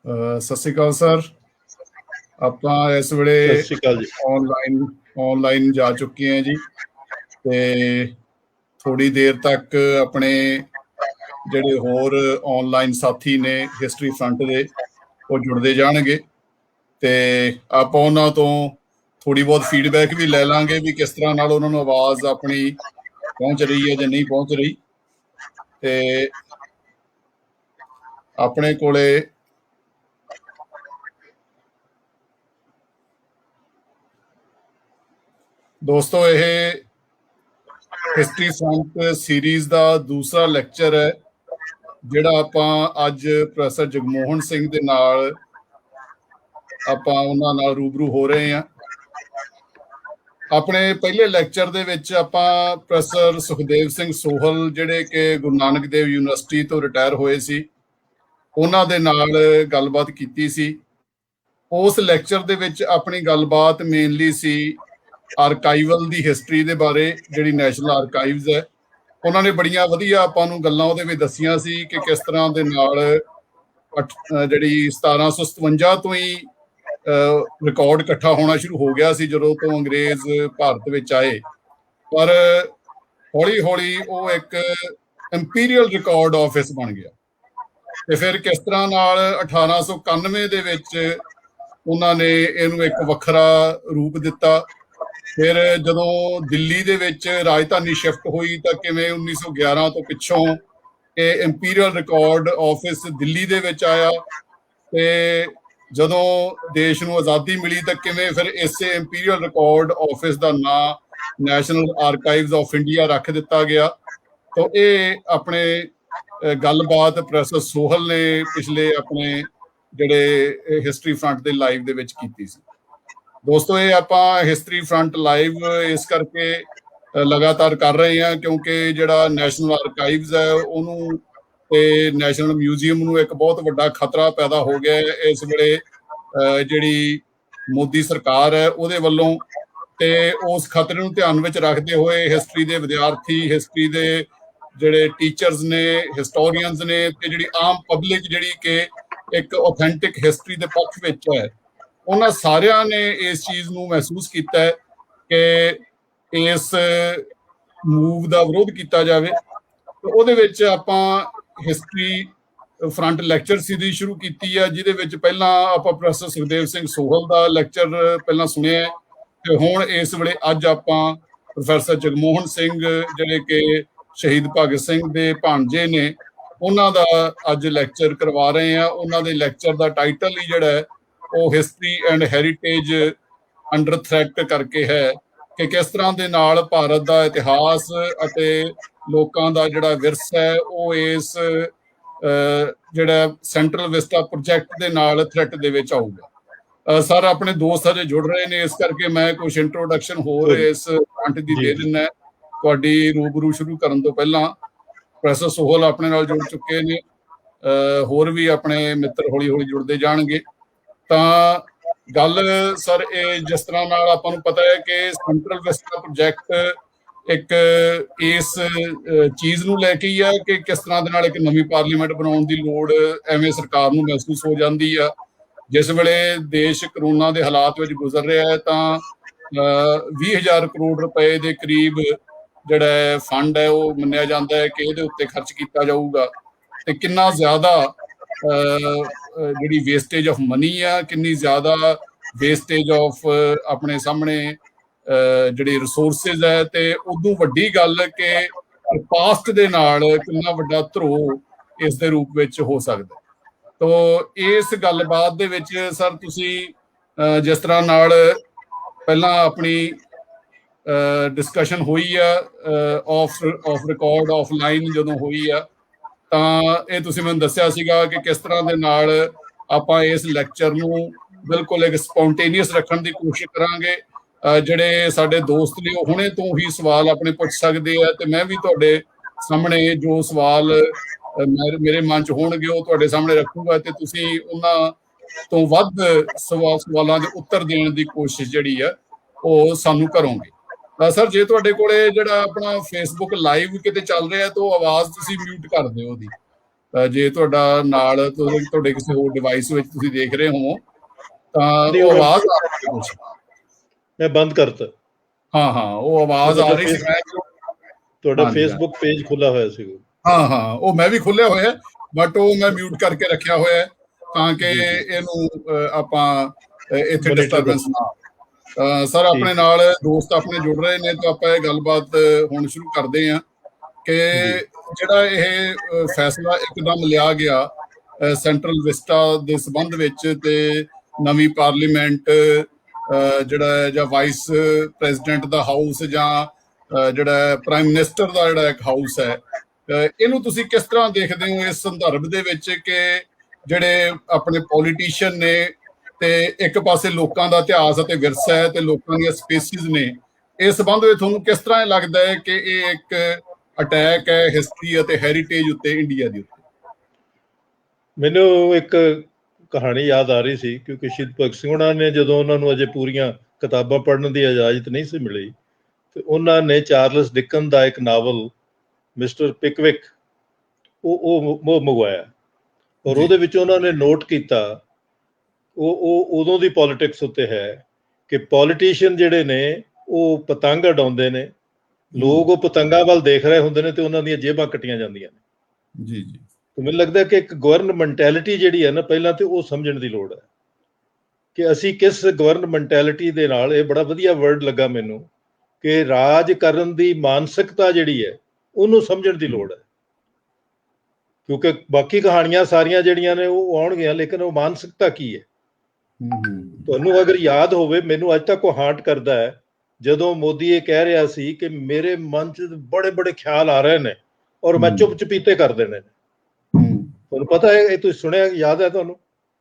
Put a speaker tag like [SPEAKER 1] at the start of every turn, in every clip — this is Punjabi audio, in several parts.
[SPEAKER 1] ਸਤਿ ਸ਼੍ਰੀ ਅਕਾਲ ਸਰ। ਆਪਾਂ ਇਸ ਵੇਲੇ
[SPEAKER 2] ਸਤਿ ਸ਼੍ਰੀ ਅਕਾਲ ਜੀ।
[SPEAKER 1] ਆਨਲਾਈਨ ਜਾ ਚੁੱਕੇ ਹਾਂ ਜੀ, ਤੇ ਥੋੜੀ ਦੇਰ ਤੱਕ ਆਪਣੇ ਜਿਹੜੇ ਹੋਰ ਆਨਲਾਈਨ ਸਾਥੀ ਨੇ ਹਿਸਟਰੀ ਫਰੰਟ ਦੇ, ਉਹ ਜੁੜਦੇ ਜਾਣਗੇ ਤੇ ਆਪਾਂ ਉਹਨਾਂ ਤੋਂ ਥੋੜੀ ਬਹੁਤ ਫੀਡਬੈਕ ਵੀ ਲੈ ਲਾਂਗੇ ਵੀ ਕਿਸ ਤਰ੍ਹਾਂ ਨਾਲ ਉਹਨਾਂ ਨੂੰ ਆਵਾਜ਼ ਆਪਣੀ ਪਹੁੰਚ ਰਹੀ ਹੈ ਜਾਂ ਨਹੀਂ ਪਹੁੰਚ ਰਹੀ। ਤੇ ਆਪਣੇ ਕੋਲੇ ਦੋਸਤੋ ਇਹ ਹਿਸਟਰੀ ਫਰੰਟ ਸੀਰੀਜ਼ ਦਾ ਦੂਸਰਾ ਲੈਕਚਰ ਹੈ, ਜਿਹੜਾ ਆਪਾਂ ਅੱਜ ਪ੍ਰੋਫੈਸਰ ਜਗਮੋਹਨ ਸਿੰਘ ਦੇ ਨਾਲ ਆਪਾਂ ਉਹਨਾਂ ਨਾਲ ਰੂਬਰੂ ਹੋ ਰਹੇ ਹਾਂ। ਆਪਣੇ ਪਹਿਲੇ ਲੈਕਚਰ ਦੇ ਵਿੱਚ ਆਪਾਂ ਪ੍ਰੋਫੈਸਰ ਸੁਖਦੇਵ ਸਿੰਘ ਸੋਹਲ, ਜਿਹੜੇ ਕਿ ਗੁਰੂ ਨਾਨਕ ਦੇਵ ਯੂਨੀਵਰਸਿਟੀ ਤੋਂ ਰਿਟਾਇਰ ਹੋਏ ਸੀ, ਉਹਨਾਂ ਦੇ ਨਾਲ ਗੱਲਬਾਤ ਕੀਤੀ ਸੀ। ਉਸ ਲੈਕਚਰ ਦੇ ਵਿੱਚ ਆਪਣੀ ਗੱਲਬਾਤ ਮੇਨਲੀ ਸੀ ਆਰਕਾਈਵਲ ਦੀ ਹਿਸਟਰੀ ਦੇ ਬਾਰੇ, ਜਿਹੜੀ ਨੈਸ਼ਨਲ ਆਰਕਾਈਵਜ਼ ਹੈ। ਉਹਨਾਂ ਨੇ ਬੜੀਆਂ ਵਧੀਆ ਆਪਾਂ ਨੂੰ ਗੱਲਾਂ ਉਹਦੇ ਵਿੱਚ ਦੱਸੀਆਂ ਸੀ ਕਿ ਕਿਸ ਤਰ੍ਹਾਂ ਦੇ ਨਾਲ ਜਿਹੜੀ 1757 ਤੋਂ ਹੀ ਰਿਕਾਰਡ ਇਕੱਠਾ ਹੋਣਾ ਸ਼ੁਰੂ ਹੋ ਗਿਆ ਸੀ, ਜਦੋਂ ਤੋਂ ਅੰਗਰੇਜ਼ ਭਾਰਤ ਵਿੱਚ ਆਏ। ਪਰ ਹੌਲੀ ਹੌਲੀ ਉਹ ਇੱਕ ਇੰਪੀਰੀਅਲ ਰਿਕਾਰਡ ਆਫਿਸ ਬਣ ਗਿਆ, ਤੇ ਫਿਰ ਕਿਸ ਤਰ੍ਹਾਂ ਨਾਲ 1891 ਦੇ ਵਿੱਚ ਉਹਨਾਂ ਨੇ ਇਹਨੂੰ ਇੱਕ ਵੱਖਰਾ ਰੂਪ ਦਿੱਤਾ। ਫਿਰ ਜਦੋਂ ਦਿੱਲੀ ਦੇ ਵਿੱਚ ਰਾਜਧਾਨੀ ਸ਼ਿਫਟ ਹੋਈ ਤਾਂ ਕਿਵੇਂ 1911 ਤੋਂ ਪਿੱਛੋਂ ਇਹ ਇੰਪੀਰੀਅਲ ਰਿਕਾਰਡ ਆਫਿਸ ਦਿੱਲੀ ਦੇ ਵਿੱਚ ਆਇਆ, ਤੇ ਜਦੋਂ ਦੇਸ਼ ਨੂੰ ਆਜ਼ਾਦੀ ਮਿਲੀ ਤਾਂ ਕਿਵੇਂ ਫਿਰ ਇਸੇ ਇੰਪੀਰੀਅਲ ਰਿਕਾਰਡ ਆਫਿਸ ਦਾ ਨਾਂ ਨੈਸ਼ਨਲ ਆਰਕਾਈਵਜ਼ ਆਫ ਇੰਡੀਆ ਰੱਖ ਦਿੱਤਾ ਗਿਆ। ਤਾਂ ਇਹ ਆਪਣੇ ਗੱਲਬਾਤ ਪ੍ਰੋਫੈਸਰ ਸੋਹਲ ਨੇ ਪਿਛਲੇ ਆਪਣੇ ਜਿਹੜੇ ਹਿਸਟਰੀ ਫਰੰਟ ਦੇ ਲਾਈਵ ਦੇ ਵਿੱਚ ਕੀਤੀ ਸੀ। ਦੋਸਤੋ, ਇਹ ਆਪਾਂ ਹਿਸਟਰੀ ਫਰੰਟ ਲਾਈਵ ਇਸ ਕਰਕੇ ਲਗਾਤਾਰ ਕਰ ਰਹੇ ਹਾਂ ਕਿਉਂਕਿ ਜਿਹੜਾ ਨੈਸ਼ਨਲ ਆਰਕਾਈਵਜ਼ ਹੈ ਉਹਨੂੰ ਤੇ ਨੈਸ਼ਨਲ ਮਿਊਜ਼ੀਅਮ ਨੂੰ ਇੱਕ ਬਹੁਤ ਵੱਡਾ ਖਤਰਾ ਪੈਦਾ ਹੋ ਗਿਆ ਹੈ ਇਸ ਵੇਲੇ, ਜਿਹੜੀ ਮੋਦੀ ਸਰਕਾਰ ਹੈ ਉਹਦੇ ਵੱਲੋਂ। ਤੇ ਉਸ ਖਤਰੇ ਨੂੰ ਧਿਆਨ ਵਿੱਚ ਰੱਖਦੇ ਹੋਏ ਹਿਸਟਰੀ ਦੇ ਵਿਦਿਆਰਥੀ, ਹਿਸਟਰੀ ਦੇ ਜਿਹੜੇ ਟੀਚਰਸ ਨੇ, ਹਿਸਟੋਰੀਅਨਸ ਨੇ, ਤੇ ਜਿਹੜੀ ਆਮ ਪਬਲਿਕ ਜਿਹੜੀ ਕਿ ਇੱਕ ਆਥੈਂਟਿਕ ਹਿਸਟਰੀ ਦੇ ਪੱਖ ਵਿੱਚ ਹੈ, ਉਹਨਾਂ ਸਾਰਿਆਂ ਨੇ ਇਸ ਚੀਜ਼ ਨੂੰ ਮਹਿਸੂਸ ਕੀਤਾ ਹੈ ਕਿ ਇਸ ਮੂਵ ਦਾ ਵਿਰੋਧ ਕੀਤਾ ਜਾਵੇ। ਤੇ ਉਹਦੇ ਵਿੱਚ ਆਪਾਂ ਹਿਸਟਰੀ ਫਰੰਟ ਲੈਕਚਰ ਸੀਰੀਜ਼ ਸ਼ੁਰੂ ਕੀਤੀ ਹੈ, ਜਿਹਦੇ ਵਿੱਚ ਪਹਿਲਾਂ ਆਪਾਂ ਪ੍ਰੋਫੈਸਰ ਸੁਖਦੇਵ ਸਿੰਘ ਸੋਹਲ ਦਾ ਲੈਕਚਰ ਪਹਿਲਾਂ ਸੁਣਿਆ, ਤੇ ਹੁਣ ਇਸ ਵੇਲੇ ਅੱਜ ਆਪਾਂ ਪ੍ਰੋਫੈਸਰ ਜਗਮੋਹਨ ਸਿੰਘ, ਜਿਹੜੇ ਕਿ ਸ਼ਹੀਦ ਭਗਤ ਸਿੰਘ ਦੇ ਭਾਣਜੇ ਨੇ, ਉਹਨਾਂ ਦਾ ਅੱਜ ਲੈਕਚਰ ਕਰਵਾ ਰਹੇ ਹਾਂ। ਉਹਨਾਂ ਦੇ ਲੈਕਚਰ ਦਾ ਟਾਈਟਲ ਹੀ ਜਿਹੜਾ ਹੈ ਉਹ history and heritage under threat ਕਰਕੇ ਹੈ, ਕਿ ਕਿਸ ਤਰ੍ਹਾਂ ਦੇ ਨਾਲ ਭਾਰਤ ਦਾ ਇਤਿਹਾਸ ਅਤੇ ਲੋਕਾਂ ਦਾ ਜਿਹੜਾ ਵਿਰਸਾ ਹੈ ਉਹ ਇਸ ਜਿਹੜਾ ਸੈਂਟਰਲ ਵਿਸਟਾ ਪ੍ਰੋਜੈਕਟ ਦੇ ਨਾਲ ਥ੍ਰੈਟ ਦੇ ਵਿੱਚ ਆਊਗਾ। ਸਰ ਆਪਣੇ ਦੋਸਤ ਹਜੇ ਜੁੜ ਰਹੇ ਨੇ, ਇਸ ਕਰਕੇ ਮੈਂ ਕੁਝ ਇੰਟਰੋਡਕਸ਼ਨ ਹੋਰ ਇਸ ਫਰੰਟ ਦੀ ਦੇ ਦਿੰਦਾ। ਤੁਹਾਡੀ ਰੂਬਰੂ ਸ਼ੁਰੂ ਕਰਨ ਤੋਂ ਪਹਿਲਾਂ ਪ੍ਰੋਫੈਸਰ ਸੋਹਲ ਆਪਣੇ ਨਾਲ ਜੁੜ ਚੁੱਕੇ ਨੇ, ਹੋਰ ਵੀ ਆਪਣੇ ਮਿੱਤਰ ਹੌਲੀ ਹੌਲੀ ਜੁੜਦੇ ਜਾਣਗੇ। ਤਾਂ ਗੱਲ ਸਰ ਇਹ ਜਿਸ ਤਰ੍ਹਾਂ ਨਾਲ ਆਪਾਂ ਨੂੰ ਪਤਾ ਹੈ ਕਿ ਸੈਂਟਰਲ ਵਿਸਟਾ ਪ੍ਰੋਜੈਕਟ ਇੱਕ ਇਸ ਚੀਜ਼ ਨੂੰ ਲੈ ਕੇ ਹੀ ਆ ਕਿ ਕਿਸ ਤਰ੍ਹਾਂ ਦੇ ਨਾਲ ਇੱਕ ਨਵੀਂ ਪਾਰਲੀਮੈਂਟ ਬਣਾਉਣ ਦੀ ਲੋੜ ਐਵੇਂ ਸਰਕਾਰ ਨੂੰ ਮਹਿਸੂਸ ਹੋ ਜਾਂਦੀ ਆ। ਜਿਸ ਵੇਲੇ ਦੇਸ਼ ਕਰੋਨਾ ਦੇ ਹਾਲਾਤ ਵਿੱਚ ਗੁਜ਼ਰ ਰਿਹਾ ਹੈ ਤਾਂ 20,000 ਕਰੋੜ ਰੁਪਏ ਦੇ ਕਰੀਬ ਜਿਹੜਾ ਫੰਡ ਹੈ ਉਹ ਮੰਨਿਆ ਜਾਂਦਾ ਹੈ ਕਿ ਇਹਦੇ ਉੱਤੇ ਖਰਚ ਕੀਤਾ ਜਾਊਗਾ। ਤੇ ਕਿੰਨਾ ਜ਼ਿਆਦਾ ਜਿਹੜੀ ਵੇਸਟੇਜ ਆਫ ਮਨੀ ਆ, ਕਿੰਨੀ ਜ਼ਿਆਦਾ ਵੇਸਟੇਜ ਆਫ ਆਪਣੇ ਸਾਹਮਣੇ ਜਿਹੜੀ ਰਿਸੋਰਸਿਸ ਹੈ, ਤੇ ਉਦੋਂ ਵੱਡੀ ਗੱਲ ਕਿ ਪਾਸਟ ਦੇ ਨਾਲ ਕਿੰਨਾ ਵੱਡਾ ਧਰੋ ਇਸ ਦੇ ਰੂਪ ਵਿੱਚ ਹੋ ਸਕਦਾ। ਤੋ ਇਸ ਗੱਲਬਾਤ ਦੇ ਵਿੱਚ ਸਰ ਤੁਸੀਂ ਜਿਸ ਤਰ੍ਹਾਂ ਨਾਲ ਪਹਿਲਾਂ ਆਪਣੀ ਡਿਸਕਸ਼ਨ ਹੋਈ ਆ ਆਫ ਰਿਕਾਰਡ ਆਫਲਾਈਨ ਜਦੋਂ ਹੋਈ ਆ, ਤਾਂ ਇਹ ਤੁਸੀਂ ਮੈਨੂੰ ਦੱਸਿਆ ਸੀਗਾ ਕਿ ਕਿਸ ਤਰ੍ਹਾਂ ਦੇ ਨਾਲ ਆਪਾਂ ਇਸ ਲੈਕਚਰ ਨੂੰ ਬਿਲਕੁਲ ਇੱਕ ਸਪੌਂਟੇਨੀਅਸ ਰੱਖਣ ਦੀ ਕੋਸ਼ਿਸ਼ ਕਰਾਂਗੇ। ਜਿਹੜੇ ਸਾਡੇ ਦੋਸਤ ਨੇ ਉਹ ਹੁਣੇ ਤੋਂ ਹੀ ਸਵਾਲ ਆਪਣੇ ਪੁੱਛ ਸਕਦੇ ਆ, ਤੇ ਮੈਂ ਵੀ ਤੁਹਾਡੇ ਸਾਹਮਣੇ ਜੋ ਸਵਾਲ ਮੇਰੇ ਮਨ 'ਚ ਹੋਣਗੇ ਉਹ ਤੁਹਾਡੇ ਸਾਹਮਣੇ ਰੱਖੂਗਾ, ਤੇ ਤੁਸੀਂ ਉਹਨਾਂ ਤੋਂ ਵੱਧ ਸਵਾਲਾਂ ਦੇ ਉੱਤਰ ਦੇਣ ਦੀ ਕੋਸ਼ਿਸ਼ ਜਿਹੜੀ ਆ ਉਹ ਸਾਨੂੰ ਕਰੋਗੇ। ਸਰ ਜੇ ਤੁਹਾਡੇ ਕੋਲੇ ਜਿਹੜਾ ਆਪਣਾ ਫੇਸਬੁੱਕ ਲਾਈਵ ਕਿਤੇ ਚੱਲ ਰਿਹਾ ਤਾਂ ਉਹ ਆਵਾਜ਼ ਤੁਸੀਂ ਮਿਊਟ ਕਰ ਦਿਓ ਉਹਦੀ, ਜੇ ਤੁਹਾਡਾ ਨਾਲ ਤੁਹਾਡੇ ਕਿਸੇ ਹੋਰ ਡਿਵਾਈਸ ਵਿੱਚ ਤੁਸੀਂ ਦੇਖ ਰਹੇ ਹੋ ਤਾਂ
[SPEAKER 2] ਨਹੀਂ,
[SPEAKER 1] ਉਹ
[SPEAKER 2] ਉਹ
[SPEAKER 1] ਆਵਾਜ਼ ਆ ਰਹੀ ਹੈ ਕੁਛ।
[SPEAKER 2] ਮੈਂ ਬੰਦ ਕਰਤਾ।
[SPEAKER 1] ਹਾਂ ਉਹ ਆਵਾਜ਼ ਆ ਰਹੀ ਸੀ। ਮੈਂ
[SPEAKER 2] ਤੁਹਾਡਾ
[SPEAKER 1] ਹਾਂਜੀ
[SPEAKER 2] ਫੇਸਬੁੱਕ ਪੇਜ ਖੁੱਲਾ ਹੋਇਆ ਸੀ।
[SPEAKER 1] ਹਾਂ ਉਹ ਮੈਂ ਵੀ ਖੋਲਿਆ ਹੋਇਆ, ਬਟ ਉਹ ਮੈਂ ਮਿਊਟ ਕਰਕੇ ਰੱਖਿਆ ਹੋਇਆ ਤਾਂ ਕਿ ਇਹਨੂੰ ਆਪਾਂ ਇੱਥੇ ਡਿਸਟਰਬੈਂਸ ਨਾ। ਸਰ ਆਪਣੇ ਨਾਲ ਦੋਸਤ ਆਪਣੇ ਜੁੜ ਰਹੇ ਨੇ ਤਾਂ ਆਪਾਂ ਇਹ ਗੱਲਬਾਤ ਹੁਣ ਸ਼ੁਰੂ ਕਰਦੇ ਹਾਂ ਕਿ ਜਿਹੜਾ ਇਹ ਫੈਸਲਾ ਇੱਕਦਮ ਲਿਆ ਗਿਆ ਸੈਂਟਰਲ ਵਿਸਟਾ ਦੇ ਸੰਬੰਧ ਵਿੱਚ ਤੇ ਨਵੀਂ ਪਾਰਲੀਮੈਂਟ ਜਿਹੜਾ ਜਾਂ ਵਾਈਸ ਪ੍ਰੈਜ਼ੀਡੈਂਟ ਦਾ ਹਾਊਸ ਜਾਂ ਜਿਹੜਾ ਪ੍ਰਾਈਮ ਮਿਨਿਸਟਰ ਦਾ ਜਿਹੜਾ ਇੱਕ ਹਾਊਸ ਹੈ, ਇਹਨੂੰ ਤੁਸੀਂ ਕਿਸ ਤਰ੍ਹਾਂ ਦੇਖਦੇ ਹੋ ਇਸ ਸੰਦਰਭ ਦੇ ਵਿੱਚ ਕਿ ਜਿਹੜੇ ਆਪਣੇ ਪੋਲੀਟੀਸ਼ੀਅਨ ਨੇ ਤੇ ਇੱਕ ਪਾਸੇ ਲੋਕਾਂ ਦਾ ਇਤਿਹਾਸ ਅਤੇ ਵਿਰਸਾ ਹੈ ਤੇ ਲੋਕਾਂ ਦੀਆਂ ਸਪੇਸਿਸ ਨੇ, ਇਸ ਸੰਬੰਧ ਵਿੱਚ ਤੁਹਾਨੂੰ ਕਿਸ ਤਰ੍ਹਾਂ ਲੱਗਦਾ ਹੈ ਕਿ ਇਹ ਇੱਕ ਅਟੈਕ ਹੈ ਹਿਸਟਰੀ ਅਤੇ ਹੈਰੀਟੇਜ ਉੱਤੇ ਇੰਡੀਆ ਦੀ ਉੱਤੇ?
[SPEAKER 2] ਮੈਨੂੰ ਇੱਕ ਕਹਾਣੀ ਯਾਦ ਆ ਰਹੀ ਸੀ, ਕਿਉਂਕਿ ਸ਼ਹੀਦ ਭਗਤ ਸਿੰਘ ਉਹਨਾਂ ਨੇ ਜਦੋਂ ਉਹਨਾਂ ਨੂੰ ਅਜੇ ਪੂਰੀਆਂ ਕਿਤਾਬਾਂ ਪੜ੍ਹਨ ਦੀ ਇਜਾਜ਼ਤ ਨਹੀਂ ਸੀ ਮਿਲੀ ਤੇ ਉਹਨਾਂ ਨੇ ਚਾਰਲਸ ਡਿਕਨ ਦਾ ਇੱਕ ਨਾਵਲ ਮਿਸਟਰ ਪਿਕਵਿਕ ਉਹ ਮੰਗਵਾਇਆ ਔਰ ਉਹਦੇ ਵਿੱਚ ਉਹਨਾਂ ਨੇ ਨੋਟ ਕੀਤਾ ਉਹ ਉਦੋਂ ਦੀ ਪੋਲਿਟਿਕਸ ਉੱਤੇ ਹੈ ਕਿ ਪੋਲੀਟੀਸ਼ੀਅਨ ਜਿਹੜੇ ਨੇ ਉਹ ਪਤੰਗ ਉਡਾਉਂਦੇ ਨੇ, ਲੋਕ ਉਹ ਪਤੰਗਾਂ ਵੱਲ ਦੇਖ ਰਹੇ ਹੁੰਦੇ ਨੇ ਤੇ ਉਹਨਾਂ ਦੀਆਂ ਜੇਬਾਂ ਕੱਟੀਆਂ ਜਾਂਦੀਆਂ ਨੇ।
[SPEAKER 1] ਜੀ
[SPEAKER 2] ਮੈਨੂੰ ਲੱਗਦਾ ਕਿ ਇੱਕ ਗਵਰਨਮੈਂਟੈਲਿਟੀ ਜਿਹੜੀ ਹੈ ਨਾ, ਪਹਿਲਾਂ ਤੇ ਉਹ ਸਮਝਣ ਦੀ ਲੋੜ ਹੈ ਕਿ ਅਸੀਂ ਕਿਸ ਗਵਰਨਮੈਂਟੈਲਿਟੀ ਦੇ ਨਾਲ, ਇਹ ਬੜਾ ਵਧੀਆ ਵਰਡ ਲੱਗਾ ਮੈਨੂੰ, ਕਿ ਰਾਜ ਕਰਨ ਦੀ ਮਾਨਸਿਕਤਾ ਜਿਹੜੀ ਹੈ ਉਹਨੂੰ ਸਮਝਣ ਦੀ ਲੋੜ ਹੈ। ਕਿਉਂਕਿ ਬਾਕੀ ਕਹਾਣੀਆਂ ਸਾਰੀਆਂ ਜਿਹੜੀਆਂ ਨੇ ਉਹ ਆਉਣਗੀਆਂ, ਲੇਕਿਨ ਉਹ ਮਾਨਸਿਕਤਾ ਕੀ ਹੈ। ਤੁਹਾਨੂੰ ਅਗਰ ਯਾਦ ਹੋਵੇ, ਮੈਨੂੰ ਅੱਜ ਤੱਕ ਉਹ ਹਾਂਟ ਕਰਦਾ ਹੈ ਜਦੋਂ ਮੋਦੀ ਇਹ ਕਹਿ ਰਿਹਾ ਸੀ ਕਿ ਮੇਰੇ ਮਨ 'ਚ ਬੜੇ ਬੜੇ ਖਿਆਲ ਆ ਰਹੇ ਨੇ ਔਰ ਮੈਂ ਚੁੱਪ ਚਪੀਤੇ ਕਰ ਦੇਣੇ ਨੇ। ਤੁਹਾਨੂੰ ਪਤਾ ਹੈ, ਇਹ ਤੁਸੀਂ ਸੁਣਿਆ, ਯਾਦ ਹੈ ਤੁਹਾਨੂੰ?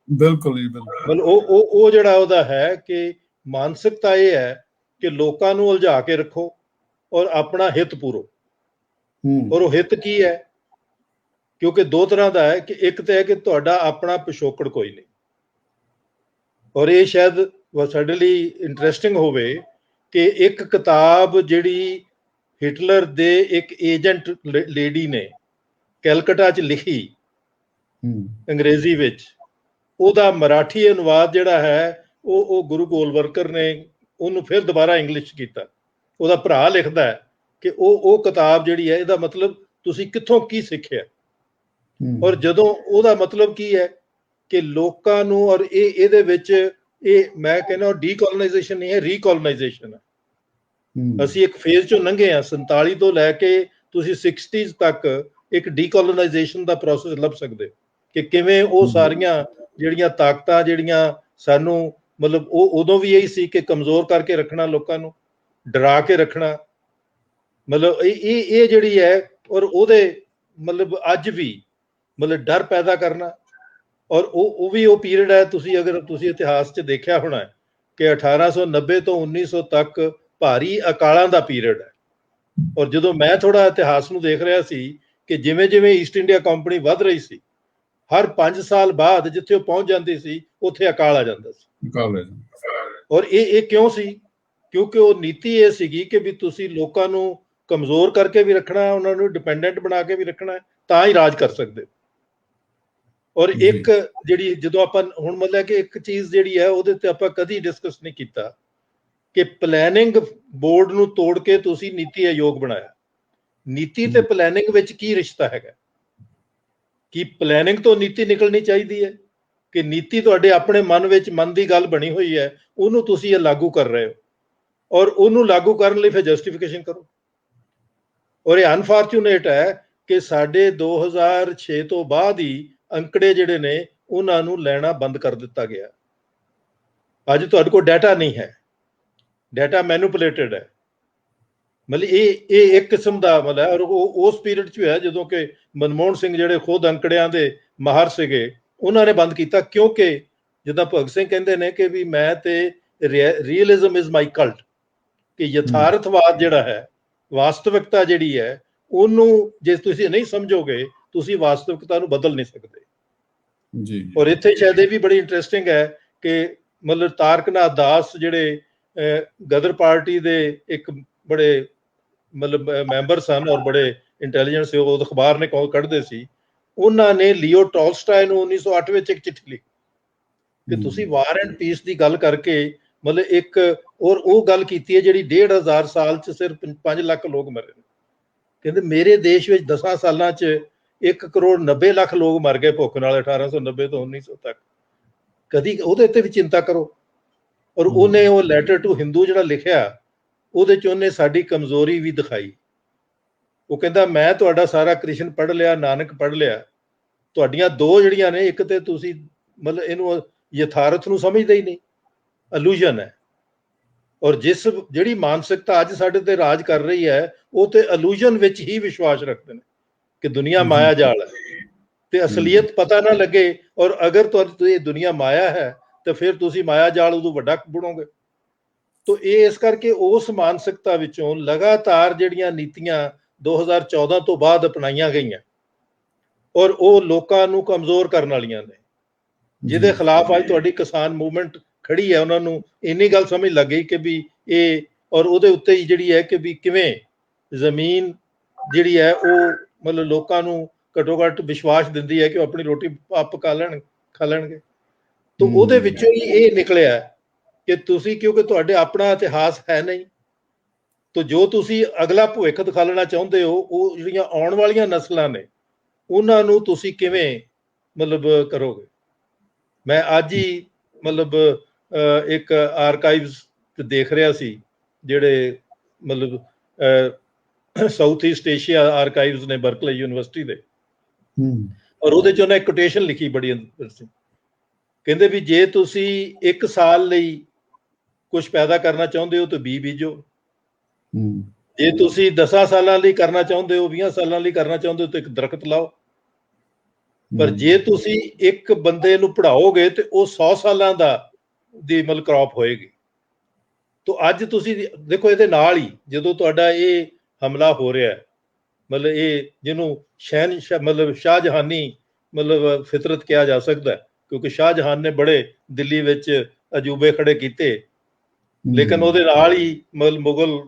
[SPEAKER 1] ਬਿਲਕੁਲ ਜੀ, ਬਿਲਕੁਲ।
[SPEAKER 2] ਉਹ ਜਿਹੜਾ ਉਹਦਾ ਹੈ ਕਿ ਮਾਨਸਿਕਤਾ ਇਹ ਹੈ ਕਿ ਲੋਕਾਂ ਨੂੰ ਉਲਝਾ ਕੇ ਰੱਖੋ ਔਰ ਆਪਣਾ ਹਿੱਤ ਪੂਰੋ। ਔਰ ਉਹ ਹਿੱਤ ਕੀ ਹੈ? ਕਿਉਂਕਿ ਦੋ ਤਰ੍ਹਾਂ ਦਾ ਹੈ ਕਿ ਇੱਕ ਤਾਂ ਹੈ ਕਿ ਤੁਹਾਡਾ ਆਪਣਾ ਪਿਛੋਕੜ ਕੋਈ ਨਹੀਂ, ਔਰ ਇਹ ਸ਼ਾਇਦ ਸਾਡੇ ਲਈ ਇੰਟਰਸਟਿੰਗ ਹੋਵੇ ਕਿ ਇੱਕ ਕਿਤਾਬ ਜਿਹੜੀ ਹਿਟਲਰ ਦੇ ਇੱਕ ਏਜੰਟ ਲੇਡੀ ਨੇ ਕੈਲਕਟਾ 'ਚ ਲਿਖੀ ਅੰਗਰੇਜ਼ੀ ਵਿੱਚ, ਉਹਦਾ ਮਰਾਠੀ ਅਨੁਵਾਦ ਜਿਹੜਾ ਹੈ ਉਹ ਗੁਰੂ ਗੋਲਵਰਕਰ ਨੇ ਉਹਨੂੰ ਫਿਰ ਦੁਬਾਰਾ ਇੰਗਲਿਸ਼ ਕੀਤਾ। ਉਹਦਾ ਭਰਾ ਲਿਖਦਾ ਹੈ ਕਿ ਉਹ ਕਿਤਾਬ ਜਿਹੜੀ ਹੈ, ਇਹਦਾ ਮਤਲਬ ਤੁਸੀਂ ਕਿੱਥੋਂ ਕੀ ਸਿੱਖਿਆ। ਔਰ ਜਦੋਂ ਉਹਦਾ ਮਤਲਬ ਕੀ ਹੈ ਕਿ ਲੋਕਾਂ ਨੂੰ, ਔਰ ਇਹਦੇ ਵਿੱਚ ਇਹ ਮੈਂ ਕਹਿੰਦਾ ਡੀਕੋਲੋਨਾਈਜੇਸ਼ਨ ਨਹੀਂ ਹੈ, ਰੀਕੋਲੋਨਾਈਜੇਸ਼ਨ ਹੈ। ਅਸੀਂ ਇੱਕ ਫੇਜ਼ ਚੋਂ ਲੰਘੇ ਹਾਂ, 47 ਤੋਂ ਲੈ ਕੇ ਤੁਸੀਂ 60s ਤੱਕ ਇੱਕ ਡੀਕੋਲੋਨਾਈਜੇਸ਼ਨ ਦਾ ਪ੍ਰੋਸੈਸ ਲੱਭ ਸਕਦੇ ਕਿ ਕਿਵੇਂ ਉਹ ਸਾਰੀਆਂ ਜਿਹੜੀਆਂ ਤਾਕਤਾਂ ਜਿਹੜੀਆਂ ਸਾਨੂੰ, ਮਤਲਬ ਉਹ ਉਦੋਂ ਵੀ ਇਹੀ ਸੀ ਕਿ ਕਮਜ਼ੋਰ ਕਰਕੇ ਰੱਖਣਾ, ਲੋਕਾਂ ਨੂੰ ਡਰਾ ਕੇ ਰੱਖਣਾ, ਮਤਲਬ ਇਹ ਜਿਹੜੀ ਹੈ। ਔਰ ਉਹਦੇ ਮਤਲਬ ਅੱਜ ਵੀ ਮਤਲਬ ਡਰ ਪੈਦਾ ਕਰਨਾ। ਔਰ ਉਹ ਵੀ ਉਹ ਪੀਰੀਅਡ ਹੈ, ਅਗਰ ਤੁਸੀਂ ਇਤਿਹਾਸ 'ਚ ਦੇਖਿਆ ਹੋਣਾ ਕਿ 1890 ਤੋਂ 1900 ਤੱਕ ਭਾਰੀ ਅਕਾਲਾਂ ਦਾ ਪੀਰੀਅਡ ਹੈ। ਔਰ ਜਦੋਂ ਮੈਂ ਥੋੜਾ ਇਤਿਹਾਸ ਨੂੰ ਦੇਖ ਰਿਹਾ ਸੀ ਕਿ ਜਿਵੇਂ ਜਿਵੇਂ ਈਸਟ ਇੰਡੀਆ ਕੰਪਨੀ ਵੱਧ ਰਹੀ ਸੀ, ਹਰ 5 ਸਾਲ ਬਾਅਦ ਜਿੱਥੇ ਉਹ ਪਹੁੰਚ ਜਾਂਦੀ ਸੀ ਉੱਥੇ ਅਕਾਲ ਆ ਜਾਂਦਾ ਸੀ। ਔਰ ਇਹ ਕਿਉਂ ਸੀ? ਕਿਉਂਕਿ ਉਹ ਨੀਤੀ ਇਹ ਸੀਗੀ ਕਿ ਵੀ ਤੁਸੀਂ ਲੋਕਾਂ ਨੂੰ ਕਮਜ਼ੋਰ ਕਰਕੇ ਵੀ ਰੱਖਣਾ, ਉਹਨਾਂ ਨੂੰ ਡਿਪੈਂਡੈਂਟ ਬਣਾ ਕੇ ਵੀ ਰੱਖਣਾ, ਤਾਂ ਹੀ ਰਾਜ ਕਰ ਸਕਦੇ। ਔਰ ਇੱਕ ਜਿਹੜੀ, ਜਦੋਂ ਆਪਾਂ ਹੁਣ ਮਤਲਬ ਕਿ ਇੱਕ ਚੀਜ਼ ਜਿਹੜੀ ਹੈ ਉਹਦੇ ਤੇ ਆਪਾਂ ਕਦੀ ਡਿਸਕਸ ਨਹੀਂ ਕੀਤਾ ਕਿ ਪਲੈਨਿੰਗ ਬੋਰਡ ਨੂੰ ਤੋੜ ਕੇ ਤੁਸੀਂ ਨੀਤੀ ਆਯੋਗ ਬਣਾਇਆ। ਨੀਤੀ ਤੇ ਪਲੈਨਿੰਗ ਵਿੱਚ ਕੀ ਰਿਸ਼ਤਾ ਹੈਗਾ? ਕਿ ਪਲੈਨਿੰਗ ਤੋਂ ਨੀਤੀ ਨਿਕਲਣੀ ਚਾਹੀਦੀ ਹੈ ਕਿ ਨੀਤੀ ਤੁਹਾਡੇ ਆਪਣੇ ਮਨ ਵਿੱਚ, ਮਨ ਦੀ ਗੱਲ ਬਣੀ ਹੋਈ ਹੈ, ਉਹਨੂੰ ਤੁਸੀਂ ਇਹ ਲਾਗੂ ਕਰ ਰਹੇ ਹੋ ਔਰ ਉਹਨੂੰ ਲਾਗੂ ਕਰਨ ਲਈ ਫਿਰ ਜਸਟੀਫਿਕੇਸ਼ਨ ਕਰੋ। ਔਰ ਇਹ ਅਨਫੋਰਚੂਨੇਟ ਹੈ ਕਿ ਸਾਡੇ 2006 ਤੋਂ ਬਾਅਦ ਹੀ ਅੰਕੜੇ ਜਿਹੜੇ ਨੇ ਉਹਨਾਂ ਨੂੰ ਲੈਣਾ ਬੰਦ ਕਰ ਦਿੱਤਾ ਗਿਆ। ਅੱਜ ਤੁਹਾਡੇ ਕੋਲ ਡਾਟਾ ਨਹੀਂ ਹੈ, ਡਾਟਾ ਮੈਨੂਪੂਲੇਟਡ ਹੈ। ਮਤਲਬ ਇਹ ਇੱਕ ਕਿਸਮ ਦਾ ਮਤਲਬ ਹੈ। ਔਰ ਉਸ ਪੀਰੀਅਡ 'ਚ ਹੋਇਆ ਜਦੋਂ ਕਿ ਮਨਮੋਹਨ ਸਿੰਘ ਜਿਹੜੇ ਖੁਦ ਅੰਕੜਿਆਂ ਦੇ ਮਾਹਰ ਸੀਗੇ, ਉਹਨਾਂ ਨੇ ਬੰਦ ਕੀਤਾ। ਕਿਉਂਕਿ ਜਿੱਦਾਂ ਭਗਤ ਸਿੰਘ ਕਹਿੰਦੇ ਨੇ ਕਿ ਵੀ ਮੈਂ ਤੇ ਰੀਅਲਿਜ਼ਮ ਇਜ਼ ਮਾਈ ਕਲਟ, ਕਿ ਯਥਾਰਥਵਾਦ ਜਿਹੜਾ ਹੈ, ਵਾਸਤਵਿਕਤਾ ਜਿਹੜੀ ਹੈ, ਉਹਨੂੰ ਜੇ ਤੁਸੀਂ ਨਹੀਂ ਸਮਝੋਗੇ ਤੁਸੀਂ ਵਾਸਤਵਿਕਤਾ ਨੂੰ ਬਦਲ ਨਹੀਂ ਸਕਦੇ। ਜੀ। ਔਰ ਇੱਥੇ ਸ਼ਾਇਦ ਇਹ ਵੀ ਬੜੀ ਇੰਟਰਸਟਿੰਗ ਹੈ ਕਿ ਮਤਲਬ ਤਾਰਕ ਨਾਥ ਦਾਸ ਜਿਹੜੇ ਗਦਰ ਪਾਰਟੀ ਦੇ ਇੱਕ ਬੜੇ ਮਤਲਬ ਮੈਂਬਰ ਸਨ ਔਰ ਬੜੇ ਇੰਟੈਲੀਜੈਂਟ ਸੀ, ਉਹ ਅਖਬਾਰ ਨੇ ਕੱਢਦੇ ਸੀ, ਉਹਨਾਂ ਨੇ ਲਿਓ ਟੋਲਸਟਾਏ ਨੂੰ 1908 ਵਿੱਚ ਇੱਕ ਚਿੱਠੀ ਲਿਖੀ ਕਿ ਤੁਸੀਂ ਵਾਰ ਐਂਡ ਪੀਸ ਦੀ ਗੱਲ ਕਰਕੇ ਮਤਲਬ ਇੱਕ ਉਹ ਗੱਲ ਕੀਤੀ ਹੈ ਜਿਹੜੀ 1500 ਸਾਲ 'ਚ ਸਿਰਫ 5 ਲੱਖ ਲੋਕ ਮਰੇ ਨੇ। ਕਹਿੰਦੇ ਮੇਰੇ ਦੇਸ਼ ਵਿੱਚ 10 ਸਾਲਾਂ 'ਚ 1 ਕਰੋੜ 90 ਲੱਖ ਲੋਕ ਮਰ ਗਏ ਭੁੱਖ ਨਾਲ 1890 ਤੋਂ 1900 ਤੱਕ। ਕਦੀ ਉਹਦੇ ਉੱਤੇ ਵੀ ਚਿੰਤਾ ਕਰੋ। ਔਰ ਉਹਨੇ ਉਹ ਲੈਟਰ ਟੂ ਹਿੰਦੂ ਜਿਹੜਾ ਲਿਖਿਆ ਉਹਦੇ 'ਚ ਉਹਨੇ ਸਾਡੀ ਕਮਜ਼ੋਰੀ ਵੀ ਦਿਖਾਈ। ਉਹ ਕਹਿੰਦਾ ਮੈਂ ਤੁਹਾਡਾ ਸਾਰਾ ਕ੍ਰਿਸ਼ਨ ਪੜ੍ਹ ਲਿਆ, ਨਾਨਕ ਪੜ੍ਹ ਲਿਆ, ਤੁਹਾਡੀਆਂ ਦੋ ਜਿਹੜੀਆਂ ਨੇ, ਇੱਕ ਤੇ ਤੁਸੀਂ ਮਤਲਬ ਇਹਨੂੰ ਯਥਾਰਥ ਨੂੰ ਸਮਝਦੇ ਹੀ ਨਹੀਂ, ਇਲੂਜ਼ਨ ਹੈ। ਔਰ ਜਿਹੜੀ ਮਾਨਸਿਕਤਾ ਅੱਜ ਸਾਡੇ ਤੇ ਰਾਜ ਕਰ ਰਹੀ ਹੈ ਉਹ ਤੇ ਇਲੂਜ਼ਨ ਵਿੱਚ ਹੀ ਵਿਸ਼ਵਾਸ ਰੱਖਦੇ ਨੇ ਕਿ ਦੁਨੀਆ ਮਾਇਆ ਜਾਲ ਹੈ ਤੇ ਅਸਲੀਅਤ ਪਤਾ ਨਾ ਲੱਗੇ। ਔਰ ਅਗਰ ਤੁਹਾਨੂੰ ਇਹ ਦੁਨੀਆ ਮਾਇਆ ਹੈ ਤਾਂ ਫਿਰ ਤੁਸੀਂ ਮਾਇਆ ਜਾਲ ਉਦੋਂ ਵੱਡਾ ਬਣੋਗੇ। ਤਾਂ ਇਹ ਇਸ ਕਰਕੇ ਉਸ ਮਾਨਸਿਕਤਾ ਵਿੱਚੋਂ ਲਗਾਤਾਰ ਜਿਹੜੀਆਂ ਨੀਤੀਆਂ 2014 ਤੋਂ ਬਾਅਦ ਅਪਣਾਈਆਂ ਗਈਆਂ ਔਰ ਉਹ ਲੋਕਾਂ ਨੂੰ ਕਮਜ਼ੋਰ ਕਰਨ ਵਾਲੀਆਂ ਨੇ, ਜਿਹਦੇ ਖਿਲਾਫ ਅੱਜ ਤੁਹਾਡੀ ਕਿਸਾਨ ਮੂਵਮੈਂਟ ਖੜੀ ਹੈ, ਉਹਨਾਂ ਨੂੰ ਇੰਨੀ ਗੱਲ ਸਮਝ ਲੱਗ ਗਈ ਕਿ ਵੀ ਇਹ ਔਰ ਉਹਦੇ ਉੱਤੇ ਹੀ ਜਿਹੜੀ ਹੈ ਕਿ ਵੀ ਕਿਵੇਂ ਜ਼ਮੀਨ ਜਿਹੜੀ ਹੈ ਉਹ ਮਤਲਬ ਲੋਕਾਂ ਨੂੰ ਘੱਟੋ ਘੱਟ ਵਿਸ਼ਵਾਸ ਦਿੰਦੀ ਹੈ ਕਿ ਉਹ ਆਪਣੀ ਰੋਟੀ ਆਪ ਖਾ ਲੈਣਗੇ। ਤਾਂ ਉਹਦੇ ਵਿੱਚੋਂ ਹੀ ਇਹ ਨਿਕਲਿਆ ਕਿ ਤੁਸੀਂ ਕਿਉਂਕਿ ਤੁਹਾਡੇ ਆਪਣਾ ਇਤਿਹਾਸ ਹੈ ਨਹੀਂ, ਤਾਂ ਜੋ ਤੁਸੀਂ ਅਗਲਾ ਭਵਿੱਖ ਦਿਖਾਉਣਾ ਚਾਹੁੰਦੇ ਹੋ ਉਹ ਜਿਹੜੀਆਂ ਆਉਣ ਵਾਲੀਆਂ ਨਸਲਾਂ ਨੇ ਉਹਨਾਂ ਨੂੰ ਤੁਸੀਂ ਕਿਵੇਂ ਮਤਲਬ ਕਰੋਗੇ। ਮੈਂ ਅੱਜ ਹੀ ਮਤਲਬ ਇੱਕ ਆਰਕਾਈਵਜ਼ ਦੇਖ ਰਿਹਾ ਸੀ, ਜਿਹੜੇ ਮਤਲਬ ਸਾਊਥ ਈਸਟ ਏਸ਼ੀਆ ਆਰਕਾਈਵਜ਼ ਨੇ ਬਰਕਲੇ ਯੂਨੀਵਰਸਿਟੀ ਦੇ, ਔਰ ਉਹਦੇ 'ਚ ਉਹਨੇ ਇੱਕ ਕੋਟੇਸ਼ਨ ਲਿਖੀ ਬੜੀ ਇੰਟਰਸਟਿੰਗ। ਕਹਿੰਦੇ ਵੀ ਜੇ ਤੁਸੀਂ 1 ਸਾਲ ਲਈ ਕੁਝ ਪੈਦਾ ਕਰਨਾ ਚਾਹੁੰਦੇ ਹੋ ਤਾਂ ਬੀਜ ਬੀਜੋ, ਜੇ ਤੁਸੀਂ 10 ਸਾਲਾਂ ਲਈ ਕਰਨਾ ਚਾਹੁੰਦੇ ਹੋ, 20 ਸਾਲਾਂ ਲਈ ਕਰਨਾ ਚਾਹੁੰਦੇ ਹੋ ਤਾਂ ਇੱਕ ਦਰਖਤ ਲਾਓ। ਪਰ ਜੇ ਤੁਸੀਂ ਇੱਕ ਬੰਦੇ ਨੂੰ ਪੜ੍ਹਾਓਗੇ ਤੇ ਉਹ 100 ਸਾਲਾਂ ਦੀ ਮਤਲਬ ਕ੍ਰੌਪ ਹੋਏਗੀ। ਤਾਂ ਅੱਜ ਤੁਸੀਂ ਦੇਖੋ ਇਹਦੇ ਨਾਲ ਹੀ ਜਦੋਂ ਤੁਹਾਡਾ ਇਹ ਹਮਲਾ ਹੋ ਰਿਹਾ ਮਤਲਬ ਇਹ ਜਿਹਨੂੰ ਮਤਲਬ ਸ਼ਾਹਜਹਾਨੀ ਮਤਲਬ ਫਿਤਰਤ ਕਿਹਾ ਜਾ ਸਕਦਾ, ਕਿਉਂਕਿ ਸ਼ਾਹਜਹਾਨ ਨੇ ਬੜੇ ਦਿੱਲੀ ਵਿੱਚ ਅਜੂਬੇ ਖੜੇ ਕੀਤੇ, ਲੇਕਿਨ ਉਹਦੇ ਨਾਲ ਹੀ ਮਤਲਬ ਮੁਗਲ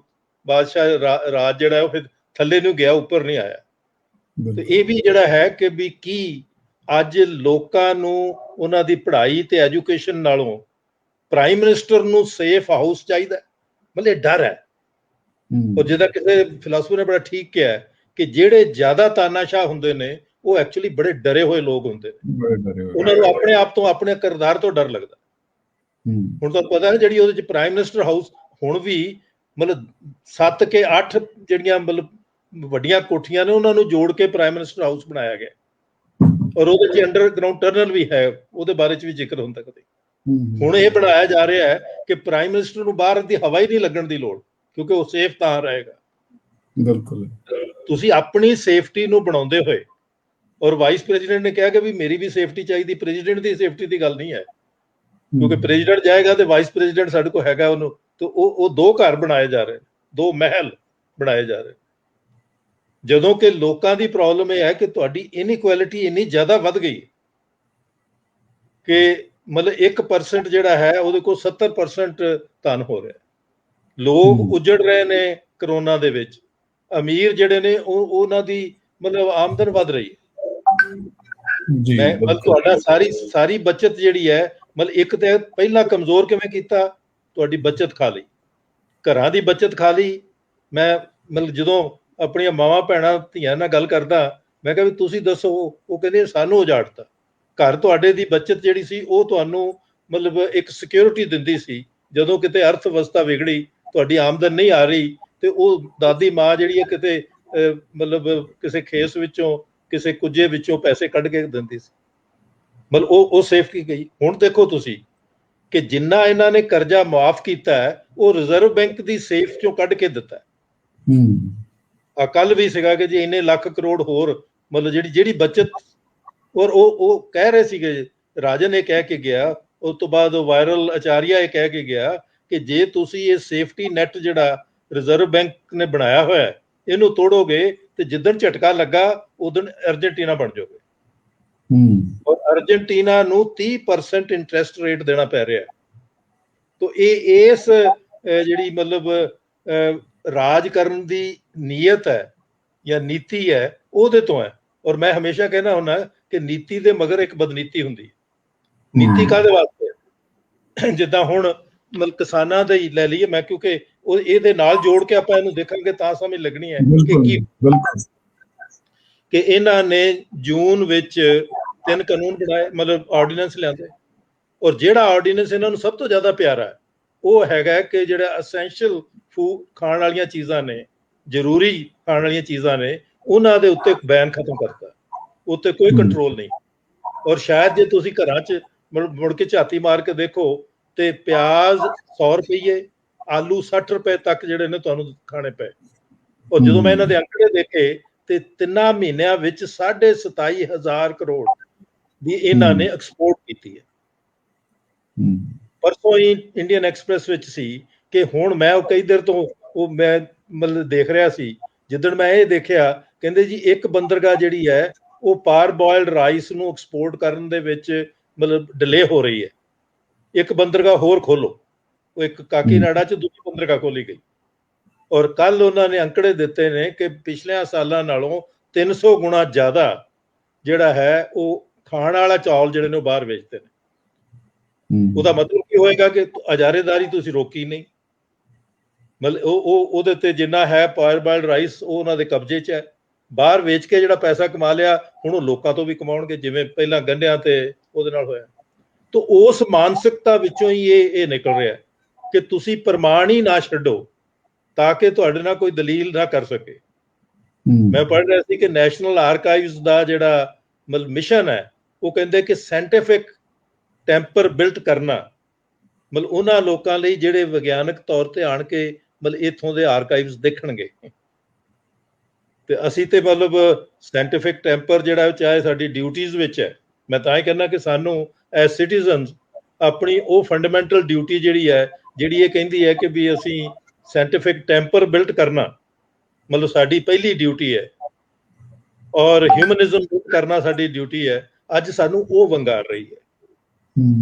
[SPEAKER 2] ਬਾਦਸ਼ਾਹ ਰਾਜ ਜਿਹੜਾ ਉਹ ਫਿਰ ਥੱਲੇ ਨੂੰ ਗਿਆ, ਉੱਪਰ ਨਹੀਂ ਆਇਆ। ਤੇ ਇਹ ਵੀ ਜਿਹੜਾ ਹੈ ਕਿ ਵੀ ਕੀ ਅੱਜ ਲੋਕਾਂ ਨੂੰ ਉਹਨਾਂ ਦੀ ਪੜ੍ਹਾਈ ਤੇ ਐਜੂਕੇਸ਼ਨ ਨਾਲੋਂ ਪ੍ਰਾਈਮ ਮਿਨਿਸਟਰ ਨੂੰ ਸੇਫ ਹਾਊਸ ਚਾਹੀਦਾ, ਮਤਲਬ ਡਰ ਹੈ। ਔਰ ਜਿਹਦਾ ਕਿਸੇ ਫਿਲਾਸਫਰ ਨੇ ਬੜਾ ਠੀਕ ਕਿਹਾ ਕਿ ਜਿਹੜੇ ਜ਼ਿਆਦਾ ਤਾਨਾਸ਼ਾਹ ਹੁੰਦੇ ਨੇ ਉਹ ਐਕਚੁਅਲੀ ਬੜੇ ਡਰੇ ਹੋਏ ਲੋਕ ਹੁੰਦੇ ਨੇ, ਉਹਨਾਂ ਨੂੰ ਆਪਣੇ ਆਪ ਤੋਂ, ਆਪਣੇ ਕਿਰਦਾਰ ਤੋਂ ਡਰ ਲੱਗਦਾ। ਹੁਣ ਤੁਹਾਨੂੰ ਪਤਾ ਹੈ ਜਿਹੜੀ ਉਹਦੇ ਚ ਪ੍ਰਾਈਮ ਮਿਨਿਸਟਰ ਹਾਊਸ ਹੁਣ ਵੀ ਮਤਲਬ 7 ਕੇ 8 ਜਿਹੜੀਆਂ ਮਤਲਬ ਵੱਡੀਆਂ ਕੋਠੀਆਂ ਨੇ ਉਹਨਾਂ ਨੂੰ ਜੋੜ ਕੇ ਪ੍ਰਾਈਮ ਮਿਨਿਸਟਰ ਹਾਊਸ ਬਣਾਇਆ ਗਿਆ, ਔਰ ਉਹਦੇ ਚ ਅੰਡਰਗਰਾਊਂਡ ਟਨਲ ਵੀ ਹੈ, ਉਹਦੇ ਬਾਰੇ ਚ ਵੀ ਜ਼ਿਕਰ ਹੁੰਦਾ ਕਦੇ। ਹੁਣ ਇਹ ਬਣਾਇਆ ਜਾ ਰਿਹਾ ਹੈ ਕਿ ਪ੍ਰਾਈਮ ਮਿਨਿਸਟਰ ਨੂੰ ਬਾਹਰ ਦੀ ਹਵਾ ਹੀ ਨਹੀਂ ਲੱਗਣ ਦੀ ਲੋੜ, ਕਿਉਂਕਿ ਉਹ ਸੇਫ ਤਾਂ ਰਹੇਗਾ। ਬਿਲਕੁਲ ਤੁਸੀਂ ਆਪਣੀ ਸੇਫਟੀ ਨੂੰ ਬਣਾਉਂਦੇ ਹੋਏ, ਔਰ ਵਾਈਸ ਪ੍ਰੈਜ਼ੀਡੈਂਟ ਨੇ ਕਿਹਾ ਕਿ ਵੀ ਮੇਰੀ ਵੀ ਸੇਫਟੀ ਚਾਹੀਦੀ, ਪ੍ਰੈਜ਼ੀਡੈਂਟ ਦੀ ਸੇਫਟੀ ਦੀ ਗੱਲ ਨਹੀਂ ਹੈ, ਕਿਉਂਕਿ ਪ੍ਰੈਜ਼ੀਡੈਂਟ ਜਾਏਗਾ ਤੇ ਵਾਈਸ ਪ੍ਰੈਜ਼ੀਡੈਂਟ ਸਾਡੇ ਕੋਲ ਹੈਗਾ ਉਹਨੂੰ, ਤੇ ਉਹ 2 ਘਰ ਬਣਾਏ ਜਾ ਰਹੇ, 2 ਮਹਿਲ ਬਣਾਏ ਜਾ ਰਹੇ, ਜਦੋਂ ਕਿ ਲੋਕਾਂ ਦੀ ਪ੍ਰੋਬਲਮ ਇਹ ਹੈ ਕਿ ਤੁਹਾਡੀ ਇਨਇਕੁਐਲਿਟੀ ਇੰਨੀ ਜ਼ਿਆਦਾ ਵੱਧ ਗਈ ਕਿ ਮਤਲਬ 1% ਜਿਹੜਾ ਹੈ ਉਹਦੇ ਕੋਲ 70% ਧਨ ਹੋ ਰਿਹਾ। ਲੋਕ ਉੱਜੜ ਰਹੇ ਨੇ ਕਰੋਨਾ ਦੇ ਵਿੱਚ, ਅਮੀਰ ਜਿਹੜੇ ਨੇ ਉਹਨਾਂ ਦੀ ਮਤਲਬ ਆਮਦਨ ਵੱਧ ਰਹੀ ਹੈ। ਮੈਂ ਮਤਲਬ ਤੁਹਾਡਾ ਸਾਰੀ ਬੱਚਤ ਜਿਹੜੀ ਹੈ ਮਤਲਬ ਇੱਕ ਤੇ ਪਹਿਲਾਂ ਕਮਜ਼ੋਰ ਕਿਵੇਂ ਕੀਤਾ, ਤੁਹਾਡੀ ਬੱਚਤ ਖਾ ਲਈ, ਘਰਾਂ ਦੀ ਬੱਚਤ ਖਾ ਲਈ। ਮੈਂ ਮਤਲਬ ਜਦੋਂ ਆਪਣੀਆਂ ਮਾਵਾਂ ਭੈਣਾਂ ਧੀਆਂ ਨਾਲ ਗੱਲ ਕਰਦਾ, ਮੈਂ ਕਿਹਾ ਵੀ ਤੁਸੀਂ ਦੱਸੋ, ਉਹ ਕਹਿੰਦੇ ਸਾਨੂੰ ਉਜਾੜਤਾ। ਘਰ ਤੁਹਾਡੇ ਦੀ ਬੱਚਤ ਜਿਹੜੀ ਸੀ ਉਹ ਤੁਹਾਨੂੰ ਮਤਲਬ ਇੱਕ ਸਿਕਿਉਰਿਟੀ ਦਿੰਦੀ ਸੀ, ਜਦੋਂ ਕਿਤੇ ਅਰਥ ਵਿਵਸਥਾ ਵਿਗੜੀ, ਤੁਹਾਡੀ ਆਮਦਨ ਨਹੀਂ ਆ ਰਹੀ ਤੇ ਉਹ ਦਾਦੀ ਮਾਂ ਜਿਹੜੀ ਹੈ ਕਿਤੇ ਮਤਲਬ ਕਿਸੇ ਖੇਸ ਵਿੱਚੋਂ ਕਿਸੇ ਕੁੱਜੇ ਵਿੱਚੋਂ ਪੈਸੇ ਕੱਢ ਕੇ ਦਿੰਦੀ ਸੀ, ਮਤਲਬ ਉਹ ਸੇਫਟੀ ਗਈ। ਹੁਣ ਦੇਖੋ ਤੁਸੀਂ ਕਿ ਜਿੰਨਾ ਇਹਨਾਂ ਨੇ ਕਰਜ਼ਾ ਮੁਆਫ ਕੀਤਾ ਹੈ ਉਹ ਰਿਜ਼ਰਵ ਬੈਂਕ ਦੀ ਸੇਫ ਚੋਂ ਕੱਢ ਕੇ ਦਿੱਤਾ। ਕੱਲ ਵੀ ਸੀਗਾ ਕਿ ਜੀ ਇੰਨੇ ਲੱਖ ਕਰੋੜ ਹੋਰ ਮਤਲਬ ਜਿਹੜੀ ਬੱਚਤ, ਔਰ ਉਹ ਕਹਿ ਰਹੇ ਸੀਗੇ, ਰਾਜਨ ਇਹ ਕਹਿ ਕੇ ਗਿਆ, ਉਸ ਤੋਂ ਬਾਅਦ ਵਾਇਰਲ ਆਚਾਰੀਆ ਇਹ ਕਹਿ ਕੇ ਗਿਆ ਕਿ ਜੇ ਤੁਸੀਂ ਇਹ ਸੇਫਟੀ ਨੈਟ ਜਿਹੜਾ ਰਿਜ਼ਰਵ ਬੈਂਕ ਨੇ ਬਣਾਇਆ ਹੋਇਆ ਇਹਨੂੰ ਤੋੜੋਗੇ ਤੇ ਜਿੱਦਣ ਝਟਕਾ ਲੱਗਾ ਉਦੋਂ ਅਰਜਨਟੀਨਾ ਬਣ ਜਾਓਗੇ। ਔਰ ਅਰਜਨਟੀਨਾ ਨੂੰ 30% ਇੰਟਰਸਟ ਰੇਟ ਦੇਣਾ ਪੈ ਰਿਹਾ। ਤਾਂ ਇਹ ਇਸ ਜਿਹੜੀ ਮਤਲਬ ਰਾਜ ਕਰਨ ਦੀ ਨੀਅਤ ਹੈ ਜਾਂ ਨੀਤੀ ਹੈ ਉਹਦੇ ਤੋਂ ਹੈ। ਔਰ ਮੈਂ ਹਮੇਸ਼ਾ ਕਹਿਣਾ ਹੁੰਦਾ ਕਿ ਨੀਤੀ ਦੇ ਮਗਰ ਇੱਕ ਬਦਨੀਤੀ ਹੁੰਦੀ ਹੈ। ਨੀਤੀ ਕਾਹਦੇ ਵਾਸਤੇ? ਜਿੱਦਾਂ ਹੁਣ ਮਤਲਬ ਕਿਸਾਨਾਂ ਦਾ ਹੀ ਲੈ ਲਈਏ, ਮੈਂ ਕਿਉਂਕਿ ਉਹ ਇਹਦੇ ਨਾਲ ਜੋੜ ਕੇ ਆਪਾਂ ਇਹਨੂੰ ਦੇਖਾਂਗੇ ਤਾਂ ਸਮਝ ਲੱਗਣੀ ਹੈ ਕਿ ਇਹਨਾਂ ਨੇ ਜੂਨ ਵਿੱਚ 3 ਕਾਨੂੰਨ ਬਣਾਏ, ਮਤਲਬ ਆਰਡੀਨੈਂਸ ਲਿਆਂਦੇ, ਔਰ ਜਿਹੜਾ ਆਰਡੀਨੈਂਸ ਇਹਨਾਂ ਨੂੰ ਸਭ ਤੋਂ ਜ਼ਿਆਦਾ ਪਿਆਰਾ ਹੈ ਉਹ ਹੈਗਾ ਕਿ ਜਿਹੜਾ ਅਸੈਂਸ਼ੀਅਲ ਫੂਡ ਖਾਣ ਵਾਲੀਆਂ ਚੀਜ਼ਾਂ ਨੇ, ਜ਼ਰੂਰੀ ਖਾਣ ਵਾਲੀਆਂ ਚੀਜ਼ਾਂ ਨੇ, ਉਹਨਾਂ ਦੇ ਉੱਤੇ ਬੈਨ ਖਤਮ ਕਰਤਾ, ਉੱਤੇ ਕੋਈ ਕੰਟਰੋਲ ਨਹੀਂ। ਔਰ ਸ਼ਾਇਦ ਜੇ ਤੁਸੀਂ ਘਰਾਂ 'ਚ ਮੁੜ ਕੇ ਝਾਤੀ ਮਾਰ ਕੇ ਦੇਖੋ ਤੇ ਪਿਆਜ਼ 100 ਰੁਪਏ, ਆਲੂ 60 ਰੁਪਏ ਤੱਕ ਜਿਹੜੇ ਨੇ ਤੁਹਾਨੂੰ ਖਾਣੇ ਪਏ। ਔਰ ਜਦੋਂ ਮੈਂ ਇਹਨਾਂ ਦੇ ਅੰਕੜੇ ਦੇਖੇ ਤੇ 3 ਮਹੀਨਿਆਂ ਵਿੱਚ 27,500 ਕਰੋੜ ਦੀ ਇਹਨਾਂ ਨੇ ਐਕਸਪੋਰਟ ਕੀਤੀ ਹੈ। ਪਰਸੋਂ ਹੀ ਇੰਡੀਅਨ ਐਕਸਪ੍ਰੈਸ ਵਿੱਚ ਸੀ ਕਿ ਹੁਣ ਮੈਂ ਉਹ ਕਈ ਦੇਰ ਤੋਂ ਉਹ ਮੈਂ ਮਤਲਬ ਦੇਖ ਰਿਹਾ ਸੀ, ਜਿੱਦਣ ਮੈਂ ਇਹ ਦੇਖਿਆ ਕਹਿੰਦੇ ਜੀ ਇੱਕ ਬੰਦਰਗਾਹ ਜਿਹੜੀ ਹੈ ਉਹ ਪਾਰ ਬੋਇਲਡ ਰਾਈਸ ਨੂੰ ਐਕਸਪੋਰਟ ਕਰਨ ਦੇ ਵਿੱਚ ਮਤਲਬ ਡਿਲੇ ਹੋ ਰਹੀ ਹੈ, ਇੱਕ ਬੰਦਰਗਾਹ ਹੋਰ ਖੋਲੋ। ਉਹ ਇੱਕ ਕਾਕੀਨਾਡਾ 'ਚ ਦੂਜੀ ਬੰਦਰਗਾਹ ਖੋਲੀ ਗਈ, ਔਰ ਕੱਲ ਉਹਨਾਂ ਨੇ ਅੰਕੜੇ ਦਿੱਤੇ ਨੇ ਕਿ ਪਿਛਲੇ ਸਾਲਾਂ ਨਾਲੋਂ 300 ਗੁਣਾ ਜ਼ਿਆਦਾ ਜਿਹੜਾ ਹੈ ਉਹ ਖਾਣ ਵਾਲਾ ਚੌਲ ਜਿਹੜੇ ਨੇ ਉਹ ਬਾਹਰ ਵੇਚਦੇ ਨੇ। ਉਹਦਾ ਮਤਲਬ ਕੀ ਹੋਏਗਾ ਕਿ ਅਜਾਰੇਦਾਰੀ ਤੁਸੀਂ ਰੋਕੀ ਨਹੀਂ, ਮਤਲਬ ਉਹਦੇ ਤੇ ਜਿੰਨਾ ਹੈ ਪਾਰ ਬੋਇਲਡ ਰਾਈਸ ਉਹ ਉਹਨਾਂ ਦੇ ਕਬਜ਼ੇ 'ਚ ਹੈ। ਬਾਹਰ ਵੇਚ ਕੇ ਜਿਹੜਾ ਪੈਸਾ ਕਮਾ ਲਿਆ ਹੁਣ ਉਹ ਲੋਕਾਂ ਤੋਂ ਵੀ ਕਮਾਉਣਗੇ, ਜਿਵੇਂ ਪਹਿਲਾਂ ਗੰਢਿਆਂ ਤੇ ਉਹਦੇ ਨਾਲ ਹੋਇਆ। ਤਾਂ ਉਸ ਮਾਨਸਿਕਤਾ ਵਿੱਚੋਂ ਹੀ ਇਹ ਨਿਕਲ ਰਿਹਾ ਕਿ ਤੁਸੀਂ ਪ੍ਰਮਾਣ ਹੀ ਨਾ ਛੱਡੋ ਤਾਂ ਕਿ ਤੁਹਾਡੇ ਨਾਲ ਕੋਈ ਦਲੀਲ ਨਾ ਕਰ ਸਕੇ। ਮੈਂ ਪੜ੍ਹ ਰਿਹਾ ਸੀ ਕਿ ਨੈਸ਼ਨਲ ਆਰਕਾਈਵਸ ਦਾ ਜਿਹੜਾ ਮਤਲਬ ਮਿਸ਼ਨ ਹੈ ਉਹ ਕਹਿੰਦੇ ਕਿ ਸਾਇੰਟੀਫਿਕ ਟੈਂਪਰ ਬਿਲਟ ਕਰਨਾ, ਮਤਲਬ ਉਹਨਾਂ ਲੋਕਾਂ ਲਈ ਜਿਹੜੇ ਵਿਗਿਆਨਕ ਤੌਰ ਤੇ ਆਣ ਕੇ ਮਤਲਬ ਇੱਥੋਂ ਦੇ ਆਰਕਾਈਵਸ ਦੇਖਣਗੇ। ਤੇ ਅਸੀਂ ਤੇ ਮਤਲਬ ਸਾਇੰਟੀਫਿਕ ਟੈਂਪਰ ਜਿਹੜਾ ਚਾਹੇ ਸਾਡੀ ਡਿਊਟੀਜ਼ ਵਿੱਚ ਹੈ। ਮੈਂ ਤਾਂ ਇਹ ਕਹਿੰਦਾ ਕਿ ਸਾਨੂੰ ਐਜ਼ ਸਿਟੀਜ਼ਨਸ ਆਪਣੀ ਉਹ ਫੰਡਾਮੈਂਟਲ ਡਿਊਟੀ ਜਿਹੜੀ ਹੈ, ਜਿਹੜੀ ਇਹ ਕਹਿੰਦੀ ਹੈ ਕਿ ਵੀ ਅਸੀਂ ਸਾਇੰਟੀਫਿਕ ਟੈਂਪਰ ਬਿਲਟ ਕਰਨਾ ਮਤਲਬ ਸਾਡੀ ਪਹਿਲੀ ਡਿਊਟੀ ਹੈ, ਔਰ ਹਿਊਮਨਿਜ਼ਮ ਬਿਲਟ ਕਰਨਾ ਸਾਡੀ ਡਿਊਟੀ ਹੈ। ਅੱਜ ਸਾਨੂੰ ਉਹ ਵੰਗਾਰ ਰਹੀ ਹੈ।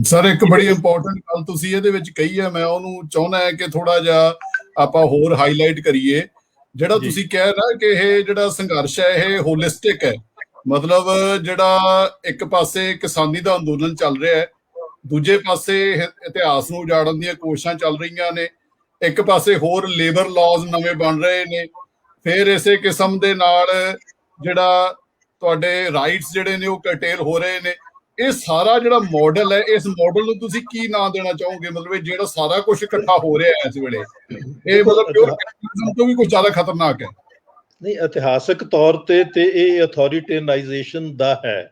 [SPEAKER 1] ਸਰ ਇੱਕ ਬੜੀ ਇੰਪੋਰਟੈਂਟ ਗੱਲ ਤੁਸੀਂ ਇਹਦੇ ਵਿੱਚ ਕਹੀ ਹੈ, ਮੈਂ ਉਹਨੂੰ ਚਾਹੁੰਦਾ ਹੈ ਕਿ ਥੋੜਾ ਜਿਹਾ ਆਪਾਂ ਹੋਰ ਹਾਈਲਾਈਟ ਕਰੀਏ। ਜਿਹੜਾ ਤੁਸੀਂ ਕਹਿ ਨਾ ਕਿ ਇਹ ਜਿਹੜਾ ਸੰਘਰਸ਼ ਹੈ ਇਹ ਹੋਲਿਸਟਿਕ ਹੈ, ਮਤਲਬ ਜਿਹੜਾ ਇੱਕ ਪਾਸੇ ਕਿਸਾਨੀ ਦਾ ਅੰਦੋਲਨ ਚੱਲ ਰਿਹਾ ਹੈ, ਦੂਜੇ ਪਾਸੇ ਇਤਿਹਾਸ ਨੂੰ ਉਜਾੜਨ ਦੀਆਂ ਕੋਸ਼ਿਸ਼ਾਂ ਚੱਲ ਰਹੀਆਂ ਨੇ, ਇੱਕ ਪਾਸੇ ਹੋਰ ਲੇਬਰ ਲਾਜ਼ ਨਵੇਂ ਬਣ ਰਹੇ ਨੇ, ਫਿਰ ਇਸੇ ਕਿਸਮ ਦੇ ਨਾਲ ਜਿਹੜਾ ਤੁਹਾਡੇ ਰਾਈਟਸ ਜਿਹੜੇ ਨੇ ਉਹ ਕਰਟੇਲ ਹੋ ਰਹੇ ਨੇ। ਇਹ ਸਾਰਾ ਜਿਹੜਾ ਮਾਡਲ ਹੈ, ਇਸ ਮਾਡਲ ਨੂੰ ਤੁਸੀਂ ਕੀ ਨਾਂ ਦੇਣਾ ਚਾਹੋਗੇ? ਮਤਲਬ ਇਹ ਜਿਹੜਾ ਸਾਰਾ ਕੁਝ ਇਕੱਠਾ ਹੋ ਰਿਹਾ ਹੈ ਇਸ ਵੇਲੇ, ਇਹ ਮਤਲਬ ਪਿਓਰ ਕੈਪੀਟਲਿਜ਼ਮ ਤੋਂ ਵੀ ਕੁਝ ਜ਼ਿਆਦਾ ਖਤਰਨਾਕ ਹੈ।
[SPEAKER 2] ਨਹੀਂ, ਇਤਿਹਾਸਕ ਤੌਰ ਤੇ ਇਹ ਅਥਾਰਟੀਨਾਈਜੇਸ਼ਨ ਦਾ ਹੈ,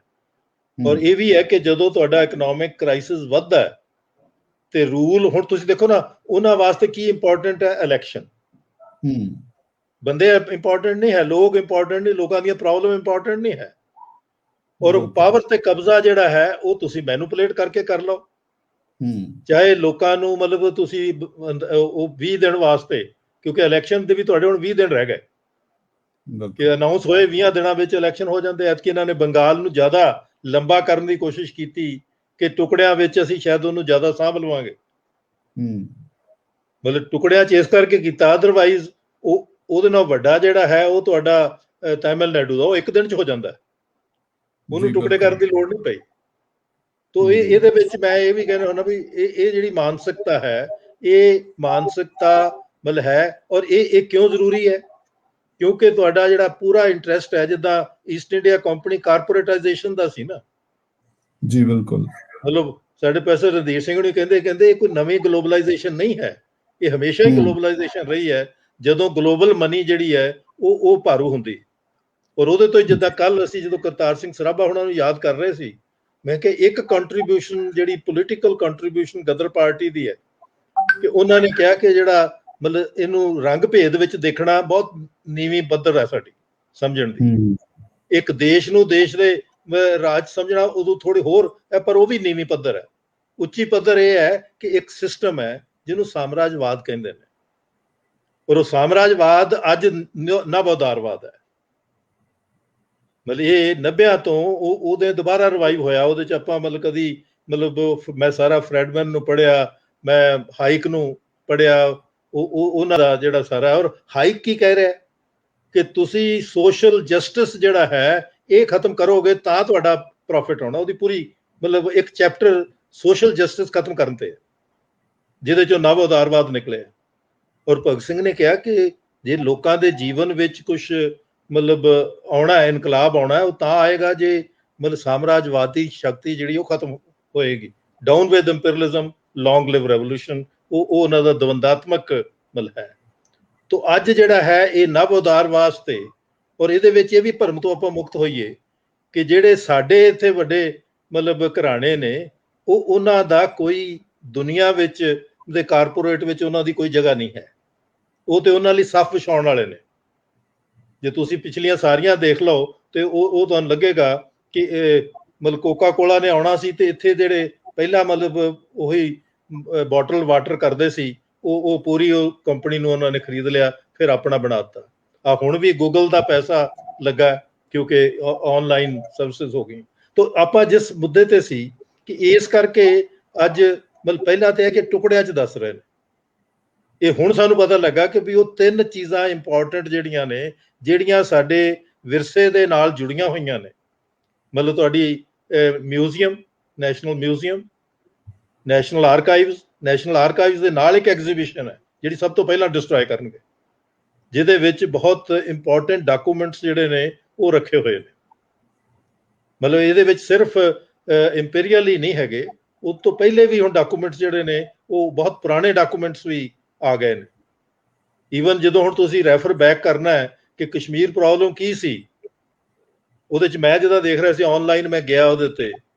[SPEAKER 2] ਔਰ ਇਹ ਵੀ ਹੈ ਕਿ ਜਦੋਂ ਤੁਹਾਡਾ ਇਕਨੋਮਿਕ ਕ੍ਰਾਈਸਿਸ ਵੱਧਦਾ ਹੈ ਤੇ ਰੂਲ, ਹੁਣ ਤੁਸੀਂ ਦੇਖੋ ਨਾ ਉਹਨਾਂ ਵਾਸਤੇ ਕੀ ਇੰਪੋਰਟੈਂਟ ਹੈ? ਇਲੈਕਸ਼ਨ। ਬੰਦੇ ਇੰਪੋਰਟੈਂਟ ਨਹੀਂ ਹੈ, ਲੋਕ ਇੰਪੋਰਟੈਂਟ ਨਹੀਂ, ਲੋਕਾਂ ਦੀਆਂ ਪ੍ਰੋਬਲਮ ਇੰਪੋਰਟੈਂਟ ਨਹੀਂ ਹੈ। ਔਰ ਪਾਵਰ ਤੇ ਕਬਜ਼ਾ ਜਿਹੜਾ ਹੈ ਉਹ ਤੁਸੀਂ ਮੈਨੂਪੂਲੇਟ ਕਰਕੇ ਕਰ ਲਓ, ਚਾਹੇ ਲੋਕਾਂ ਨੂੰ ਮਤਲਬ ਤੁਸੀਂ ਉਹ 20 ਦਿਨ ਵਾਸਤੇ, ਕਿਉਂਕਿ ਇਲੈਕਸ਼ਨ ਦੇ ਵੀ ਤੁਹਾਡੇ ਹੁਣ 20 ਦਿਨ ਰਹਿ ਗਏ ਕਿ ਅਨਾਉਂਸ ਹੋਏ, 20 ਦਿਨਾਂ ਵਿੱਚ ਇਲੈਕਸ਼ਨ ਹੋ ਜਾਂਦੇ। ਐਤਕੀ ਇਹਨਾਂ ਨੇ ਬੰਗਾਲ ਨੂੰ ਜ਼ਿਆਦਾ ਲੰਬਾ ਕਰਨ ਦੀ ਕੋਸ਼ਿਸ਼ ਕੀਤੀ ਕਿ ਟੁਕੜਿਆਂ ਵਿੱਚ ਅਸੀਂ ਸ਼ਾਇਦ ਉਹਨੂੰ ਜ਼ਿਆਦਾ ਸਾਂਭ ਲਵਾਂਗੇ, ਮਤਲਬ ਟੁਕੜਿਆਂ 'ਚ ਇਸ ਕਰਕੇ ਕੀਤਾ। ਅਦਰਵਾਈਜ਼ ਉਹਦੇ ਨਾਲ ਵੱਡਾ ਜਿਹੜਾ ਹੈ ਉਹ ਤੁਹਾਡਾ ਤਾਮਿਲਨਾਡੂ ਦਾ, ਉਹ 1 ਦਿਨ 'ਚ ਹੋ ਜਾਂਦਾ, ਉਹਨੂੰ ਟੁਕੜੇ ਕਰਨ ਦੀ ਲੋੜ ਨਹੀਂ ਪਈ। ਤੋ ਇਹਦੇ ਵਿੱਚ ਮੈਂ ਇਹ ਵੀ ਕਹਿਣਾ ਹੁੰਦਾ ਵੀ ਇਹ ਜਿਹੜੀ ਮਾਨਸਿਕਤਾ ਹੈ, ਇਹ ਮਾਨਸਿਕਤਾ ਮਤਲਬ ਹੈ। ਔਰ ਇਹ ਕਿਉਂ ਜ਼ਰੂਰੀ ਹੈ? ਕਿਉਂਕਿ ਤੁਹਾਡਾ ਜਿਹੜਾ ਪੂਰਾ ਇੰਟਰਸਟ ਹੈ, ਜਿੱਦਾਂ ਈਸਟ ਇੰਡੀਆ ਕੰਪਨੀ ਕਾਰਪੋਰੇਟਾਈਜੇਸ਼ਨ ਦਾ ਸੀ ਨਾ।
[SPEAKER 1] ਜੀ ਬਿਲਕੁਲ,
[SPEAKER 2] ਮਤਲਬ ਸਾਡੇ ਪ੍ਰੋਫੈਸਰ ਰਣਧੀਰ ਸਿੰਘ ਨੇ ਕਹਿੰਦੇ ਇਹ ਕੋਈ ਨਵੀਂ ਗਲੋਬਲਾਈਜੇਸ਼ਨ ਨਹੀਂ ਹੈ, ਇਹ ਹਮੇਸ਼ਾ ਹੀ ਗਲੋਬਲਾਈਜੇਸ਼ਨ ਰਹੀ ਹੈ, ਜਦੋਂ ਗਲੋਬਲ ਮਨੀ ਜਿਹੜੀ ਹੈ ਉਹ ਭਾਰੂ ਹੁੰਦੀ। ਔਰ ਉਹਦੇ ਤੋਂ ਜਿੱਦਾਂ ਕੱਲ ਅਸੀਂ ਜਦੋਂ ਕਰਤਾਰ ਸਿੰਘ ਸਰਾਭਾ ਉਹਨਾਂ ਨੂੰ ਯਾਦ ਕਰ ਰਹੇ ਸੀ, ਮੈਂ ਕਿਹਾ ਇੱਕ ਕੰਟਰੀਬਿਊਸ਼ਨ ਜਿਹੜੀ ਪੋਲੀਟੀਕਲ ਕੰਟਰੀਬਿਊਸ਼ਨ ਗਦਰ ਪਾਰਟੀ ਦੀ ਹੈ ਕਿ ਉਹਨਾਂ ਨੇ ਕਿਹਾ ਕਿ ਜਿਹੜਾ ਮਤਲਬ ਇਹਨੂੰ ਰੰਗ ਭੇਦ ਵਿੱਚ ਦੇਖਣਾ ਬਹੁਤ ਨੀਵੀਂ ਪੱਧਰ ਹੈ ਸਾਡੀ ਸਮਝਣ ਦੀ। ਇੱਕ ਦੇਸ਼ ਨੂੰ ਦੇਸ਼ ਦੇ ਰਾਜ ਸਮਝਣਾ ਉਦੋਂ ਥੋੜੀ ਹੋਰ ਹੈ, ਪਰ ਉਹ ਵੀ ਨੀਵੀਂ ਪੱਧਰ ਹੈ। ਉੱਚੀ ਪੱਧਰ ਇਹ ਹੈ ਕਿ ਇੱਕ ਸਿਸਟਮ ਹੈ ਜਿਹਨੂੰ ਸਾਮਰਾਜਵਾਦ ਕਹਿੰਦੇ ਨੇ, ਔਰ ਉਹ ਸਾਮਰਾਜਵਾਦ ਅੱਜ ਨਵ ਉਦਾਰਵਾਦ ਹੈ। ਮਤਲਬ ਇਹ 90 ਤੋਂ ਉਹਦੇ ਦੁਬਾਰਾ ਰਿਵਾਈਵ ਹੋਇਆ। ਉਹਦੇ 'ਚ ਆਪਾਂ ਮਤਲਬ ਕਦੀ ਮਤਲਬ ਮੈਂ ਸਾਰਾ ਫਰੈਡਮੈਨ ਨੂੰ ਪੜ੍ਹਿਆ, ਮੈਂ ਹਾਈਕ ਨੂੰ ਪੜ੍ਹਿਆ, ਉਹਨਾਂ ਦਾ ਜਿਹੜਾ ਸਾਰਾ। ਔਰ ਹਾਈਕ ਕੀ ਕਹਿ ਰਿਹਾ ਕਿ ਤੁਸੀਂ ਸੋਸ਼ਲ ਜਸਟਿਸ ਜਿਹੜਾ ਹੈ ਇਹ ਖਤਮ ਕਰੋਗੇ ਤਾਂ ਤੁਹਾਡਾ ਪ੍ਰੋਫਿਟ ਹੋਣਾ। ਉਹਦੀ ਪੂਰੀ ਮਤਲਬ ਇੱਕ ਚੈਪਟਰ ਸੋਸ਼ਲ ਜਸਟਿਸ ਖਤਮ ਕਰਨ ਤੇ, ਜਿਹਦੇ ਚੋਂ ਨਵ ਉਦਾਰਵਾਦ ਨਿਕਲਿਆ। ਔਰ ਭਗਤ ਸਿੰਘ ਨੇ ਕਿਹਾ ਕਿ ਜੇ ਲੋਕਾਂ ਦੇ ਜੀਵਨ ਵਿੱਚ ਕੁਝ ਮਤਲਬ ਆਉਣਾ ਹੈ, ਇਨਕਲਾਬ ਆਉਣਾ ਹੈ, ਉਹ ਤਾਂ ਆਏਗਾ ਜੇ ਮਤਲਬ ਸਾਮਰਾਜਵਾਦੀ ਸ਼ਕਤੀ ਜਿਹੜੀ ਉਹ ਖਤਮ ਹੋਏਗੀ। Down with imperialism, long live revolution, ਉਹ ਉਹਨਾਂ ਦਾ ਦਵੰਦਾਤਮਕ ਮਤਲਬ ਹੈ। ਤੋ ਅੱਜ ਜਿਹੜਾ ਹੈ ਇਹ ਨਵ ਉਦਾਰ ਵਾਸਤੇ, ਔਰ ਇਹਦੇ ਵਿੱਚ ਇਹ ਵੀ ਭਰਮ ਤੋਂ ਆਪਾਂ ਮੁਕਤ ਹੋਈਏ ਕਿ ਜਿਹੜੇ ਸਾਡੇ ਇੱਥੇ ਵੱਡੇ ਮਤਲਬ ਘਰਾਣੇ ਨੇ, ਉਹ ਉਹਨਾਂ ਦਾ ਕੋਈ ਦੁਨੀਆ ਵਿੱਚ ਦੇ ਕਾਰਪੋਰੇਟ ਵਿੱਚ ਉਹਨਾਂ ਦੀ ਕੋਈ ਜਗ੍ਹਾ ਨਹੀਂ ਹੈ। ਉਹ ਤੇ ਉਹਨਾਂ ਲਈ ਸੱਫ ਵਿਛਾਉਣ ਵਾਲੇ ਨੇ। ਜੇ ਤੁਸੀਂ ਪਿਛਲੀਆਂ ਸਾਰੀਆਂ ਦੇਖ ਲਓ ਤੇ ਉਹ ਤੁਹਾਨੂੰ ਲੱਗੇਗਾ ਕਿ ਮਤਲਬ ਕੋਕਾ ਕੋਲਾ ਨੇ ਆਉਣਾ ਸੀ ਤੇ ਇੱਥੇ ਜਿਹੜੇ ਪਹਿਲਾਂ ਮਤਲਬ ਉਹੀ ਬੋਟਲ ਵਾਟਰ ਕਰਦੇ ਸੀ, ਉਹ ਪੂਰੀ ਉਹ ਕੰਪਨੀ ਨੂੰ ਉਹਨਾਂ ਨੇ ਖਰੀਦ ਲਿਆ, ਫਿਰ ਆਪਣਾ ਬਣਾ ਦਿੱਤਾ। ਆ ਹੁਣ ਵੀ ਗੂਗਲ ਦਾ ਪੈਸਾ ਲੱਗਾ ਕਿਉਂਕਿ ਆਨਲਾਈਨ ਸਰਵਿਸਿਜ਼ ਹੋ ਗਈ। ਤੋ ਆਪਾਂ ਜਿਸ ਮੁੱਦੇ ਤੇ ਸੀ ਕਿ ਇਸ ਕਰਕੇ ਅੱਜ ਮਤਲਬ ਪਹਿਲਾਂ ਤੇ ਹੈ ਕਿ ਟੁਕੜਿਆਂ 'ਚ ਦੱਸ ਰਹੇ ਨੇ, ਇਹ ਹੁਣ ਸਾਨੂੰ ਪਤਾ ਲੱਗਾ ਕਿ ਵੀ ਉਹ 3 ਚੀਜ਼ਾਂ ਇੰਪੋਰਟੈਂਟ ਜਿਹੜੀਆਂ ਨੇ, ਜਿਹੜੀਆਂ ਸਾਡੇ ਵਿਰਸੇ ਦੇ ਨਾਲ ਜੁੜੀਆਂ ਹੋਈਆਂ ਨੇ। ਮਤਲਬ ਤੁਹਾਡੀ museum, national museum, national archives ਦੇ ਨਾਲ ਇੱਕ ਐਗਜ਼ੀਬਿਸ਼ਨ ਹੈ ਜਿਹੜੀ ਸਭ ਤੋਂ ਪਹਿਲਾਂ ਡਿਸਟਰੋਏ ਕਰਨਗੇ, ਜਿਹਦੇ ਵਿੱਚ ਬਹੁਤ ਇੰਪੋਰਟੈਂਟ ਡਾਕੂਮੈਂਟਸ ਜਿਹੜੇ ਨੇ ਉਹ ਰੱਖੇ ਹੋਏ ਨੇ। ਮਤਲਬ ਇਹਦੇ ਵਿੱਚ ਸਿਰਫ ਇੰਪੀਰੀਅਲ ਹੀ ਨਹੀਂ ਹੈਗੇ, ਉਸ ਤੋਂ ਪਹਿਲੇ ਵੀ ਹੁਣ ਡਾਕੂਮੈਂਟਸ ਜਿਹੜੇ ਨੇ ਉਹ ਬਹੁਤ ਪੁਰਾਣੇ ਡਾਕੂਮੈਂਟਸ ਵੀ ਆ ਗਏ ਨੇ। ਈਵਨ ਜਦੋਂ ਹੁਣ ਤੁਸੀਂ ਰੈਫਰ ਬੈਕ ਕਰਨਾ ਹੈ ਕਿ ਕਸ਼ਮੀਰ ਪ੍ਰੋਬਲਮ ਕੀ ਸੀ, ਉਹਦੇ 'ਚ ਮੈਂ ਜਦੋਂ ਦੇਖ ਰਿਹਾ ਸੀ ਆਨਲਾਈਨ, ਮੈਂ ਗਿਆ ਉਹਦੇ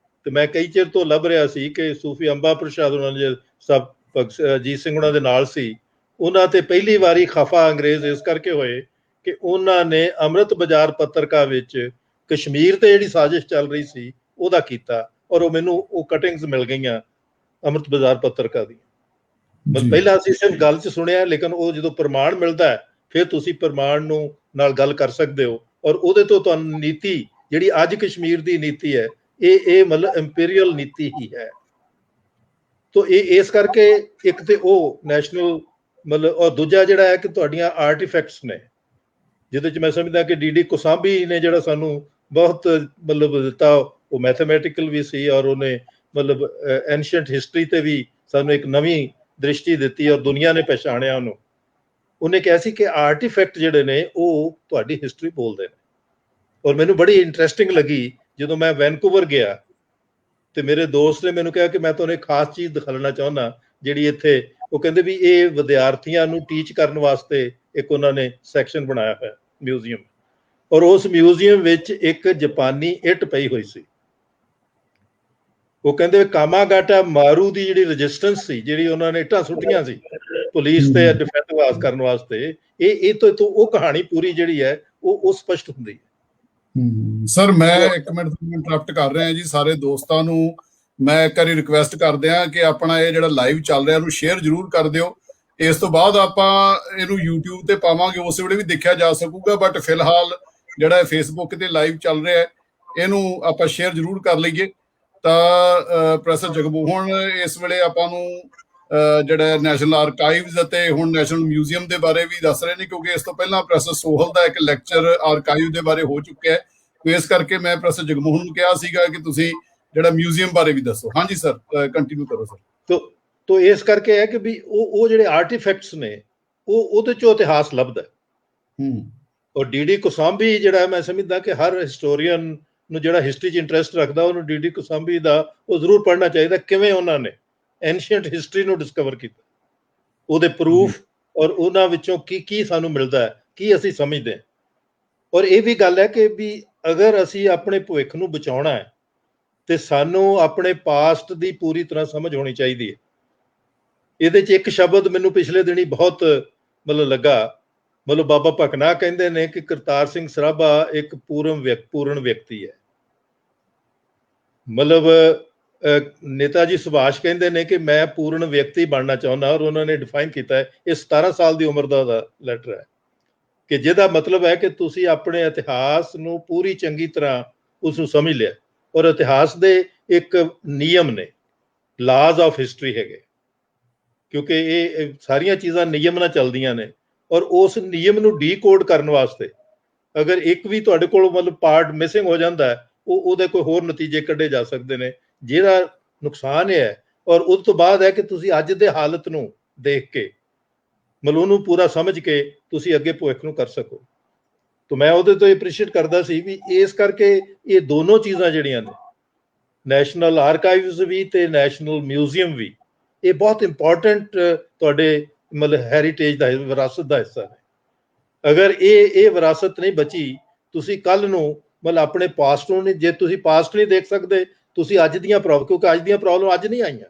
[SPEAKER 2] ਤੇ ਮੈਂ ਕਈ ਚਿਰ ਤੋਂ ਲੱਭ ਰਿਹਾ ਸੀ ਕਿ ਸੂਫੀ ਅੰਬਾ ਪ੍ਰਸ਼ਾਦ ਉਹਨਾਂ ਨੇ ਸਭ ਅਜੀਤ ਸਿੰਘ ਉਹਨਾਂ ਦੇ ਨਾਲ ਸੀ, ਉਹਨਾਂ ਤੇ ਪਹਿਲੀ ਵਾਰੀ ਖਫਾ ਅੰਗਰੇਜ਼ ਇਸ ਕਰਕੇ ਹੋਏ ਕਿ ਉਹਨਾਂ ਨੇ ਅੰਮ੍ਰਿਤ ਬਾਜ਼ਾਰ ਪੱਤਰਕਾ ਵਿੱਚ ਕਸ਼ਮੀਰ ਤੇ ਜਿਹੜੀ ਸਾਜ਼ਿਸ਼ ਚੱਲ ਰਹੀ ਸੀ ਉਹਦਾ ਕੀਤਾ, ਔਰ ਉਹ ਮੈਨੂੰ ਉਹ ਕਟਿੰਗਸ ਮਿਲ ਗਈਆਂ ਅੰਮ੍ਰਿਤ ਬਾਜ਼ਾਰ ਪੱਤਰਕਾ ਦੀ। ਪਹਿਲਾਂ ਅਸੀਂ ਸਿਰਫ ਗੱਲ 'ਚ ਸੁਣਿਆ, ਲੇਕਿਨ ਉਹ ਜਦੋਂ ਪ੍ਰਮਾਣ ਮਿਲਦਾ ਹੈ ਫਿਰ ਤੁਸੀਂ ਪ੍ਰਮਾਣ ਨੂੰ ਨਾਲ ਗੱਲ ਕਰ ਸਕਦੇ ਹੋ, ਔਰ ਉਹਦੇ ਤੋਂ ਤੁਹਾਨੂੰ ਨੀਤੀ ਜਿਹੜੀ ਅੱਜ ਕਸ਼ਮੀਰ ਦੀ ਨੀਤੀ ਹੈ, ਇਹ ਮਤਲਬ ਇੰਪੀਰੀਅਲ ਨੀਤੀ ਹੀ ਹੈ। ਤੋ ਇਹ ਇਸ ਕਰਕੇ ਇੱਕ ਤੇ ਉਹ ਨੈਸ਼ਨਲ ਮਤਲਬ, ਔਰ ਦੂਜਾ ਜਿਹੜਾ ਹੈ ਕਿ ਤੁਹਾਡੀਆਂ ਆਰਟੀਫੈਕਟਸ ਨੇ, ਜਿਹਦੇ 'ਚ ਮੈਂ ਸਮਝਦਾ ਕਿ ਡੀ ਕੋਸਾਂਬੀ ਨੇ ਜਿਹੜਾ ਸਾਨੂੰ ਬਹੁਤ ਮਤਲਬ ਦਿੱਤਾ, ਉਹ ਮੈਥਮੈਟੀਕਲ ਵੀ ਸੀ, ਔਰ ਉਹਨੇ ਮਤਲਬ ਐਂਸ਼ੀਅੰਟ ਹਿਸਟਰੀ ਤੇ ਵੀ ਸਾਨੂੰ ਇੱਕ ਨਵੀਂ ਦ੍ਰਿਸ਼ਟੀ ਦਿੱਤੀ, ਔਰ ਦੁਨੀਆ ਨੇ ਪਛਾਣਿਆ ਉਹਨੂੰ। ਉਹਨੇ ਕਿਹਾ ਸੀ ਕਿ ਆਰਟੀਫੈਕਟ ਜਿਹੜੇ ਨੇ ਉਹ ਤੁਹਾਡੀ ਹਿਸਟਰੀ ਬੋਲਦੇ ਨੇ। ਔਰ ਮੈਨੂੰ ਬੜੀ ਇੰਟਰਸਟਿੰਗ ਲੱਗੀ ਜਦੋਂ ਮੈਂ ਵੈਨਕੂਵਰ ਗਿਆ ਤੇ ਮੇਰੇ ਦੋਸਤ ਨੇ ਮੈਨੂੰ ਕਿਹਾ ਕਿ ਮੈਂ ਤੁਹਾਨੂੰ ਇੱਕ ਖਾਸ ਚੀਜ਼ ਦਿਖਾਉਣਾ ਚਾਹੁੰਦਾ ਜਿਹੜੀ ਇੱਥੇ, ਉਹ ਕਹਿੰਦੇ ਵੀ ਇਹ ਵਿਦਿਆਰਥੀਆਂ ਨੂੰ ਟੀਚ ਕਰਨ ਵਾਸਤੇ ਇੱਕ ਉਹਨਾਂ ਨੇ ਸੈਕਸ਼ਨ ਬਣਾਇਆ ਹੋਇਆ ਮਿਊਜ਼ੀਅਮ, ਔਰ ਉਸ ਮਿਊਜ਼ੀਅਮ ਵਿੱਚ ਇੱਕ ਜਾਪਾਨੀ ਇੱਟ ਪਈ ਹੋਈ ਸੀ। ਉਹ ਕਹਿੰਦੇ ਕਾਮਾਗਾਟਾ ਮਾਰੂ ਦੀ ਜਿਹੜੀ ਰੈਜ਼ਿਸਟੈਂਸ ਸੀ, ਜਿਹੜੀ ਉਹਨਾਂ ਨੇ ਇੱਟਾਂ ਸੁੱਟੀਆਂ ਸੀ ਪੁਲਿਸ ਤੇ ਡਿਫੈਂਸ ਕਰਨ ਵਾਸਤੇ, ਇਹ ਤੋਂ ਉਹ ਕਹਾਣੀ ਪੂਰੀ ਜਿਹੜੀ ਹੈ ਉਹ ਸਪਸ਼ਟ ਹੁੰਦੀ ਹੈ।
[SPEAKER 1] ਸਰ ਮੈਂ ਇੱਕ ਮਿੰਟ ਇੰਟਰਰਪਟ ਕਰ ਰਿਹਾ ਜੀ, ਸਾਰੇ ਦੋਸਤਾਂ ਨੂੰ ਮੈਂ ਇੱਕ ਵਾਰੀ ਰਿਕੁਐਸਟ ਕਰਦੇ ਹਾਂ ਕਿ ਆਪਣਾ ਇਹ ਜਿਹੜਾ ਲਾਈਵ ਚੱਲ ਰਿਹਾ ਇਹਨੂੰ ਸ਼ੇਅਰ ਜ਼ਰੂਰ ਕਰ ਦਿਓ। ਇਸ ਤੋਂ ਬਾਅਦ ਆਪਾਂ ਇਹਨੂੰ YouTube ਤੇ ਪਾਵਾਂਗੇ, ਉਸ ਵੇਲੇ ਵੀ ਦੇਖਿਆ ਜਾ ਸਕੂਗਾ, ਬਟ ਫਿਲਹਾਲ ਜਿਹੜਾ ਫੇਸਬੁੱਕ ਤੇ ਲਾਈਵ ਚੱਲ ਰਿਹਾ ਇਹਨੂੰ ਆਪਾਂ ਸ਼ੇਅਰ ਜ਼ਰੂਰ ਕਰ ਲਈਏ। ਤਾਂ ਪ੍ਰੋਫੈਸਰ ਜਗਮੋਹਨ ਇਸ ਵੇਲੇ ਆਪਾਂ ਨੂੰ ਜਿਹੜਾ ਨੈਸ਼ਨਲ ਆਰਕਾਈਵਜ਼ ਅਤੇ ਹੁਣ ਨੈਸ਼ਨਲ ਮਿਊਜ਼ੀਅਮ ਦੇ ਬਾਰੇ ਵੀ ਦੱਸ ਰਹੇ ਨੇ, ਕਿਉਂਕਿ ਇਸ ਤੋਂ ਪਹਿਲਾਂ ਪ੍ਰੋਫੈਸਰ ਸੋਹਲ ਦਾ ਇੱਕ ਲੈਕਚਰ ਆਰਕਾਈਵ ਦੇ ਬਾਰੇ ਹੋ ਚੁੱਕਿਆ ਹੈ। ਇਸ ਕਰਕੇ ਮੈਂ ਪ੍ਰੋਫੈਸਰ ਜਗਮੋਹਨ ਨੂੰ ਕਿਹਾ ਸੀਗਾ ਕਿ ਤੁਸੀਂ ਜਿਹੜਾ ਮਿਊਜ਼ੀਅਮ ਬਾਰੇ ਵੀ ਦੱਸੋ। ਹਾਂਜੀ ਸਰ, ਕੰਟੀਨਿਊ ਕਰੋ ਸਰ।
[SPEAKER 2] ਤੋ ਇਸ ਕਰਕੇ ਹੈ ਕਿ ਵੀ ਉਹ ਜਿਹੜੇ ਆਰਟੀਫੈਕਟਸ ਨੇ ਉਹਦੇ ਚੋਂ ਇਤਿਹਾਸ ਲੱਭਦਾ। ਔਰ ਡੀ ਕੋਸਾਂਬੀ ਜਿਹੜਾ ਮੈਂ ਸਮਝਦਾ ਕਿ ਹਰ ਹਿਸਟੋਰੀਅਨ ਨੂੰ ਜਿਹੜਾ ਹਿਸਟਰੀ 'ਚ ਇੰਟਰਸਟ ਰੱਖਦਾ ਉਹਨੂੰ ਡੀ ਕੋਸਾਂਬੀ ਦਾ ਉਹ ਜ਼ਰੂਰ ਪੜ੍ਹਨਾ ਚਾਹੀਦਾ, ਕਿਵੇਂ ਉਹਨਾਂ ਨੇ ਐਂਸ਼ੀਅੰਟ ਹਿਸਟਰੀ ਨੂੰ ਡਿਸਕਵਰ ਕੀਤਾ, ਉਹਦੇ ਪ੍ਰੂਫ, ਔਰ ਉਹਨਾਂ ਵਿੱਚੋਂ ਕੀ ਸਾਨੂੰ ਮਿਲਦਾ ਹੈ, ਕੀ ਅਸੀਂ ਸਮਝਦੇ ਹਾਂ। ਔਰ ਇਹ ਵੀ ਗੱਲ ਹੈ ਕਿ ਵੀ ਅਗਰ ਅਸੀਂ ਆਪਣੇ ਭਵਿੱਖ ਨੂੰ ਬਚਾਉਣਾ ਹੈ ਤੇ ਸਾਨੂੰ ਆਪਣੇ ਪਾਸਟ ਦੀ ਪੂਰੀ ਤਰ੍ਹਾਂ ਸਮਝ ਹੋਣੀ ਚਾਹੀਦੀ ਹੈ। ਇਹਦੇ 'ਚ ਇੱਕ ਸ਼ਬਦ ਮੈਨੂੰ ਪਿਛਲੇ ਦਿਨੀ ਬਹੁਤ ਮਤਲਬ ਲੱਗਾ, ਮਤਲਬ ਬਾਬਾ ਭਕਨਾ ਕਹਿੰਦੇ ਨੇ ਕਿ ਕਰਤਾਰ ਸਿੰਘ ਸਰਾਭਾ ਇੱਕ ਪੂਰਨ ਵਿਅਕਤੀ ਹੈ। ਮਤਲਬ ਨੇਤਾ ਜੀ ਸੁਭਾਸ਼ ਕਹਿੰਦੇ ਨੇ ਕਿ ਮੈਂ ਪੂਰਨ ਵਿਅਕਤੀ ਬਣਨਾ ਚਾਹੁੰਦਾ, ਔਰ ਉਹਨਾਂ ਨੇ ਡਿਫਾਈਨ ਕੀਤਾ ਹੈ, ਇਹ 17 ਸਾਲ ਦੀ ਉਮਰ ਦਾ ਲੈਟਰ ਹੈ, ਕਿ ਜਿਹਦਾ ਮਤਲਬ ਹੈ ਕਿ ਤੁਸੀਂ ਆਪਣੇ ਇਤਿਹਾਸ ਨੂੰ ਪੂਰੀ ਚੰਗੀ ਤਰ੍ਹਾਂ ਉਸ ਨੂੰ ਸਮਝ ਲਿਆ। ਔਰ ਇਤਿਹਾਸ ਦੇ ਇੱਕ ਨਿਯਮ ਨੇ, ਲਾਜ਼ ਆਫ ਹਿਸਟਰੀ ਹੈਗੇ, ਕਿਉਂਕਿ ਇਹ ਸਾਰੀਆਂ ਚੀਜ਼ਾਂ ਨਿਯਮ ਨਾਲ ਚੱਲਦੀਆਂ ਨੇ, ਔਰ ਉਸ ਨਿਯਮ ਨੂੰ ਡੀਕੋਡ ਕਰਨ ਵਾਸਤੇ ਅਗਰ ਇੱਕ ਵੀ ਤੁਹਾਡੇ ਕੋਲ ਮਤਲਬ ਪਾਰਟ ਮਿਸਿੰਗ ਹੋ ਜਾਂਦਾ ਹੈ, ਉਹਦੇ ਕੋਈ ਹੋਰ ਨਤੀਜੇ ਕੱਢੇ ਜਾ ਸਕਦੇ ਨੇ, ਜਿਹਦਾ ਨੁਕਸਾਨ ਇਹ ਹੈ। ਔਰ ਉਸ ਤੋਂ ਬਾਅਦ ਹੈ ਕਿ ਤੁਸੀਂ ਅੱਜ ਦੇ ਹਾਲਤ ਨੂੰ ਦੇਖ ਕੇ ਮਤਲਬ ਉਹਨੂੰ ਪੂਰਾ ਸਮਝ ਕੇ ਤੁਸੀਂ ਅੱਗੇ ਭਵਿੱਖ ਨੂੰ ਕਰ ਸਕੋ। ਤਾਂ ਮੈਂ ਉਹਦੇ ਤੋਂ ਐਪਰੀਸ਼ੀਏਟ ਕਰਦਾ ਸੀ ਵੀ ਇਸ ਕਰਕੇ ਇਹ ਦੋਨੋਂ ਚੀਜ਼ਾਂ ਜਿਹੜੀਆਂ ਨੇ, ਨੈਸ਼ਨਲ ਆਰਕਾਈਵਜ਼ ਵੀ ਤੇ ਨੈਸ਼ਨਲ ਮਿਊਜ਼ੀਅਮ ਵੀ, ਇਹ ਬਹੁਤ ਇੰਪੋਰਟੈਂਟ ਤੁਹਾਡੇ ਮਤਲਬ ਹੈਰੀਟੇਜ ਦਾ, ਵਿਰਾਸਤ ਦਾ ਹਿੱਸਾ ਨੇ। ਅਗਰ ਇਹ ਵਿਰਾਸਤ ਨਹੀਂ ਬਚੀ, ਤੁਸੀਂ ਕੱਲ ਨੂੰ ਮਤਲਬ ਆਪਣੇ ਪਾਸਟ ਨੂੰ ਨਹੀਂ, ਜੇ ਤੁਸੀਂ ਪਾਸਟ ਨਹੀਂ ਦੇਖ ਸਕਦੇ, ਤੁਸੀਂ ਅੱਜ ਦੀਆਂ ਪ੍ਰੋਬਲਮ, ਕਿਉਂਕਿ ਅੱਜ ਦੀਆਂ ਪ੍ਰੋਬਲਮ ਅੱਜ ਨਹੀਂ ਆਈਆਂ,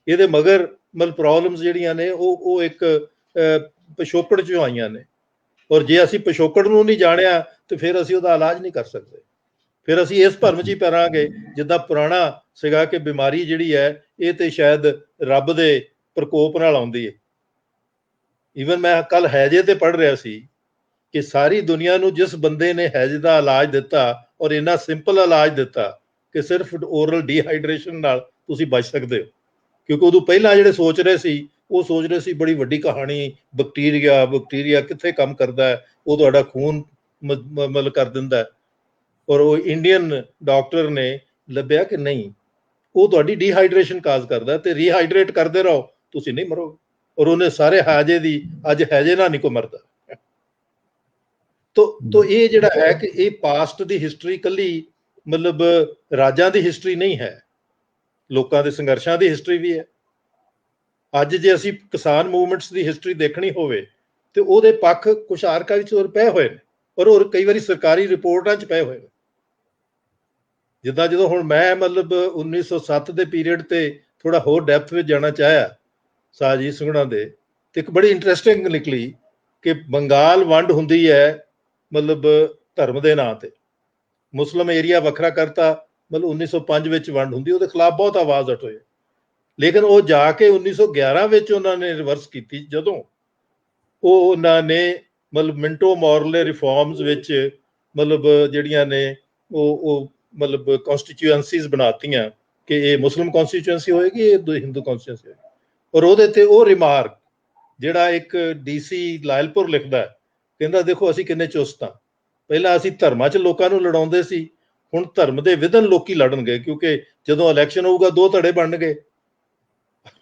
[SPEAKER 2] ਇਹਦੇ ਮਗਰ ਮਤਲਬ ਪ੍ਰੋਬਲਮਸ ਜਿਹੜੀਆਂ ਨੇ ਉਹ ਇੱਕ ਪਿਛੋਕੜ 'ਚੋਂ ਆਈਆਂ ਨੇ। ਔਰ ਜੇ ਅਸੀਂ ਪਿਛੋਕੜ ਨੂੰ ਨਹੀਂ ਜਾਣਿਆ ਤੇ ਫਿਰ ਅਸੀਂ ਉਹਦਾ ਇਲਾਜ ਨਹੀਂ ਕਰ ਸਕਦੇ। ਫਿਰ ਅਸੀਂ ਇਸ ਭਰਮ 'ਚ ਹੀ ਪੈਰਾਂਗੇ ਜਿੱਦਾਂ ਪੁਰਾਣਾ ਸੀਗਾ ਕਿ ਬਿਮਾਰੀ ਜਿਹੜੀ ਹੈ ਇਹ ਤੇ ਸ਼ਾਇਦ ਰੱਬ ਦੇ ਪ੍ਰਕੋਪ ਨਾਲ ਆਉਂਦੀ ਹੈ। ਈਵਨ ਮੈਂ ਕੱਲ ਹੈਜੇ ਤੇ ਪੜ੍ਹ ਰਿਹਾ ਸੀ ਕਿ ਸਾਰੀ ਦੁਨੀਆ ਨੂੰ ਜਿਸ ਬੰਦੇ ਨੇ ਹੈਜੇ ਦਾ ਇਲਾਜ ਦਿੱਤਾ ਔਰ ਇੰਨਾ ਸਿੰਪਲ ਇਲਾਜ ਦਿੱਤਾ ਕਿ ਸਿਰਫ ਓਰਲ ਡੀਹਾਈਡਰੇਸ਼ਨ ਨਾਲ ਤੁਸੀਂ ਬਚ ਸਕਦੇ ਹੋ, ਕਿਉਂਕਿ ਉਦੋਂ ਪਹਿਲਾਂ ਜਿਹੜੇ ਸੋਚ ਰਹੇ ਸੀ ਉਹ ਸੋਚ ਰਹੇ ਸੀ ਬੜੀ ਵੱਡੀ ਕਹਾਣੀ, ਬੈਕਟੀਰੀਆ ਕਿੱਥੇ ਕੰਮ ਕਰਦਾ ਹੈ, ਉਹ ਤੁਹਾਡਾ ਖੂਨ ਮਤਲਬ ਕਰ ਦਿੰਦਾ ਹੈ। ਔਰ ਉਹ ਇੰਡੀਅਨ ਡਾਕਟਰ ਨੇ ਲੱਭਿਆ ਕਿ ਨਹੀਂ, ਉਹ ਤੁਹਾਡੀ ਡੀਹਾਈਡਰੇਸ਼ਨ ਕਾਜ਼ ਕਰਦਾ ਤੇ ਰੀਹਾਈਡਰੇਟ ਕਰਦੇ ਰਹੋ, ਤੁਸੀਂ ਨਹੀਂ ਮਰੋਗੇ। ਔਰ ਉਹਨੇ ਸਾਰੇ ਹੈਜੇ ਦੀ, ਅੱਜ ਹੈਜੇ ਨਾਲ ਨਹੀਂ ਕੋਈ ਮਰਦਾ। ਤੋ ਇਹ ਜਿਹੜਾ ਹੈ ਕਿ ਇਹ ਪਾਸਟ ਦੀ ਹਿਸਟਰੀ ਇਕੱਲੀ ਮਤਲਬ ਰਾਜਾਂ ਦੀ ਹਿਸਟਰੀ ਨਹੀਂ ਹੈ, ਲੋਕਾਂ ਦੇ ਸੰਘਰਸ਼ਾਂ ਦੀ ਹਿਸਟਰੀ ਵੀ ਹੈ। ਅੱਜ ਜੇ ਅਸੀਂ ਕਿਸਾਨ ਮੂਵਮੈਂਟਸ ਦੀ ਹਿਸਟਰੀ ਦੇਖਣੀ ਹੋਵੇ ਤੇ ਉਹਦੇ ਪੱਖ ਕੁਛ ਆਰਕਾਈਵ 'ਚ ਪਏ ਹੋਏ ਨੇ, ਔਰ ਕਈ ਵਾਰੀ ਸਰਕਾਰੀ ਰਿਪੋਰਟਾਂ 'ਚ ਪਏ ਹੋਏ ਨੇ। ਜਿੱਦਾਂ ਜਦੋਂ ਹੁਣ ਮੈਂ ਮਤਲਬ 1907 ਦੇ ਪੀਰੀਅਡ ਤੇ ਥੋੜਾ ਹੋਰ ਡੈਪਥ ਵਿੱਚ ਜਾਣਾ ਚਾਹਿਆ ਸਾਜੀਤ ਸਿੰਘਣਾ ਦੇ, ਤੇ ਇੱਕ ਬੜੀ ਇੰਟਰਸਟਿੰਗ ਨਿਕਲੀ ਕਿ ਬੰਗਾਲ ਵੰਡ ਹੁੰਦੀ ਹੈ ਮਤਲਬ ਧਰਮ ਦੇ ਨਾਂ ਤੇ, ਮੁਸਲਿਮ ਏਰੀਆ ਵੱਖਰਾ ਕਰਤਾ, ਮਤਲਬ 1905 ਵਿੱਚ ਵੰਡ ਹੁੰਦੀ, ਉਹਦੇ ਖਿਲਾਫ ਬਹੁਤ ਆਵਾਜ਼ ਉਠਾਈ। ਲੇਕਿਨ ਉਹ ਜਾ ਕੇ 1911 ਵਿੱਚ ਉਹਨਾਂ ਨੇ ਰਿਵਰਸ ਕੀਤੀ, ਜਦੋਂ ਉਹਨਾਂ ਨੇ ਮਤਲਬ ਮਿੰਟੋ ਮੋਰਲੇ ਰਿਫਾਰਮਸ ਵਿੱਚ ਮਤਲਬ ਜਿਹੜੀਆਂ ਨੇ ਉਹ ਮਤਲਬ ਕਨਸਟੀਚੁਐਂਸੀਜ਼ ਬਣਾਤੀਆਂ ਕਿ ਇਹ ਮੁਸਲਿਮ ਕਨਸਟੀਚੁਐਂਸੀ ਹੋਏਗੀ, ਇਹ ਹਿੰਦੂ ਕਨਸਟੀਚੁਐਂਸੀ ਹੋਏਗੀ। ਔਰ ਉਹਦੇ ਤੇ ਉਹ ਰਿਮਾਰਕ ਜਿਹੜਾ ਇੱਕ DC ਲਾਇਲਪੁਰ ਲਿਖਦਾ, ਕਹਿੰਦਾ ਦੇਖੋ ਅਸੀਂ ਕਿੰਨੇ ਚੁਸਤ ਹਾਂ, ਪਹਿਲਾਂ ਅਸੀਂ ਧਰਮਾਂ 'ਚ ਲੋਕਾਂ ਨੂੰ ਲੜਾਉਂਦੇ ਸੀ, ਹੁਣ ਧਰਮ ਦੇ ਵਿਧਨ ਲੋਕੀ ਲੜਨਗੇ, ਕਿਉਂਕਿ ਜਦੋਂ ਇਲੈਕਸ਼ਨ ਹੋਊਗਾ ਦੋ ਧੜੇ ਬਣਨਗੇ।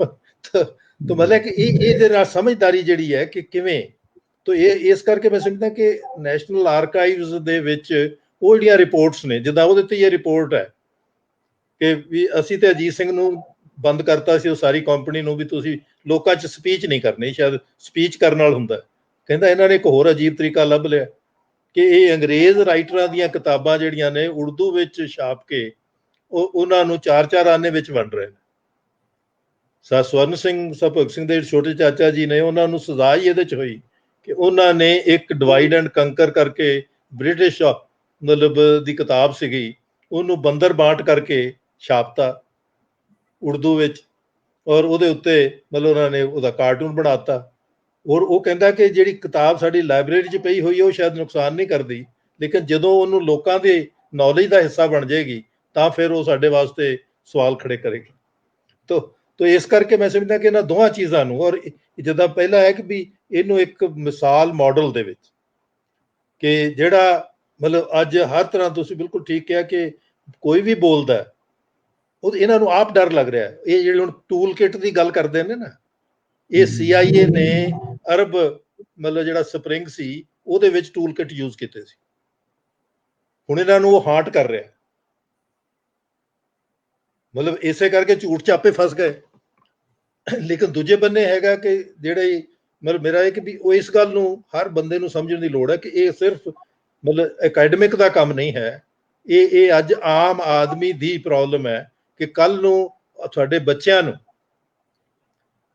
[SPEAKER 2] ਤਾਂ ਮਤਲਬ ਕਿ ਇਹਦੇ ਨਾਲ ਸਮਝਦਾਰੀ ਜਿਹੜੀ ਹੈ ਕਿ ਕਿਵੇਂ, ਤਾਂ ਇਹ ਇਸ ਕਰਕੇ ਮੈਂ ਸਮਝਦਾ ਕਿ ਨੈਸ਼ਨਲ ਆਰਕਾਈਵਜ਼ ਦੇ ਵਿੱਚ ਉਹ ਜਿਹੜੀਆਂ ਰਿਪੋਰਟਸ ਨੇ, ਜਿੱਦਾਂ ਉਹਦੇ ਤੇ ਇਹ ਰਿਪੋਰਟ ਹੈ ਕਿ ਵੀ ਅਸੀਂ ਤੇ ਅਜੀਤ ਸਿੰਘ ਨੂੰ ਬੰਦ ਕਰਤਾ ਸੀ, ਉਹ ਸਾਰੀ ਕੰਪਨੀ ਨੂੰ, ਵੀ ਤੁਸੀਂ ਲੋਕਾਂ 'ਚ ਸਪੀਚ ਨਹੀਂ ਕਰਨੀ, ਸ਼ਾਇਦ ਸਪੀਚ ਕਰਨ ਨਾਲ ਹੁੰਦਾ। ਕਹਿੰਦਾ ਇਹਨਾਂ ਨੇ ਇੱਕ ਹੋਰ ਅਜੀਬ ਤਰੀਕਾ ਲੱਭ ਲਿਆ ਕਿ ਇਹ ਅੰਗਰੇਜ਼ ਰਾਈਟਰਾਂ ਦੀਆਂ ਕਿਤਾਬਾਂ ਜਿਹੜੀਆਂ ਨੇ ਉਰਦੂ ਵਿੱਚ ਛਾਪ ਕੇ ਉਹਨਾਂ ਨੂੰ 4-4 ਆਨੇ ਵਿੱਚ ਵੰਡ ਰਹੇ ਨੇ। ਸਵਰਨ ਸਿੰਘ, ਭਗਤ ਸਿੰਘ ਦੇ ਛੋਟੇ ਚਾਚਾ ਜੀ ਨੇ, ਉਹਨਾਂ ਨੂੰ ਸਜ਼ਾ ਹੀ ਇਹਦੇ 'ਚ ਹੋਈ ਕਿ ਉਹਨਾਂ ਨੇ ਇੱਕ ਡਿਵਾਈਡ ਐਂਡ ਕੰਕਰ ਕਰਕੇ ਬ੍ਰਿਟਿਸ਼ ਮਤਲਬ ਦੀ ਕਿਤਾਬ ਸੀਗੀ, ਉਹਨੂੰ ਬੰਦਰ ਬਾਂਟ ਕਰਕੇ ਛਾਪਤਾ ਉਰਦੂ ਵਿੱਚ, ਔਰ ਉਹਦੇ ਉੱਤੇ ਮਤਲਬ ਉਹਨਾਂ ਨੇ ਉਹਦਾ ਕਾਰਟੂਨ ਬਣਾਤਾ। ਔਰ ਉਹ ਕਹਿੰਦਾ ਕਿ ਜਿਹੜੀ ਕਿਤਾਬ ਸਾਡੀ ਲਾਇਬ੍ਰੇਰੀ 'ਚ ਪਈ ਹੋਈ ਹੈ ਉਹ ਸ਼ਾਇਦ ਨੁਕਸਾਨ ਨਹੀਂ ਕਰਦੀ, ਲੇਕਿਨ ਜਦੋਂ ਉਹਨੂੰ ਲੋਕਾਂ ਦੇ ਨੌਲੇਜ ਦਾ ਹਿੱਸਾ ਬਣ ਜਾਏਗੀ ਤਾਂ ਫਿਰ ਉਹ ਸਾਡੇ ਵਾਸਤੇ ਸਵਾਲ ਖੜੇ ਕਰੇਗੀ। ਤੋ ਇਸ ਕਰਕੇ ਮੈਂ ਸਮਝਦਾ ਕਿ ਇਹਨਾਂ ਦੋਹਾਂ ਚੀਜ਼ਾਂ ਨੂੰ, ਔਰ ਜਿੱਦਾਂ ਪਹਿਲਾਂ ਹੈ ਕਿ ਵੀ ਇਹਨੂੰ ਇੱਕ ਮਿਸਾਲ ਮਾਡਲ ਦੇ ਵਿੱਚ, ਕਿ ਜਿਹੜਾ ਮਤਲਬ ਅੱਜ ਹਰ ਤਰ੍ਹਾਂ, ਤੁਸੀਂ ਬਿਲਕੁਲ ਠੀਕ ਕਿਹਾ ਕਿ ਕੋਈ ਵੀ ਬੋਲਦਾ ਉਹ ਇਹਨਾਂ ਨੂੰ ਆਪ ਡਰ ਲੱਗ ਰਿਹਾ। ਇਹ ਜਿਹੜੇ ਹੁਣ ਟੂਲ ਕਿਟ ਦੀ ਗੱਲ ਕਰਦੇ ਨੇ ਨਾ, ਇਹ CIA ਨੇ ਅਰਬ ਮਤਲਬ ਜਿਹੜਾ ਸਪਰਿੰਗ ਸੀ ਉਹਦੇ ਵਿੱਚ ਟੂਲ ਕਿਟ ਯੂਜ਼ ਕੀਤੇ ਸੀ, ਹੁਣ ਇਹਨਾਂ ਨੂੰ ਉਹ ਹਾਂਟ ਕਰ ਰਿਹਾ। ਮਤਲਬ ਇਸੇ ਕਰਕੇ ਝੂਠ ਚਾਪੇ ਫਸ ਗਏ। ਲੇਕਿਨ ਦੂਜੇ ਬੰਨੇ ਹੈਗਾ ਕਿ ਜਿਹੜੇ ਮਤਲਬ ਮੇਰਾ ਇਹ ਕਿ ਵੀ ਉਹ ਇਸ ਗੱਲ ਨੂੰ ਹਰ ਬੰਦੇ ਨੂੰ ਸਮਝਣ ਦੀ ਲੋੜ ਹੈ ਕਿ ਇਹ ਸਿਰਫ ਮਤਲਬ ਅਕੈਡਮਿਕ ਦਾ ਕੰਮ ਨਹੀਂ ਹੈ, ਇਹ ਅੱਜ ਆਮ ਆਦਮੀ ਦੀ ਪ੍ਰੋਬਲਮ ਹੈ ਕਿ ਕੱਲ ਨੂੰ ਤੁਹਾਡੇ ਬੱਚਿਆਂ ਨੂੰ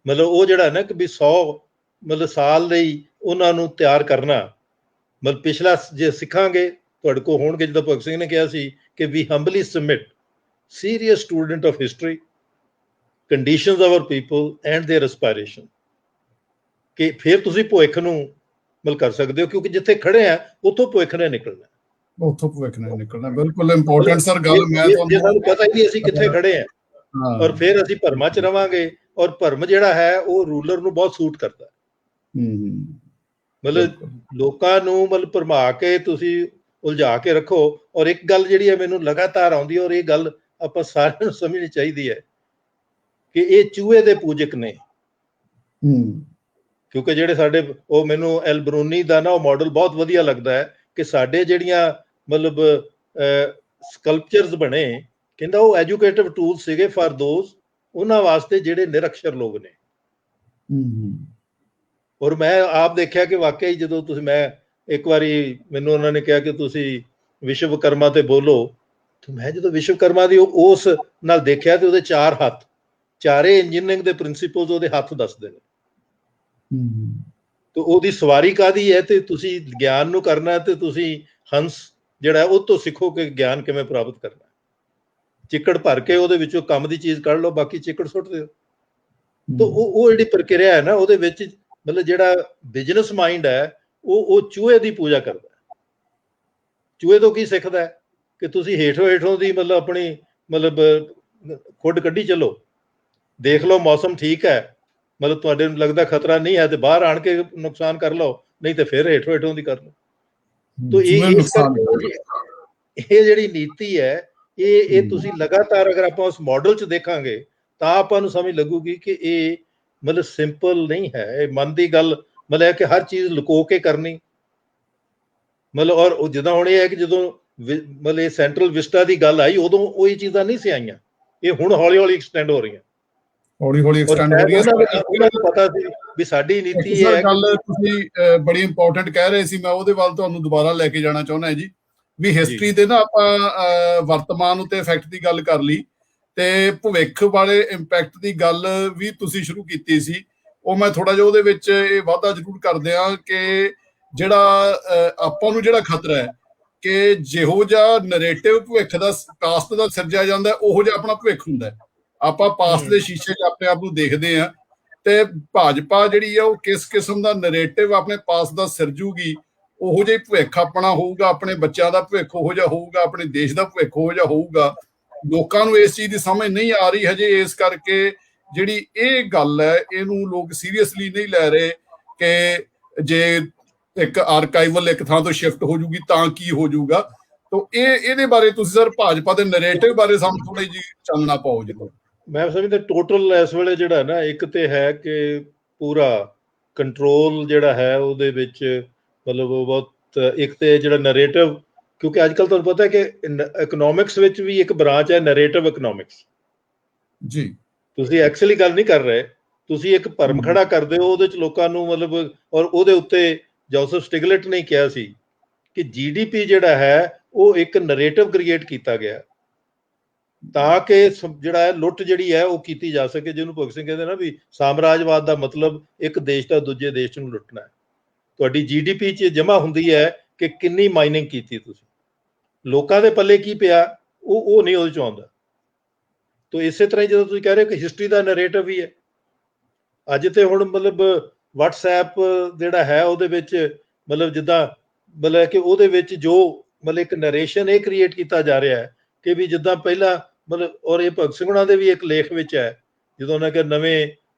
[SPEAKER 2] ਮਤਲਬ ਉਹ ਜਿਹੜਾ ਨਾ ਕਿ ਵੀ 100 ਮਤਲਬ ਸਾਲ ਲਈ ਉਹਨਾਂ ਨੂੰ ਤਿਆਰ ਕਰਨਾ, ਮਤਲਬ ਪਿਛਲਾ ਜੇ ਸਿੱਖਾਂਗੇ ਤੁਹਾਡੇ ਕੋਲ ਹੋਣਗੇ, ਜਿੱਦਾਂ ਭਗਤ ਸਿੰਘ ਨੇ ਕਿਹਾ ਸੀ ਕਿ ਵੀ ਹੰਬਲੀ submit, serious student of history, conditions of our people and their aspiration, ਕਿ ਫਿਰ ਤੁਸੀਂ ਭਵਿੱਖ ਨੂੰ ਮਤਲਬ ਕਰ ਸਕਦੇ ਹੋ, ਕਿਉਂਕਿ ਜਿੱਥੇ ਖੜੇ ਆ ਉੱਥੋਂ ਭਵਿੱਖ ਨੇ ਨਿਕਲਣਾ,
[SPEAKER 1] ਉੱਥੋਂ ਭਵਿੱਖ ਨੇ ਨਿਕਲਣਾ। ਬਿਲਕੁਲ ਇੰਪੋਰਟੈਂਟ ਸਰ ਗੱਲ। ਮੈਂ
[SPEAKER 2] ਤੁਹਾਨੂੰ ਪਤਾ ਹੀ ਨਹੀਂ ਅਸੀਂ ਕਿੱਥੇ ਖੜੇ ਆ, ਔਰ ਫਿਰ ਅਸੀਂ ਭਰਮਾਂ 'ਚ ਰਵਾਂਗੇ, ਔਰ ਭਰਮ ਜਿਹੜਾ ਹੈ ਉਹ ਰੂਲਰ ਨੂੰ ਬਹੁਤ ਸੂਟ ਕਰਦਾ। ਮਤਲਬ ਲੋਕਾਂ ਨੂੰ ਮਤਲਬ ਭਰਮਾ ਕੇ ਤੁਸੀਂ ਉਲਝਾ ਕੇ ਰੱਖੋ। ਔਰ ਇੱਕ ਗੱਲ ਜਿਹੜੀ ਹੈ ਮੈਨੂੰ ਲਗਾਤਾਰ ਆਉਂਦੀ ਹੈ, ਔਰ ਇਹ ਗੱਲ ਆਪਾਂ ਸਾਰਿਆਂ ਨੂੰ ਸਮਝਣੀ ਚਾਹੀਦੀ ਹੈ ਕਿ ਇਹ ਚੂਹੇ ਦੇ ਪੂਜਕ ਨੇ। ਕਿਉਂਕਿ ਜਿਹੜੇ ਸਾਡੇ ਉਹ ਮੈਨੂੰ ਐਲ ਬਰੂਨੀ ਦਾ ਨਾ ਉਹ ਮਾਡਲ ਬਹੁਤ ਵਧੀਆ ਲੱਗਦਾ ਹੈ ਕਿ ਸਾਡੇ ਜਿਹੜੀਆਂ ਮਤਲਬ ਸਕਲਪਚਰਸ ਬਣੇ, ਕਹਿੰਦਾ ਉਹ ਐਜੂਕੇਟਿਵ ਟੂਲ ਸੀਗੇ ਫਾਰ ਦੋਜ਼, ਉਹਨਾਂ ਵਾਸਤੇ ਜਿਹੜੇ ਨਿਰਅਕਸ਼ਰ ਲੋਕ ਨੇ। ਔਰ ਮੈਂ ਆਪ ਦੇਖਿਆ ਕਿ ਵਾਕਿਆ ਹੀ ਜਦੋਂ ਤੁਸੀਂ, ਮੈਂ ਇੱਕ ਵਾਰੀ ਮੈਨੂੰ ਉਹਨਾਂ ਨੇ ਕਿਹਾ ਕਿ ਤੁਸੀਂ ਵਿਸ਼ਵਕਰਮਾ ਤੇ ਬੋਲੋ, ਤੇ ਮੈਂ ਜਦੋਂ ਵਿਸ਼ਵਕਰਮਾ ਦੀ ਉਸ ਨਾਲ ਦੇਖਿਆ ਤੇ ਉਹਦੇ 4 ਹੱਥ, ਚਾਰੇ ਇੰਜੀਨੀਅਰਿੰਗ ਦੇ ਪ੍ਰਿੰਸੀਪਲਸ ਉਹਦੇ ਹੱਥ ਦੱਸਦੇ ਨੇ। ਤੇ ਉਹਦੀ ਸਵਾਰੀ ਕਾਹਦੀ ਹੈ, ਤੇ ਤੁਸੀਂ ਗਿਆਨ ਨੂੰ ਕਰਨਾ ਤੇ ਤੁਸੀਂ ਹੰਸ ਜਿਹੜਾ ਉਹ ਤੋਂ ਸਿੱਖੋ ਕਿ ਗਿਆਨ ਕਿਵੇਂ ਪ੍ਰਾਪਤ ਕਰਨਾ। ਚਿੱਕੜ ਭਰ ਕੇ ਉਹਦੇ ਵਿੱਚੋਂ ਕੰਮ ਦੀ ਚੀਜ਼ ਕੱਢ ਲਓ, ਬਾਕੀ ਚਿੱਕੜ ਸੁੱਟ ਦਿਓ। ਤਾਂ ਉਹ ਜਿਹੜੀ ਪ੍ਰਕਿਰਿਆ ਹੈ ਨਾ, ਉਹਦੇ ਵਿੱਚ ਮਤਲਬ ਜਿਹੜਾ ਬਿਜ਼ਨਸ ਮਾਈਂਡ ਹੈ ਉਹ ਚੂਹੇ ਦੀ ਪੂਜਾ ਕਰਦਾ। ਚੂਹੇ ਤੋਂ ਕੀ ਸਿੱਖਦਾ ਹੈ ਕਿ ਤੁਸੀਂ ਹੇਠੋਂ ਦੀ ਮਤਲਬ ਆਪਣੀ ਮਤਲਬ ਖੁੱਡ ਕੱਢੀ ਚੱਲੋ, ਦੇਖ ਲਓ ਮੌਸਮ ਠੀਕ ਹੈ, ਮਤਲਬ ਤੁਹਾਡੇ ਨੂੰ ਲੱਗਦਾ ਖਤਰਾ ਨਹੀਂ ਹੈ ਤੇ ਬਾਹਰ ਆਣ ਕੇ ਨੁਕਸਾਨ ਕਰ ਲਓ, ਨਹੀਂ ਤੇ ਫਿਰ ਹੇਠੋਂ ਦੀ ਕਰ ਲਓ। ਤਾਂ ਇਹ ਜਿਹੜੀ ਨੀਤੀ ਹੈ ਇਹ ਤੁਸੀਂ ਲਗਾਤਾਰ ਅਗਰ ਆਪਾਂ ਉਸ ਮਾਡਲ 'ਚ ਦੇਖਾਂਗੇ ਤਾਂ ਆਪਾਂ ਨੂੰ ਸਮਝ ਲੱਗੂਗੀ ਕਿ ਇਹ ਮਤਲਬ ਸਿੰਪਲ ਨਹੀਂ ਹੈ। ਇਹ ਮਨ ਦੀ ਗੱਲ ਮਤਲਬ ਹੈ ਕਿ ਹਰ ਚੀਜ਼ ਲੁਕੋ ਕੇ ਕਰਨੀ, ਮਤਲਬ ਔਰ ਜਿੱਦਾਂ ਹੁਣ ਇਹ ਹੈ ਕਿ ਜਦੋਂ ਮਤਲਬ ਇਹ ਸੈਂਟਰਲ ਵਿਸਟਾ ਦੀ ਗੱਲ ਆਈ ਉਦੋਂ ਉਹ ਇਹ ਚੀਜ਼ਾਂ ਨਹੀਂ ਸੀ ਆਈਆਂ, ਇਹ ਹੁਣ ਹੌਲੀ ਐਕਸਟੈਂਡ ਹੋ ਰਹੀਆਂ।
[SPEAKER 1] ਹੌਲੀ ਐਕਸਟੈਂਡ ਹੋ ਰਹੀਆਂ।
[SPEAKER 2] ਉਹਨਾਂ ਨੂੰ ਪਤਾ ਸੀ ਵੀ ਸਾਡੀ ਨੀਤੀ ਇਹ ਹੈ।
[SPEAKER 1] ਗੱਲ ਤੁਸੀਂ ਬੜੀ ਇੰਪੋਰਟੈਂਟ ਕਹਿ ਰਹੇ ਸੀ, ਮੈਂ ਉਹਦੇ ਵੱਲ ਤੁਹਾਨੂੰ ਦੁਬਾਰਾ ਲੈ ਕੇ ਜਾਣਾ ਚਾਹੁੰਦਾ ਜੀ ਵੀ ਹਿਸਟਰੀ ਦੇ ਨਾ ਆਪਾਂ ਵਰਤਮਾਨ ਉੱਤੇ ਇਫੈਕਟ ਦੀ ਗੱਲ ਕਰ ਲਈ ਤੇ ਭਵਿੱਖ ਵਾਲੇ ਇੰਪੈਕਟ ਦੀ ਗੱਲ ਵੀ ਤੁਸੀਂ ਸ਼ੁਰੂ ਕੀਤੀ ਸੀ। ਉਹ ਮੈਂ ਥੋੜਾ ਜਿਹਾ ਉਹਦੇ ਵਿੱਚ ਇਹ ਵਾਧਾ ਜ਼ਰੂਰ ਕਰਦੇ ਹਾਂ ਕਿ ਜਿਹੜਾ ਆਪਾਂ ਨੂੰ ਜਿਹੜਾ ਖਤਰਾ ਹੈ ਕਿ ਜਿਹੋ ਜਿਹਾ ਨਰੇਟਿਵ ਭਵਿੱਖ ਦਾ ਕਾਸਟ ਦਾ ਸਿਰਜਿਆ ਜਾਂਦਾ ਉਹੋ ਜਿਹਾ ਆਪਣਾ ਭਵਿੱਖ ਹੁੰਦਾ। ਆਪਾਂ ਪਾਸਟ ਦੇ ਸ਼ੀਸ਼ੇ 'ਚ ਆਪਣੇ ਆਪ ਨੂੰ ਦੇਖਦੇ ਹਾਂ ਤੇ ਭਾਜਪਾ ਜਿਹੜੀ ਆ ਉਹ ਕਿਸ ਕਿਸਮ ਦਾ ਨਰੇਟਿਵ ਆਪਣੇ ਪਾਸਟ ਦਾ ਸਿਰਜੂਗੀ, ਉਹੋ ਜਿਹਾ ਭਵਿੱਖ ਆਪਣਾ ਹੋਊਗਾ, ਆਪਣੇ ਬੱਚਿਆਂ ਦਾ ਭਵਿੱਖ ਉਹੋ ਜਿਹਾ ਹੋਊਗਾ, ਆਪਣੇ ਦੇਸ਼ ਦਾ ਭਵਿੱਖ ਉਹੋ ਜਿਹਾ ਹੋਊਗਾ। ਲੋਕਾਂ ਨੂੰ ਇਸ ਚੀਜ਼ ਦੀ ਸਮਝ ਨਹੀਂ ਆ ਰਹੀ ਹਜੇ, ਇਸ ਕਰਕੇ ਜਿਹੜੀ ਇਹ ਗੱਲ ਹੈ ਇਹਨੂੰ ਲੋਕ ਸੀਰੀਅਸਲੀ ਨਹੀਂ ਲੈ ਰਹੇ ਕਿ ਜੇ ਇੱਕ ਆਰਕਾਈਵਲ ਇੱਕ ਥਾਂ ਤੋਂ ਸ਼ਿਫਟ ਹੋ ਜੂਗੀ ਤਾਂ ਕੀ ਹੋ ਜੂਗਾ। ਤਾਂ ਇਹਦੇ ਬਾਰੇ ਤੁਸੀਂ ਸਰ ਭਾਜਪਾ ਦੇ ਨਰੇਟਿਵ ਬਾਰੇ ਸਾਨੂੰ ਥੋੜੀ ਜਿਹੀ ਚਾਨਣਾ ਪਾਓ ਜੀ।
[SPEAKER 2] ਮੈਂ ਸਮਝਦਾ ਟੋਟਲ ਇਸ ਵੇਲੇ ਜਿਹੜਾ ਨਾ, ਇੱਕ ਤੇ ਹੈ ਕਿ ਪੂਰਾ ਕੰਟਰੋਲ ਜਿਹੜਾ ਹੈ ਉਹਦੇ ਵਿੱਚ ਮਤਲਬ ਉਹ ਬਹੁਤ, ਇੱਕ ਤੇ ਜਿਹੜਾ ਨਰੇਟਿਵ, ਕਿਉਂਕਿ ਅੱਜ ਕੱਲ੍ਹ ਤੁਹਾਨੂੰ ਪਤਾ ਹੈ ਕਿ ਇਕਨੋਮਿਕਸ ਵਿੱਚ ਵੀ ਇੱਕ ਬ੍ਰਾਂਚ ਹੈ ਨਰੇਟਿਵ ਇਕਨੋਮਿਕਸ ਜੀ। ਤੁਸੀਂ ਐਕਚੁਅਲੀ ਗੱਲ ਨਹੀਂ ਕਰ ਰਹੇ, ਤੁਸੀਂ ਇੱਕ ਭਰਮ ਖੜਾ ਕਰਦੇ ਹੋ ਉਹਦੇ 'ਚ ਲੋਕਾਂ ਨੂੰ ਮਤਲਬ। ਔਰ ਉਹਦੇ ਉੱਤੇ ਜੋਸਫ ਸਟਿਗਲਟ ਨੇ ਕਿਹਾ ਸੀ ਕਿ GDP ਜਿਹੜਾ ਹੈ ਉਹ ਇੱਕ ਨਰੇਟਿਵ ਕ੍ਰੀਏਟ ਕੀਤਾ ਗਿਆ ਤਾਂ ਕਿ ਜਿਹੜਾ ਹੈ ਲੁੱਟ ਜਿਹੜੀ ਹੈ ਉਹ ਕੀਤੀ ਜਾ ਸਕੇ, ਜਿਹਨੂੰ ਭਗਤ ਸਿੰਘ ਕਹਿੰਦੇ ਨਾ ਵੀ ਸਾਮਰਾਜਵਾਦ ਦਾ ਮਤਲਬ ਇੱਕ ਦੇਸ਼ ਦਾ ਦੂਜੇ ਦੇਸ਼ ਨੂੰ ਲੁੱਟਣਾ ਹੈ। ਤੁਹਾਡੀ GDP 'ਚ ਜਮ੍ਹਾਂ ਹੁੰਦੀ ਹੈ ਕਿ ਕਿੰਨੀ ਮਾਈਨਿੰਗ ਕੀਤੀ ਤੁਸੀਂ, ਲੋਕਾਂ ਦੇ ਪੱਲੇ ਕੀ ਪਿਆ ਉਹ ਨਹੀਂ ਉਹਦੇ 'ਚ ਆਉਂਦਾ। ਤਾਂ ਇਸੇ ਤਰ੍ਹਾਂ ਹੀ ਜਦੋਂ ਤੁਸੀਂ ਕਹਿ ਰਹੇ ਹੋ ਕਿ ਹਿਸਟਰੀ ਦਾ ਨਰੇਟਿਵ ਵੀ ਹੈ, ਅੱਜ ਤੇ ਹੁਣ ਮਤਲਬ WhatsApp ਜਿਹੜਾ ਹੈ ਉਹਦੇ ਵਿੱਚ ਮਤਲਬ ਜਿੱਦਾਂ ਮਤਲਬ ਕਿ ਉਹਦੇ ਵਿੱਚ ਜੋ ਮਤਲਬ ਇੱਕ ਨਰੇਸ਼ਨ ਇਹ ਕ੍ਰੀਏਟ ਕੀਤਾ ਜਾ ਰਿਹਾ ਹੈ ਕਿ ਵੀ ਜਿੱਦਾਂ ਪਹਿਲਾਂ ਮਤਲਬ, ਔਰ ਇਹ ਭਗਤ ਸਿੰਘ ਹੋਣਾ ਦੇ ਵੀ ਇੱਕ ਲੇਖ ਵਿੱਚ ਹੈ ਜਦੋਂ ਉਹਨਾਂ ਕਿ ਨਵੇਂ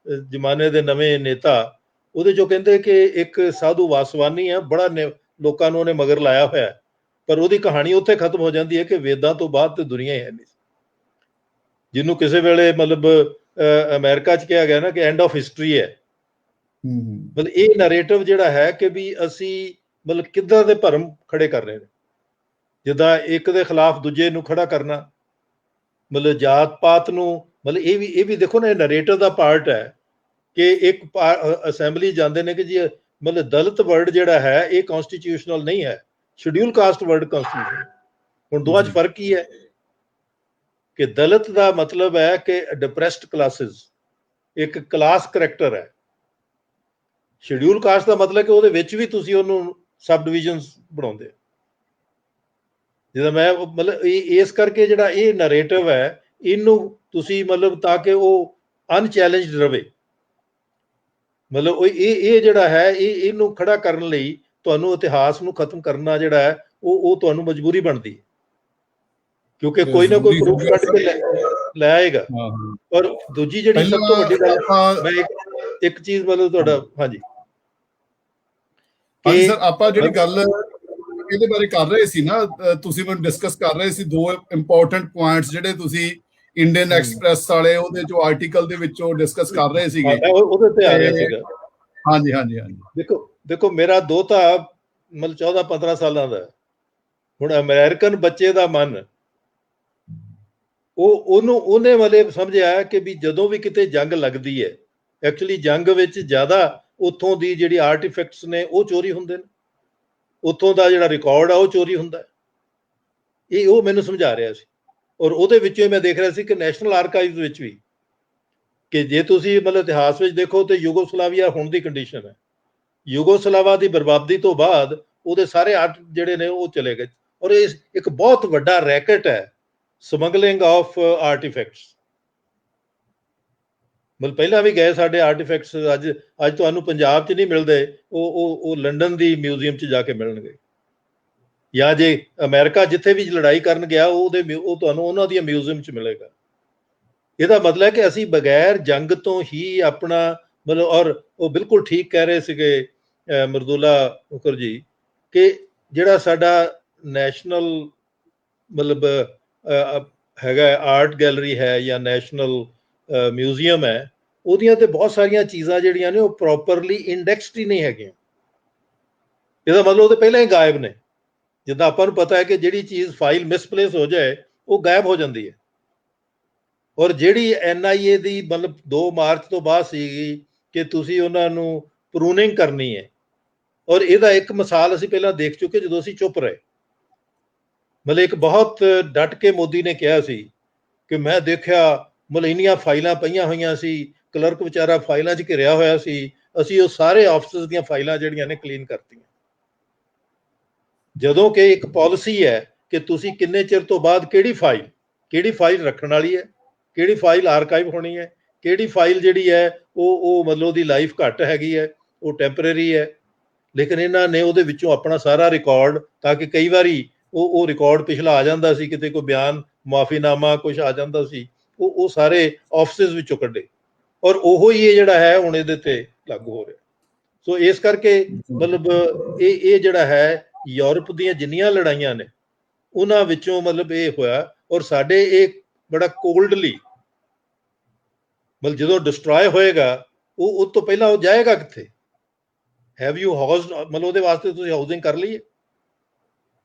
[SPEAKER 2] ਜ਼ਮਾਨੇ ਦੇ ਨਵੇਂ ਨੇਤਾ, ਉਹਦੇ 'ਚੋਂ ਕਹਿੰਦੇ ਕਿ ਇੱਕ ਸਾਧੂ ਵਾਸਵਾਨੀ ਹੈ, ਬੜਾ ਲੋਕਾਂ ਨੂੰ ਉਹਨੇ ਮਗਰ ਲਾਇਆ ਹੋਇਆ, ਪਰ ਉਹਦੀ ਕਹਾਣੀ ਉੱਥੇ ਖਤਮ ਹੋ ਜਾਂਦੀ ਹੈ ਕਿ ਵੇਦਾਂ ਤੋਂ ਬਾਅਦ ਤੇ ਦੁਨੀਆ ਹੀ ਹੈ ਨਹੀਂ, ਜਿਹਨੂੰ ਕਿਸੇ ਵੇਲੇ ਮਤਲਬ ਅਮਰੀਕਾ 'ਚ ਕਿਹਾ ਗਿਆ ਨਾ ਕਿ ਐਂਡ ਆਫ ਹਿਸਟਰੀ ਹੈ। ਮਤਲਬ ਇਹ ਨਰੇਟਿਵ ਜਿਹੜਾ ਹੈ ਕਿ ਵੀ ਅਸੀਂ ਮਤਲਬ ਕਿੱਦਾਂ ਦੇ ਭਰਮ ਖੜੇ ਕਰ ਰਹੇ ਨੇ, ਜਿੱਦਾਂ ਇੱਕ ਦੇ ਖਿਲਾਫ ਦੂਜੇ ਨੂੰ ਖੜਾ ਕਰਨਾ, ਮਤਲਬ ਜਾਤ ਪਾਤ ਨੂੰ, ਮਤਲਬ ਇਹ ਵੀ ਦੇਖੋ ਨਾ, ਇਹ ਨਰੇਟਿਵ ਦਾ ਪਾਰਟ ਹੈ ਕਿ ਇੱਕ ਅਸੈਂਬਲੀ ਜਾਂਦੇ ਨੇ ਕਿ ਜੀ ਮਤਲਬ ਦਲਿਤ ਵਰਡ ਜਿਹੜਾ ਹੈ ਇਹ ਕਨਸਟੀਟਿਊਸ਼ਨਲ ਨਹੀਂ ਹੈ, ਸ਼ਡਿਊਲ ਕਾਸਟ ਵਰਡ ਕਨਸਟੀਟਿਊਸ਼ਨ। ਹੁਣ ਦੋਵਾਂ 'ਚ ਫਰਕ ਕੀ ਹੈ ਕਿ ਦਲਿਤ ਦਾ ਮਤਲਬ ਹੈ ਕਿ ਡਿਪਰੈਸਡ ਕਲਾਸਿਸ, ਇੱਕ ਕਲਾਸ ਕਰੈਕਟਰ ਹੈ। ਸ਼ਡਿਊਲ ਕਾਸਟ ਦਾ ਮਤਲਬ ਕਿ ਉਹਦੇ ਵਿੱਚ ਵੀ ਤੁਸੀਂ ਉਹਨੂੰ ਸਬ ਡਿਵੀਜ਼ਨਸ ਬਣਾਉਂਦੇ ਹੋ। ਜਿੱਦਾਂ ਮੈਂ ਮਤਲਬ ਇਸ ਕਰਕੇ ਜਿਹੜਾ ਇਹ ਨਰੇਟਿਵ ਹੈ ਇਹਨੂੰ ਤੁਸੀਂ ਮਤਲਬ ਤਾਂ ਕਿ ਉਹ ਅਨਚੈਲੰਜਡ ਰਵੇ, ਮਤਲਬ ਉਹ ਇਹ ਜਿਹੜਾ ਹੈ ਇਹਨੂੰ ਖੜਾ ਕਰਨ ਲਈ ਤੁਹਾਨੂੰ ਇਤਿਹਾਸ ਨੂੰ ਖਤਮ ਕਰਨਾ ਜਿਹੜਾ ਹੈ ਉਹ ਤੁਹਾਨੂੰ ਮਜਬੂਰੀ ਬਣਦੀ ਹੈ, ਕਿਉਂਕਿ ਕੋਈ ਨਾ ਕੋਈ ਪ੍ਰੂਫ ਕੱਢ ਕੇ ਲੈ ਆਏਗਾ। ਔਰ ਦੂਜੀ ਜਿਹੜੀ ਸਭ ਤੋਂ ਵੱਡੀ ਗੱਲ, ਮੈਂ ਇੱਕ ਚੀਜ਼ ਮਤਲਬ ਤੁਹਾਡਾ, ਹਾਂਜੀ
[SPEAKER 1] ਹਾਂਜੀ
[SPEAKER 2] ਕਿ
[SPEAKER 1] ਸਰ, ਆਪਾਂ ਜਿਹੜੀ ਗੱਲ ਇਹਦੇ ਬਾਰੇ ਕਰ ਰਹੇ ਸੀ ਨਾ, ਤੁਸੀਂ ਮੈਨੂੰ ਡਿਸਕਸ ਕਰ ਰਹੇ ਸੀ ਦੋ ਇੰਪੋਰਟੈਂਟ ਪੁਆਇੰਟਸ ਜਿਹੜੇ ਤੁਸੀਂ ਇੰਡੀਅਨ ਐਕਸਪ੍ਰੈਸ ਵਾਲੇ ਉਹਦੇ ਚੋਂ ਆਰਟੀਕਲ ਦੇ ਵਿੱਚੋਂ ਡਿਸਕਸ ਕਰ ਰਹੇ ਸੀਗੇ।
[SPEAKER 2] ਮੈਂ ਉਹਦੇ ਤੇ ਆ
[SPEAKER 1] ਤੇ
[SPEAKER 2] ਰਿਹਾ ਸੀਗਾ।
[SPEAKER 1] ਹਾਂਜੀ ਹਾਂਜੀ ਹਾਂਜੀ।
[SPEAKER 2] ਦੇਖੋ ਮੇਰਾ ਦੋਤਾ ਮਤਲਬ 14-15 ਸਾਲਾਂ ਦਾ, ਹੁਣ ਅਮਰੀਕਨ ਬੱਚੇ ਦਾ ਮਨ ਉਹਨੇ ਵਾਲੇ ਸਮਝਿਆ ਕਿ ਵੀ ਜਦੋਂ ਵੀ ਕਿਤੇ ਜੰਗ ਲੱਗਦੀ ਹੈ, ਐਕਚੁਅਲੀ ਜੰਗ ਵਿੱਚ ਜ਼ਿਆਦਾ ਉੱਥੋਂ ਦੀ ਜਿਹੜੀ ਆਰਟੀਫੈਕਟਸ ਨੇ ਉਹ ਚੋਰੀ ਹੁੰਦੇ ਨੇ, ਉੱਥੋਂ ਦਾ ਜਿਹੜਾ ਰਿਕਾਰਡ ਆ ਉਹ ਚੋਰੀ ਹੁੰਦਾ। ਇਹ ਉਹ ਮੈਨੂੰ ਸਮਝਾ ਰਿਹਾ ਸੀ। ਔਰ ਉਹਦੇ ਵਿੱਚੋਂ ਮੈਂ ਦੇਖ ਰਿਹਾ ਸੀ ਕਿ ਨੈਸ਼ਨਲ ਆਰਕਾਈਵਜ਼ ਵਿੱਚ ਵੀ, ਕਿ ਜੇ ਤੁਸੀਂ ਮਤਲਬ ਇਤਿਹਾਸ ਵਿੱਚ ਦੇਖੋ ਤੇ ਯੂਗੋਸਲਾਵੀਆ ਹੁਣ ਦੀ ਕੰਡੀਸ਼ਨ ਹੈ, ਯੂਗੋਸਲਾਵਾ ਦੀ ਬਰਬਾਦੀ ਤੋਂ ਬਾਅਦ ਉਹਦੇ ਸਾਰੇ ਆਰਟ ਜਿਹੜੇ ਨੇ ਉਹ ਚਲੇ ਗਏ। ਔਰ ਇਹ ਇੱਕ ਬਹੁਤ ਵੱਡਾ ਰੈਕਟ ਹੈ ਸਮਗਲਿੰਗ ਆਫ ਆਰਟੀਫੈਕਟਸ। ਮਤਲਬ ਪਹਿਲਾਂ ਵੀ ਗਏ ਸਾਡੇ ਆਰਟੀਫੈਕਟਸ, ਅੱਜ ਤੁਹਾਨੂੰ ਪੰਜਾਬ 'ਚ ਨਹੀਂ ਮਿਲਦੇ, ਉਹ ਲੰਡਨ ਦੀ ਮਿਊਜ਼ੀਅਮ 'ਚ ਜਾ ਕੇ ਮਿਲਣਗੇ। ਜਾਂ ਜੇ ਅਮਰੀਕਾ ਜਿੱਥੇ ਵੀ ਲੜਾਈ ਕਰਨ ਗਿਆ ਉਹ ਤੁਹਾਨੂੰ ਉਹਨਾਂ ਦੀਆਂ ਮਿਊਜ਼ੀਅਮ 'ਚ ਮਿਲੇਗਾ। ਇਹਦਾ ਮਤਲਬ ਹੈ ਕਿ ਅਸੀਂ ਬਗੈਰ ਜੰਗ ਤੋਂ ਹੀ ਆਪਣਾ ਮਤਲਬ, ਔਰ ਉਹ ਬਿਲਕੁਲ ਠੀਕ ਕਹਿ ਰਹੇ ਸੀਗੇ ਮਰਦੁੱਲਾ ਮੁਖਰਜੀ, ਕਿ ਜਿਹੜਾ ਸਾਡਾ ਨੈਸ਼ਨਲ ਮਤਲਬ ਹੈਗਾ ਆਰਟ ਗੈਲਰੀ ਹੈ ਜਾਂ ਨੈਸ਼ਨਲ ਮਿਊਜ਼ੀਅਮ ਹੈ, ਉਹਦੀਆਂ ਤੇ ਬਹੁਤ ਸਾਰੀਆਂ ਚੀਜ਼ਾਂ ਜਿਹੜੀਆਂ ਨੇ ਉਹ ਪ੍ਰੋਪਰਲੀ ਇੰਡੈਕਸਡ ਹੀ ਨਹੀਂ ਹੈਗੀਆਂ। ਇਹਦਾ ਮਤਲਬ ਉਹ ਤੇ ਪਹਿਲਾਂ ਹੀ ਗਾਇਬ ਨੇ। ਜਿੱਦਾਂ ਆਪਾਂ ਨੂੰ ਪਤਾ ਹੈ ਕਿ ਜਿਹੜੀ ਚੀਜ਼ ਫਾਈਲ ਮਿਸਪਲੇਸ ਹੋ ਜਾਏ ਉਹ ਗਾਇਬ ਹੋ ਜਾਂਦੀ ਹੈ। ਔਰ ਜਿਹੜੀ NIA ਦੀ ਮਤਲਬ 2 ਮਾਰਚ ਤੋਂ ਬਾਅਦ ਸੀਗੀ ਕਿ ਤੁਸੀਂ ਉਹਨਾਂ ਨੂੰ ਪ੍ਰੂਨਿੰਗ ਕਰਨੀ ਹੈ, ਔਰ ਇਹਦਾ ਇੱਕ ਮਿਸਾਲ ਅਸੀਂ ਪਹਿਲਾਂ ਦੇਖ ਚੁੱਕੇ ਜਦੋਂ ਅਸੀਂ ਚੁੱਪ ਰਹੇ। ਮਤਲਬ ਇੱਕ ਬਹੁਤ ਡਟ ਕੇ ਮੋਦੀ ਨੇ ਕਿਹਾ ਸੀ ਕਿ ਮੈਂ ਦੇਖਿਆ ਮਤਲਬ ਇੰਨੀਆਂ ਫਾਈਲਾਂ ਪਈਆਂ ਹੋਈਆਂ ਸੀ, ਕਲਰਕ ਵਿਚਾਰਾ ਫਾਈਲਾਂ 'ਚ ਘਿਰਿਆ ਹੋਇਆ ਸੀ, ਅਸੀਂ ਉਹ ਸਾਰੇ ਆਫਿਸਰਸ ਦੀਆਂ ਫਾਈਲਾਂ ਜਿਹੜੀਆਂ ਨੇ ਕਲੀਨ ਕਰਤੀਆਂ। ਜਦੋਂ ਕਿ ਇੱਕ ਪਾਲਿਸੀ ਹੈ ਕਿ ਤੁਸੀਂ ਕਿੰਨੇ ਚਿਰ ਤੋਂ ਬਾਅਦ ਕਿਹੜੀ ਫਾਈਲ ਰੱਖਣ ਵਾਲੀ ਹੈ, ਕਿਹੜੀ ਫਾਈਲ ਆਰਕਾਈਵ ਹੋਣੀ ਹੈ, ਕਿਹੜੀ ਫਾਈਲ ਜਿਹੜੀ ਹੈ ਉਹ ਮਤਲਬ ਉਹਦੀ ਲਾਈਫ ਘੱਟ ਹੈਗੀ ਹੈ, ਉਹ ਟੈਂਪਰੇਰੀ ਹੈ। ਲੇਕਿਨ ਇਹਨਾਂ ਨੇ ਉਹਦੇ ਵਿੱਚੋਂ ਆਪਣਾ ਸਾਰਾ ਰਿਕਾਰਡ, ਤਾਂ ਕਿ ਕਈ ਵਾਰੀ ਉਹ ਰਿਕਾਰਡ ਪਿਛਲਾ ਆ ਜਾਂਦਾ ਸੀ, ਕਿਤੇ ਕੋਈ ਬਿਆਨ ਮਾਫੀਨਾਮਾ ਕੁਝ ਆ ਜਾਂਦਾ ਸੀ, ਉਹ ਸਾਰੇ ਆਫਿਸਿਸ ਵਿੱਚੋਂ ਕੱਢੇ। ਔਰ ਉਹੋ ਹੀ ਇਹ ਜਿਹੜਾ ਹੈ ਹੁਣ ਇਹਦੇ ਤੇ ਲਾਗੂ ਹੋ ਰਿਹਾ। ਸੋ ਇਸ ਕਰਕੇ ਮਤਲਬ ਇਹ ਜਿਹੜਾ ਹੈ ਯੂਰਪ ਦੀਆਂ ਜਿੰਨੀਆਂ ਲੜਾਈਆਂ ਨੇ ਉਹਨਾਂ ਵਿੱਚੋਂ ਮਤਲਬ ਇਹ ਹੋਇਆ। ਔਰ ਸਾਡੇ ਇਹ ਬੜਾ ਕੋਲਡਲੀ ਮਤਲਬ ਜਦੋਂ ਡਿਸਟਰੋਏ ਹੋਏਗਾ ਉਹ ਤੋਂ ਪਹਿਲਾਂ ਉਹ ਜਾਏਗਾ ਕਿੱਥੇ? ਹੈਵ ਯੂ ਹਾਊਸਡ, ਮਤਲਬ ਉਹਦੇ ਵਾਸਤੇ ਤੁਸੀਂ ਹਾਊਸਿੰਗ ਕਰ ਲਈ ਹੈ?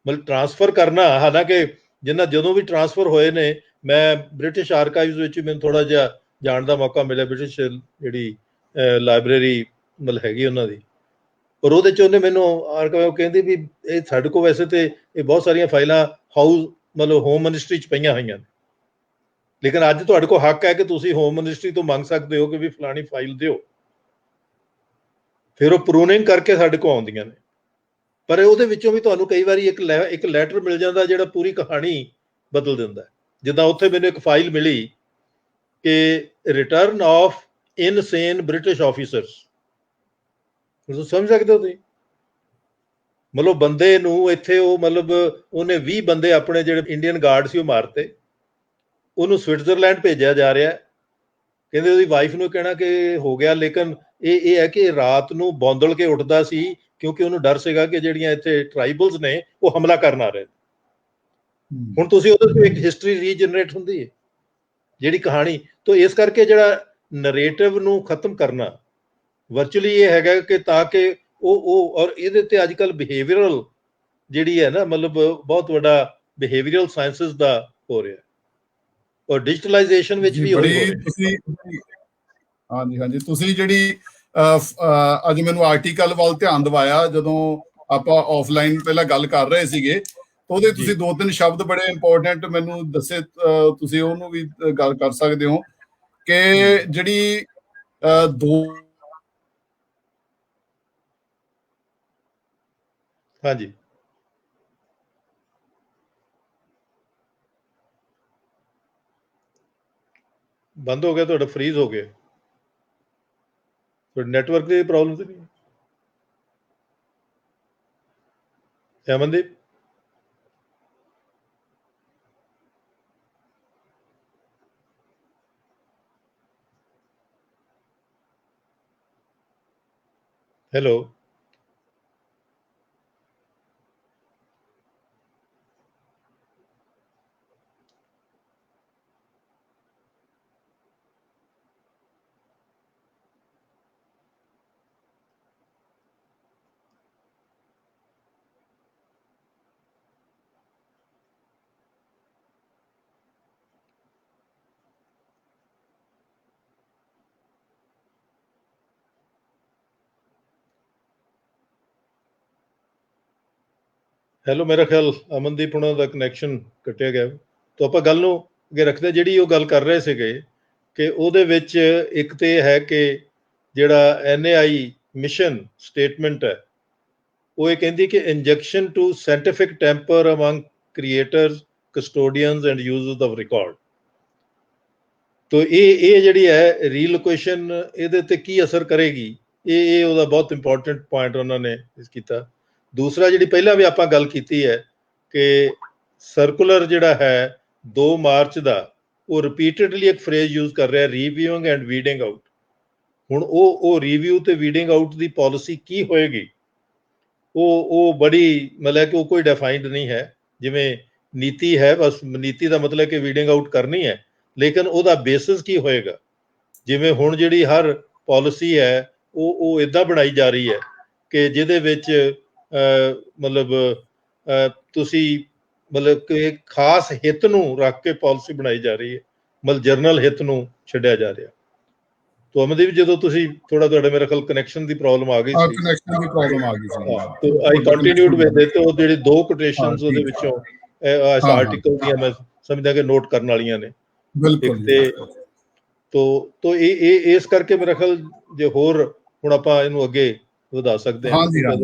[SPEAKER 2] ਮਤਲਬ ਟ੍ਰਾਂਸਫਰ ਕਰਨਾ, ਹਾਲਾਂਕਿ ਜਦੋਂ ਵੀ ਟ੍ਰਾਂਸਫਰ ਹੋਏ ਨੇ, ਮੈਂ ਬ੍ਰਿਟਿਸ਼ ਆਰਕਾਈਵਜ਼ ਵਿੱਚ ਮੈਨੂੰ ਥੋੜਾ ਜਿਹਾ ਜਾਣ ਦਾ ਮੌਕਾ ਮਿਲਿਆ, ਬ੍ਰਿਟਿਸ਼ ਜਿਹੜੀ ਲਾਇਬ੍ਰੇਰੀ ਮਤਲਬ ਹੈਗੀ ਉਹਨਾਂ ਦੀ। ਔਰ ਉਹਦੇ 'ਚ ਉਹਨੇ ਮੈਨੂੰ ਆਰਕਾਈਵ ਕਹਿੰਦੀ ਵੀ ਇਹ ਸਾਡੇ ਕੋਲ ਵੈਸੇ ਤੇ ਇਹ ਬਹੁਤ ਸਾਰੀਆਂ ਫਾਈਲਾਂ ਮਤਲਬ ਹੋਮ ਮਿਨਿਸਟਰੀ 'ਚ ਪਈਆਂ ਹੋਈਆਂ ਨੇ, ਲੇਕਿਨ ਅੱਜ ਤੁਹਾਡੇ ਕੋਲ ਹੱਕ ਹੈ ਕਿ ਤੁਸੀਂ ਹੋਮ ਮਿਨਿਸਟਰੀ ਤੋਂ ਮੰਗ ਸਕਦੇ ਹੋ ਕਿ ਵੀ ਫਲਾਣੀ ਫਾਈਲ ਦਿਓ। ਫਿਰ ਉਹ ਪ੍ਰੂਨਿੰਗ ਕਰਕੇ ਸਾਡੇ ਕੋਲ ਆਉਂਦੀਆਂ ਨੇ। ਪਰ ਉਹਦੇ ਵਿੱਚੋਂ ਵੀ ਤੁਹਾਨੂੰ ਕਈ ਵਾਰੀ ਇੱਕ ਲੈਟਰ ਮਿਲ ਜਾਂਦਾ ਜਿਹੜਾ ਪੂਰੀ ਕਹਾਣੀ ਬਦਲ ਦਿੰਦਾ। ਜਿੱਦਾਂ ਉੱਥੇ ਮੈਨੂੰ ਇੱਕ ਫਾਈਲ ਮਿਲੀ ਕਿ return of insane British officers. ਤੁਸੀਂ ਸਮਝ ਸਕਦੇ ਹੋ? ਤੁਸੀਂ ਮਤਲਬ ਬੰਦੇ ਨੂੰ ਇੱਥੇ ਉਹ ਮਤਲਬ ਉਹਨੇ 20 ਬੰਦੇ ਆਪਣੇ ਜਿਹੜੇ ਇੰਡੀਅਨ ਗਾਰਡ ਸੀ ਉਹ ਮਾਰਤੇ, ਉਹਨੂੰ ਸਵਿਟਜ਼ਰਲੈਂਡ ਭੇਜਿਆ ਜਾ ਰਿਹਾ। ਕਹਿੰਦੇ ਉਹਦੀ ਵਾਈਫ ਨੂੰ ਕਹਿਣਾ ਕਿ ਹੋ ਗਿਆ, ਲੇਕਿਨ ਇਹ ਹੈ ਕਿ ਰਾਤ ਨੂੰ ਬੌਂਦਲ ਕੇ ਉੱਠਦਾ ਸੀ ਕਿਉਂਕਿ ਉਹਨੂੰ ਡਰ ਸੀਗਾ ਕਿ ਜਿਹੜੀਆਂ ਇੱਥੇ ਟ੍ਰਾਈਬਲਸ ਨੇ ਉਹ ਹਮਲਾ ਕਰਨ ਆ ਰਹੇ। ਹੁਣ ਤੁਸੀਂ ਉਹਦੇ ਤੋਂ ਇੱਕ ਹਿਸਟਰੀ ਰੀਜਨਰੇਟ ਹੁੰਦੀ ਹੈ ਜਿਹੜੀ ਕਹਾਣੀ ਤੋਂ। ਇਸ ਕਰਕੇ ਜਿਹੜਾ ਨਰੇਟਿਵ ਨੂੰ ਖਤਮ ਕਰਨਾ ਵਰਚੁਅਲੀ ਇਹ ਹੈਗਾ ਕਿ ਤਾਂ ਕਿ ਉਹ ਔਰ ਇਹਦੇ ਤੇ ਅੱਜ ਕੱਲ੍ਹ ਬਿਹੇਵੀਅਰਲ ਜਿਹੜੀ ਹੈ ਨਾ ਮਤਲਬ ਬਹੁਤ ਵੱਡਾ ਬਿਹੇਵੀਅਰਲ ਸਾਇੰਸਿਸ ਦਾ ਹੋ ਰਿਹਾ, ਔਰ ਡਿਜੀਟਲਾਈਜੇਸ਼ਨ ਵਿੱਚ ਵੀ ਉਹੀ ਹੋ ਰਿਹਾ।
[SPEAKER 1] ਤੁਸੀਂ ਹਾਂਜੀ ਹਾਂਜੀ, ਤੁਸੀਂ ਜਿਹੜੀ ਅੱਜ ਮੈਨੂੰ ਆਰਟੀਕਲ ਵੱਲ ਧਿਆਨ ਦਿਵਾਇਆ, ਜਦੋਂ ਆਪਾਂ ਆਫਲਾਈਨ ਪਹਿਲਾਂ ਗੱਲ ਕਰ ਰਹੇ ਸੀਗੇ, ਉਹਦੇ ਤੁਸੀਂ 2-3 ਸ਼ਬਦ ਬੜੇ ਇੰਪੋਰਟੈਂਟ ਮੈਨੂੰ ਦੱਸੇ, ਤੁਸੀਂ ਉਹਨੂੰ ਵੀ ਗੱਲ ਕਰ ਸਕਦੇ ਹੋ ਕਿ ਜਿਹੜੀ ਦੋ
[SPEAKER 2] ਹਾਂਜੀ ਬੰਦ ਹੋ ਗਿਆ ਤੁਹਾਡਾ, ਫਰੀਜ਼ ਹੋ ਗਿਆ ਤੁਹਾਡੇ ਨੈਟਵਰਕ ਦੀ ਪ੍ਰੋਬਲਮ ਤੇ ਨਹੀਂ? ਅਮਨਦੀਪ ਹੈਲੋ। ਹੈਲੋ, ਮੇਰਾ ਖਿਆਲ ਅਮਨਦੀਪ ਉਹਨਾਂ ਦਾ ਕਨੈਕਸ਼ਨ ਕੱਟਿਆ ਗਿਆ। ਤਾਂ ਆਪਾਂ ਗੱਲ ਨੂੰ ਅੱਗੇ ਰੱਖਦੇ, ਜਿਹੜੀ ਉਹ ਗੱਲ ਕਰ ਰਹੇ ਸੀਗੇ ਕਿ ਉਹਦੇ ਵਿੱਚ ਇੱਕ ਤੇ ਇਹ ਹੈ ਕਿ ਜਿਹੜਾ NAI ਮਿਸ਼ਨ ਸਟੇਟਮੈਂਟ ਹੈ, ਉਹ ਇਹ ਕਹਿੰਦੀ ਕਿ injection to scientific temper among creators, custodians and users of record. ਤੋ ਇਹ ਜਿਹੜੀ ਹੈ ਰੀਲੋਕੇਸ਼ਨ, ਇਹਦੇ ਤੇ ਕੀ ਅਸਰ ਕਰੇਗੀ, ਇਹ ਉਹਦਾ ਬਹੁਤ ਇੰਪੋਰਟੈਂਟ ਪੁਆਇੰਟ ਉਹਨਾਂ ਨੇ ਕੀਤਾ। ਦੂਸਰਾ, ਜਿਹੜੀ ਪਹਿਲਾਂ ਵੀ ਆਪਾਂ ਗੱਲ ਕੀਤੀ ਹੈ ਕਿ ਸਰਕੂਲਰ ਜਿਹੜਾ ਹੈ 2 ਮਾਰਚ ਦਾ, ਉਹ ਰਿਪੀਟਡਲੀ ਇੱਕ ਫਰੇਜ਼ ਯੂਜ਼ ਕਰ ਰਿਹਾ, ਰੀਵਿਊਇੰਗ ਐਂਡ ਵੀਡਿੰਗ ਆਊਟ। ਹੁਣ ਉਹ ਰੀਵਿਊ ਤੇ ਵੀਡਿੰਗ ਆਊਟ ਦੀ ਪਾਲਿਸੀ ਕੀ ਹੋਏਗੀ, ਉਹ ਬੜੀ ਮਤਲਬ ਕਿ ਉਹ ਕੋਈ ਡਿਫਾਈਨਡ ਨਹੀਂ ਹੈ। ਜਿਵੇਂ ਨੀਤੀ ਹੈ, ਬਸ ਨੀਤੀ ਦਾ ਮਤਲਬ ਕਿ ਵੀਡਿੰਗ ਆਊਟ ਕਰਨੀ ਹੈ, ਲੇਕਿਨ ਉਹਦਾ ਬੇਸਿਸ ਕੀ ਹੋਏਗਾ। ਜਿਵੇਂ ਹੁਣ ਜਿਹੜੀ ਹਰ ਪਾਲਿਸੀ ਹੈ ਉਹ ਇੱਦਾਂ ਬਣਾਈ ਜਾ ਰਹੀ ਹੈ ਕਿ ਜਿਹਦੇ ਵਿੱਚ ਮਤਲਬ ਤੁਸੀਂ ਮਤਲਬ ਕਿ ਖਾਸ ਹਿੱਤ ਨੂੰ ਰੱਖ ਕੇ ਪਾਲਿਸੀ ਬਣਾਈ ਜਾ ਰਹੀ ਹੈ, ਮਤਲਬ ਜਰਨਲ ਹਿੱਤ ਨੂੰ ਛੱਡਿਆ ਜਾ ਰਿਹਾ। ਤੋ ਅਮਨਦੀਪ, ਜਦੋਂ ਤੁਸੀਂ ਤੁਹਾਡੇ ਮੇਰੇ ਖਿਆਲ ਕਨੈਕਸ਼ਨ ਦੀ ਪ੍ਰੋਬਲਮ ਆ ਗਈ ਸੀ,
[SPEAKER 1] ਕਨੈਕਸ਼ਨ ਦੀ ਪ੍ਰੋਬਲਮ ਆ ਗਈ ਸੀ।
[SPEAKER 2] ਤੋ ਆਈ ਕੰਟੀਨਿਊਡ ਵਿਦ ਇਟ। ਉਹ ਜਿਹੜੇ 2 ਕੋਟੇਸ਼ਨਸ ਉਹਦੇ ਵਿੱਚੋਂ ਇਸ ਆਰਟੀਕਲ ਦੀਆਂ ਮੈਂ ਸਮਝਦਾ ਕਿ ਨੋਟ ਕਰਨ ਵਾਲੀਆਂ ਨੇ।
[SPEAKER 1] ਬਿਲਕੁਲ।
[SPEAKER 2] ਤੋ ਇਹ ਇਸ ਕਰਕੇ ਮੇਰਾ ਖਿਆਲ ਜੇ ਹੋਰ ਹੁਣ ਆਪਾਂ ਇਹਨੂੰ ਅੱਗੇ ਵਧਾ ਸਕਦੇ ਹਾਂ।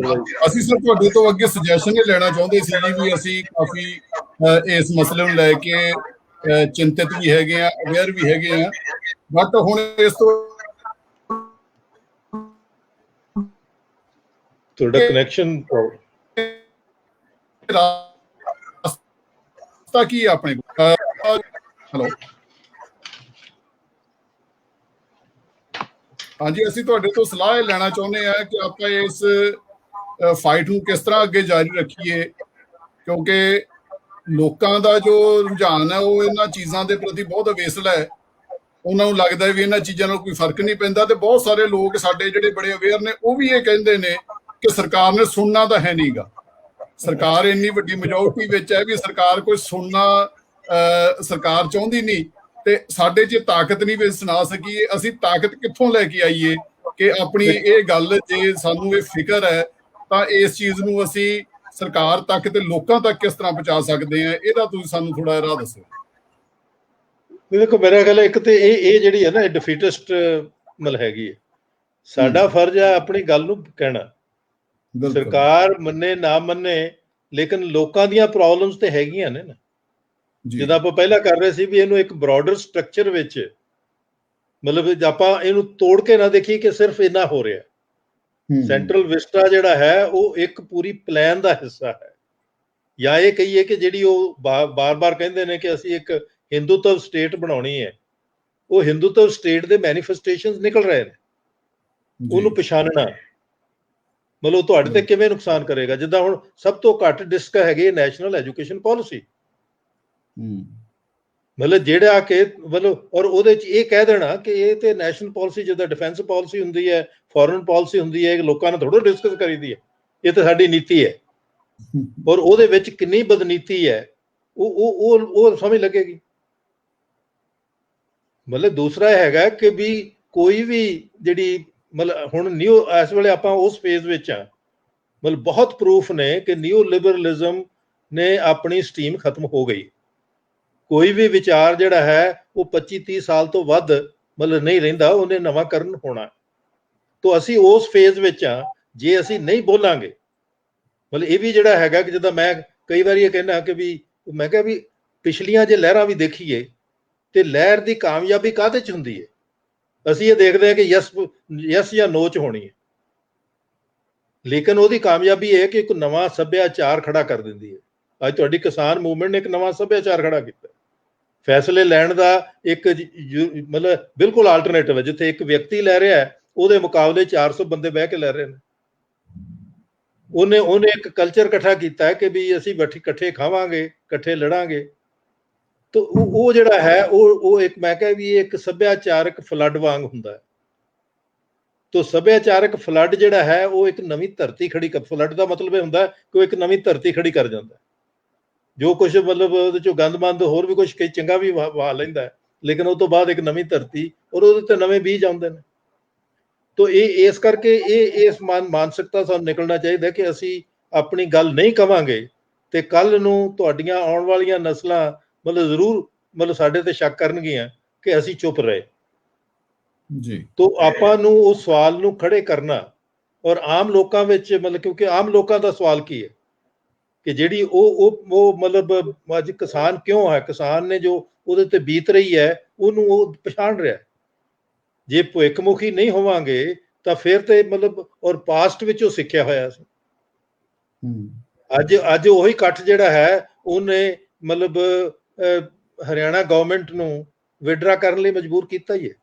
[SPEAKER 1] ਅਸੀਂ ਸਰ ਤੁਹਾਡੇ ਤੋਂ ਅੱਗੇ ਸੁਜੈਸ਼ਨ ਇਹ ਲੈਣਾ ਚਾਹੁੰਦੇ ਸੀ ਜੀ, ਵੀ ਅਸੀਂ ਕਾਫੀ ਇਸ ਮਸਲੇ ਨੂੰ ਲੈ ਕੇ ਚਿੰਤਿਤ ਵੀ ਹੈਗੇ ਆ, ਅਵੇਅਰ ਵੀ ਹੈਗੇ ਆ, ਬਟ ਹੁਣ ਇਸ ਤੋਂ
[SPEAKER 2] ਤੁਹਾਡਾ ਕਨੈਕਸ਼ਨ
[SPEAKER 1] ਰਸਤਾ ਕੀ ਆਪਣੇ ਕੋਲ। ਹੈਲੋ, ਹਾਂਜੀ, ਅਸੀਂ ਤੁਹਾਡੇ ਤੋਂ ਸਲਾਹ ਇਹ ਲੈਣਾ ਚਾਹੁੰਦੇ ਆ ਕਿ ਆਪਾਂ ਇਸ ਫਾਈਟ ਨੂੰ ਕਿਸ ਤਰ੍ਹਾਂ ਅੱਗੇ ਜਾਰੀ ਰੱਖੀਏ, ਕਿਉਂਕਿ ਲੋਕਾਂ ਦਾ ਜੋ ਰੁਝਾਨ ਹੈ ਉਹ ਇਹਨਾਂ ਚੀਜ਼ਾਂ ਦੇ ਪ੍ਰਤੀ ਬਹੁਤ ਅਵੇਸਲਾ ਹੈ। ਉਹਨਾਂ ਨੂੰ ਲੱਗਦਾ ਵੀ ਇਹਨਾਂ ਚੀਜ਼ਾਂ ਨਾਲ ਕੋਈ ਫਰਕ ਨਹੀਂ ਪੈਂਦਾ, ਤੇ ਬਹੁਤ ਸਾਰੇ ਲੋਕ ਸਾਡੇ ਜਿਹੜੇ ਬੜੇ ਅਵੇਅਰ ਨੇ ਉਹ ਵੀ ਇਹ ਕਹਿੰਦੇ ਨੇ ਕਿ ਸਰਕਾਰ ਨੇ ਸੁਣਨਾ ਤਾਂ ਹੈ ਨਹੀਂਗਾ। ਸਰਕਾਰ ਇੰਨੀ ਵੱਡੀ ਮੈਜੋਰਟੀ ਵਿੱਚ ਹੈ ਵੀ ਸਰਕਾਰ ਕੋਈ ਸੁਣਨਾ ਸਰਕਾਰ ਚਾਹੁੰਦੀ ਨਹੀਂ, ਤੇ ਸਾਡੇ 'ਚ ਤਾਕਤ ਨਹੀਂ ਵੀ ਸੁਣਾ ਸਕੀਏ। ਅਸੀਂ ਤਾਕਤ ਕਿੱਥੋਂ ਲੈ ਕੇ ਆਈਏ ਕਿ ਆਪਣੀ ਇਹ ਗੱਲ, ਜੇ ਸਾਨੂੰ ਇਹ ਫਿਕਰ ਹੈ ਤਾਂ ਇਸ ਚੀਜ਼ ਨੂੰ ਅਸੀਂ ਸਰਕਾਰ ਤੱਕ ਤੇ ਲੋਕਾਂ ਤੱਕ ਕਿਸ ਤਰ੍ਹਾਂ ਪਹੁੰਚਾ ਸਕਦੇ ਹਾਂ, ਇਹਦਾ ਤੁਸੀਂ ਸਾਨੂੰ ਥੋੜਾ ਰਾਹ ਦੱਸੋ।
[SPEAKER 2] ਦੇਖੋ, ਮੇਰਾ ਖਿਆਲ ਇੱਕ ਤੇ ਇਹ ਜਿਹੜੀ ਹੈ ਨਾ, ਇਹ ਡਿਫੀਟਿਸਟ ਮਤਲਬ ਹੈਗੀ ਹੈ। ਸਾਡਾ ਫਰਜ਼ ਹੈ ਆਪਣੀ ਗੱਲ ਨੂੰ ਕਹਿਣਾ, ਸਰਕਾਰ ਮੰਨੇ ਨਾ ਮੰਨੇ, ਲੇਕਿਨ ਲੋਕਾਂ ਦੀਆਂ ਪ੍ਰੋਬਲਮਸ ਤੇ ਹੈਗੀਆਂ ਨੇ ਨਾ। ਜਿੱਦਾਂ ਆਪਾਂ ਪਹਿਲਾਂ ਕਰ ਰਹੇ ਸੀ ਵੀ ਇਹਨੂੰ ਇੱਕ ਬ੍ਰੌਡਰ ਸਟਰਕਚਰ ਵਿੱਚ, ਮਤਲਬ ਆਪਾਂ ਇਹਨੂੰ ਤੋੜ ਕੇ ਨਾ ਦੇਖੀਏ ਕਿ ਸਿਰਫ ਇੰਨਾ ਹੋ ਰਿਹਾ। ਸੈਂਟਰਲ ਵਿਸਟਾ ਜਿਹੜਾ ਹੈ ਉਹ ਇੱਕ ਪੂਰੀ ਪਲਾਨ ਦਾ ਹਿੱਸਾ ਹੈ, ਜਾਂ ਇਹ ਕਹੀਏ ਕਿ ਜਿਹੜੀ ਉਹ ਬਾਰ-ਬਾਰ ਕਹਿੰਦੇ ਨੇ ਕਿ ਅਸੀਂ ਇੱਕ ਹਿੰਦੂਤਵ ਸਟੇਟ ਬਣਾਉਣੀ ਹੈ, ਉਹ ਹਿੰਦੂਤਵ ਸਟੇਟ ਦੇ ਮੈਨੀਫੈਸਟੇਸ਼ਨਸ ਨਿਕਲ ਰਹੇ ਨੇ। ਉਹਨੂੰ ਪਛਾਣਨਾ ਮਤਲਬ ਤੁਹਾਡੇ ਤੇ ਕਿਵੇਂ ਨੁਕਸਾਨ ਕਰੇਗਾ। ਜਿੱਦਾਂ ਹੁਣ ਸਭ ਤੋਂ ਘੱਟ ਡਿਸਕ ਹੈਗੇ ਨੈਸ਼ਨਲ ਐਜੂਕੇਸ਼ਨ ਪਾਲਿਸੀ, ਮਤਲਬ ਜਿਹੜਾ ਕਿ ਮਤਲਬ ਔਰ ਉਹਦੇ 'ਚ ਇਹ ਕਹਿ ਦੇਣਾ ਕਿ ਇਹ ਤੇ ਨੈਸ਼ਨਲ ਪਾਲਿਸੀ, ਜਿੱਦਾਂ ਡਿਫੈਂਸ ਪਾਲਿਸੀ ਹੁੰਦੀ ਹੈ, ਫੋਰਨ ਪਾਲਿਸੀ ਹੁੰਦੀ ਹੈ, ਲੋਕਾਂ ਨਾਲ ਥੋੜ੍ਹਾ ਡਿਸਕਸ ਕਰੀਦੀ ਹੈ, ਇਹ ਤਾਂ ਸਾਡੀ ਨੀਤੀ ਹੈ। ਔਰ ਉਹਦੇ ਵਿੱਚ ਕਿੰਨੀ ਬਦਨੀਤੀ ਹੈ ਉਹ ਸਮਝ ਲੱਗੇਗੀ। ਮਤਲਬ ਦੂਸਰਾ ਹੈਗਾ ਕਿ ਵੀ ਕੋਈ ਵੀ ਜਿਹੜੀ ਮਤਲਬ ਹੁਣ ਨਿਊ ਇਸ ਵੇਲੇ ਆਪਾਂ ਉਸ ਫੇਜ਼ ਵਿੱਚ ਆ, ਮਤਲਬ ਬਹੁਤ ਪ੍ਰੂਫ ਨੇ ਕਿ ਨਿਊ ਲਿਬਰਲਿਜ਼ਮ ਨੇ ਆਪਣੀ ਸਟੀਮ ਖਤਮ ਹੋ ਗਈ। ਕੋਈ ਵੀ ਵਿਚਾਰ ਜਿਹੜਾ ਹੈ ਉਹ 25-30 ਸਾਲ ਤੋਂ ਵੱਧ ਮਤਲਬ ਨਹੀਂ ਰਹਿੰਦਾ, ਉਹਨੇ ਨਵਾਂਕਰਨ ਹੋਣਾ। ਤਾਂ ਅਸੀਂ ਉਸ ਫੇਜ਼ ਵਿੱਚ ਆ। ਜੇ ਅਸੀਂ ਨਹੀਂ ਬੋਲਾਂਗੇ, ਮਤਲਬ ਇਹ ਵੀ ਜਿਹੜਾ ਹੈਗਾ ਕਿ ਜਿੱਦਾਂ ਮੈਂ ਕਈ ਵਾਰੀ ਇਹ ਕਹਿੰਦਾ ਕਿ ਵੀ ਮੈਂ ਕਿਹਾ ਵੀ ਪਿਛਲੀਆਂ ਜੇ ਲਹਿਰਾਂ ਵੀ ਦੇਖੀਏ ਤੇ ਲਹਿਰ ਦੀ ਕਾਮਯਾਬੀ ਕਾਹਦੇ 'ਚ ਹੁੰਦੀ ਹੈ। ਅਸੀਂ ਇਹ ਦੇਖਦੇ ਹਾਂ ਕਿ ਯਸ ਜਾਂ ਨੋ 'ਚ ਹੋਣੀ ਹੈ, ਲੇਕਿਨ ਉਹਦੀ ਕਾਮਯਾਬੀ ਇਹ ਕਿ ਇੱਕ ਨਵਾਂ ਸੱਭਿਆਚਾਰ ਖੜਾ ਕਰ ਦਿੰਦੀ ਹੈ। ਅੱਜ ਤੁਹਾਡੀ ਕਿਸਾਨ ਮੂਵਮੈਂਟ ਨੇ ਇੱਕ ਨਵਾਂ ਸੱਭਿਆਚਾਰ ਖੜਾ ਕੀਤਾ, ਫੈਸਲੇ ਲੈਣ ਦਾ ਇੱਕ ਮਤਲਬ ਬਿਲਕੁਲ ਆਲਟਰਨੇਟਿਵ ਹੈ। ਜਿੱਥੇ ਇੱਕ ਵਿਅਕਤੀ ਲੈ ਰਿਹਾ ਹੈ, ਉਹਦੇ ਮੁਕਾਬਲੇ 400 ਬੰਦੇ ਬਹਿ ਕੇ ਲੈ ਰਹੇ ਨੇ। ਉਹਨੇ ਇੱਕ ਕਲਚਰ ਇਕੱਠਾ ਕੀਤਾ ਹੈ ਕਿ ਵੀ ਅਸੀਂ ਇਕੱਠੇ ਖਾਵਾਂਗੇ, ਇਕੱਠੇ ਲੜਾਂਗੇ। ਤਾਂ ਉਹ ਜਿਹੜਾ ਹੈ ਉਹ ਇੱਕ ਮੈਂ ਕਿਹਾ ਵੀ ਇੱਕ ਸੱਭਿਆਚਾਰਕ ਫਲੱਡ ਵਾਂਗ ਹੁੰਦਾ ਹੈ। ਤਾਂ ਸੱਭਿਆਚਾਰਕ ਫਲੱਡ ਜਿਹੜਾ ਹੈ ਉਹ ਇੱਕ ਨਵੀਂ ਧਰਤੀ ਖੜੀ ਕਰ, ਫਲੱਡ ਦਾ ਮਤਲਬ ਇਹ ਹੁੰਦਾ ਕਿ ਉਹ ਇੱਕ ਨਵੀਂ ਧਰਤੀ ਖੜੀ ਕਰ ਜਾਂਦਾ। ਜੋ ਕੁਛ ਮਤਲਬ ਉਹਦੇ ਚੋਂ ਗੰਦਮੰਦ ਹੋਰ ਵੀ ਕੁਛ ਕਈ ਚੰਗਾ ਵੀ ਵਹਾ ਲੈਂਦਾ, ਲੇਕਿਨ ਉਹ ਤੋਂ ਬਾਅਦ ਇੱਕ ਨਵੀਂ ਧਰਤੀ ਔਰ ਉਹਦੇ ਤੇ ਨਵੇਂ ਬੀਜ ਆਉਂਦੇ ਨੇ। ਤਾਂ ਇਸ ਕਰਕੇ ਇਸ ਮਾਨਸਿਕਤਾ ਸਾਨੂੰ ਨਿਕਲਣਾ ਚਾਹੀਦਾ ਕਿ ਅਸੀਂ ਆਪਣੀ ਗੱਲ ਨਹੀਂ ਕਵਾਂਗੇ ਤੇ ਕੱਲ ਨੂੰ ਤੁਹਾਡੀਆਂ ਆਉਣ ਵਾਲੀਆਂ ਨਸਲਾਂ ਮਤਲਬ ਜ਼ਰੂਰ ਮਤਲਬ ਸਾਡੇ ਤੇ ਸ਼ੱਕ ਕਰਨਗੀਆਂ ਕਿ ਅਸੀਂ ਚੁੱਪ ਰਹੇ
[SPEAKER 1] ਜੀ।
[SPEAKER 2] ਤੋਂ ਆਪਾਂ ਨੂੰ ਉਹ ਸਵਾਲ ਨੂੰ ਖੜੇ ਕਰਨਾ ਔਰ ਆਮ ਲੋਕਾਂ ਵਿੱਚ ਮਤਲਬ ਕਿਉਂਕਿ ਆਮ ਲੋਕਾਂ ਦਾ ਸਵਾਲ ਕੀ ਹੈ ਕਿ ਜਿਹੜੀ ਉਹ ਮਤਲਬ ਅੱਜ ਕਿਸਾਨ ਕਿਉਂ ਹੈ, ਕਿਸਾਨ ਨੇ ਜੋ ਉਹਦੇ ਤੇ ਬੀਤ ਰਹੀ ਹੈ ਉਹਨੂੰ ਉਹ ਪਛਾਣ ਰਿਹਾ। ਜੇ ਭਵਿੱਖਮੁਖੀ ਨਹੀਂ ਹੋਵਾਂਗੇ ਤਾਂ ਫਿਰ ਤੇ ਮਤਲਬ ਔਰ ਪਾਸਟ ਵਿੱਚ ਉਹ ਸਿੱਖਿਆ ਹੋਇਆ ਸੀ। ਅੱਜ ਉਹੀ ਇਕੱਠ ਜਿਹੜਾ ਹੈ ਉਹਨੇ ਮਤਲਬ ਹਰਿਆਣਾ ਗਵਰਨਮੈਂਟ ਨੂੰ ਵਿਡਰਾ ਕਰਨ ਲਈ ਮਜਬੂਰ ਕੀਤਾ ਹੀ ਹੈ।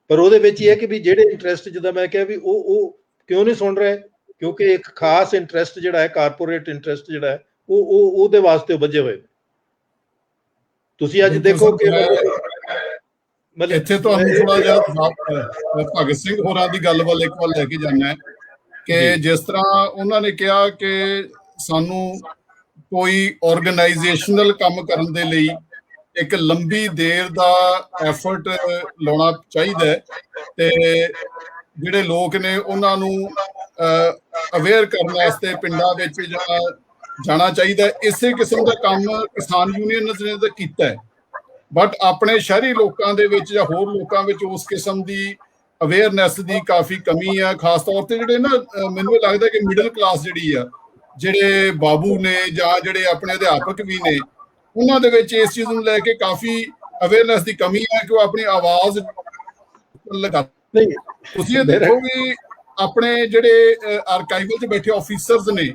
[SPEAKER 2] ਪਰ ਉਹਦੇ ਵਿੱਚ ਇਹ ਹੈ ਕਿ ਵੀ ਜਿਹੜੇ ਇੰਟਰਸਟ, ਜਿੱਦਾਂ ਮੈਂ ਕਿਹਾ ਵੀ ਉਹ ਕਿਉਂ ਨਹੀਂ ਸੁਣ ਰਹੇ, ਕਿਉਂਕਿ ਇੱਕ ਖਾਸ ਇੰਟਰਸਟ ਜਿਹੜਾ ਹੈ, ਕਾਰਪੋਰੇਟ ਇੰਟਰਸਟ ਜਿਹੜਾ ਹੈ ਉਹਦੇ ਵਾਸਤੇ ਵੱਜੇ ਹੋਏ। ਤੁਸੀਂ ਅੱਜ ਦੇਖੋ ਕਿ
[SPEAKER 1] ਇੱਥੇ ਤੁਹਾਨੂੰ ਥੋੜਾ ਜਿਹਾ ਭਗਤ ਸਿੰਘ ਹੋਰਾਂ ਦੀ ਗੱਲ ਵੱਲ ਇੱਕ ਵਾਰ ਲੈ ਕੇ ਜਾਣਾ ਹੈ ਕਿ ਜਿਸ ਤਰ੍ਹਾਂ ਉਹਨਾਂ ਨੇ ਕਿਹਾ ਕਿ ਸਾਨੂੰ ਕੋਈ ਆਰਗੇਨਾਈਜੇਸ਼ਨਲ ਕੰਮ ਕਰਨ ਦੇ ਲਈ ਇੱਕ ਲੰਬੀ ਦੇਰ ਦਾ ਐਫਰਟ ਲਾਉਣਾ ਚਾਹੀਦਾ ਹੈ ਤੇ ਜਿਹੜੇ ਲੋਕ ਨੇ ਉਹਨਾਂ ਨੂੰ ਅਵੇਅਰ ਕਰਨ ਵਾਸਤੇ ਪਿੰਡਾਂ ਵਿੱਚ ਜਾਣਾ ਚਾਹੀਦਾ। ਇਸੇ ਕਿਸਮ ਦਾ ਕੰਮ ਕਿਸਾਨ ਯੂਨੀਅਨਸ ਨੇ ਤਾਂ ਕੀਤਾ ਹੈ, ਬਟ ਆਪਣੇ ਸ਼ਹਿਰੀ ਲੋਕਾਂ ਦੇ ਵਿੱਚ ਜਾਂ ਹੋਰ ਲੋਕਾਂ ਵਿੱਚ ਉਸ ਕਿਸਮ ਦੀ ਅਵੇਅਰਨੈਸ ਦੀ ਕਾਫੀ ਕਮੀ ਆ। ਖਾਸ ਤੌਰ ਤੇ ਜਿਹੜੇ ਨਾ ਮੈਨੂੰ ਲੱਗਦਾ ਕਿ ਮਿਡਲ ਕਲਾਸ ਜਿਹੜੀ ਆ, ਜਿਹੜੇ ਬਾਬੂ ਨੇ ਜਾਂ ਜਿਹੜੇ ਆਪਣੇ ਅਧਿਆਪਕ ਵੀ ਨੇ, ਉਹਨਾਂ ਦੇ ਵਿੱਚ ਇਸ ਚੀਜ਼ ਨੂੰ ਲੈ ਕੇ ਕਾਫੀ ਅਵੇਅਰਨੈਸ ਦੀ ਕਮੀ ਹੈ ਕਿ ਉਹ ਆਪਣੀ ਆਵਾਜ਼ ਲਗਾ। ਤੁਸੀਂ ਇਹ ਦੇਖੋ ਵੀ ਆਪਣੇ ਜਿਹੜੇ ਆਰਕਾਈਵਲ 'ਚ ਬੈਠੇ ਆਫੀਸਰਸ ਨੇ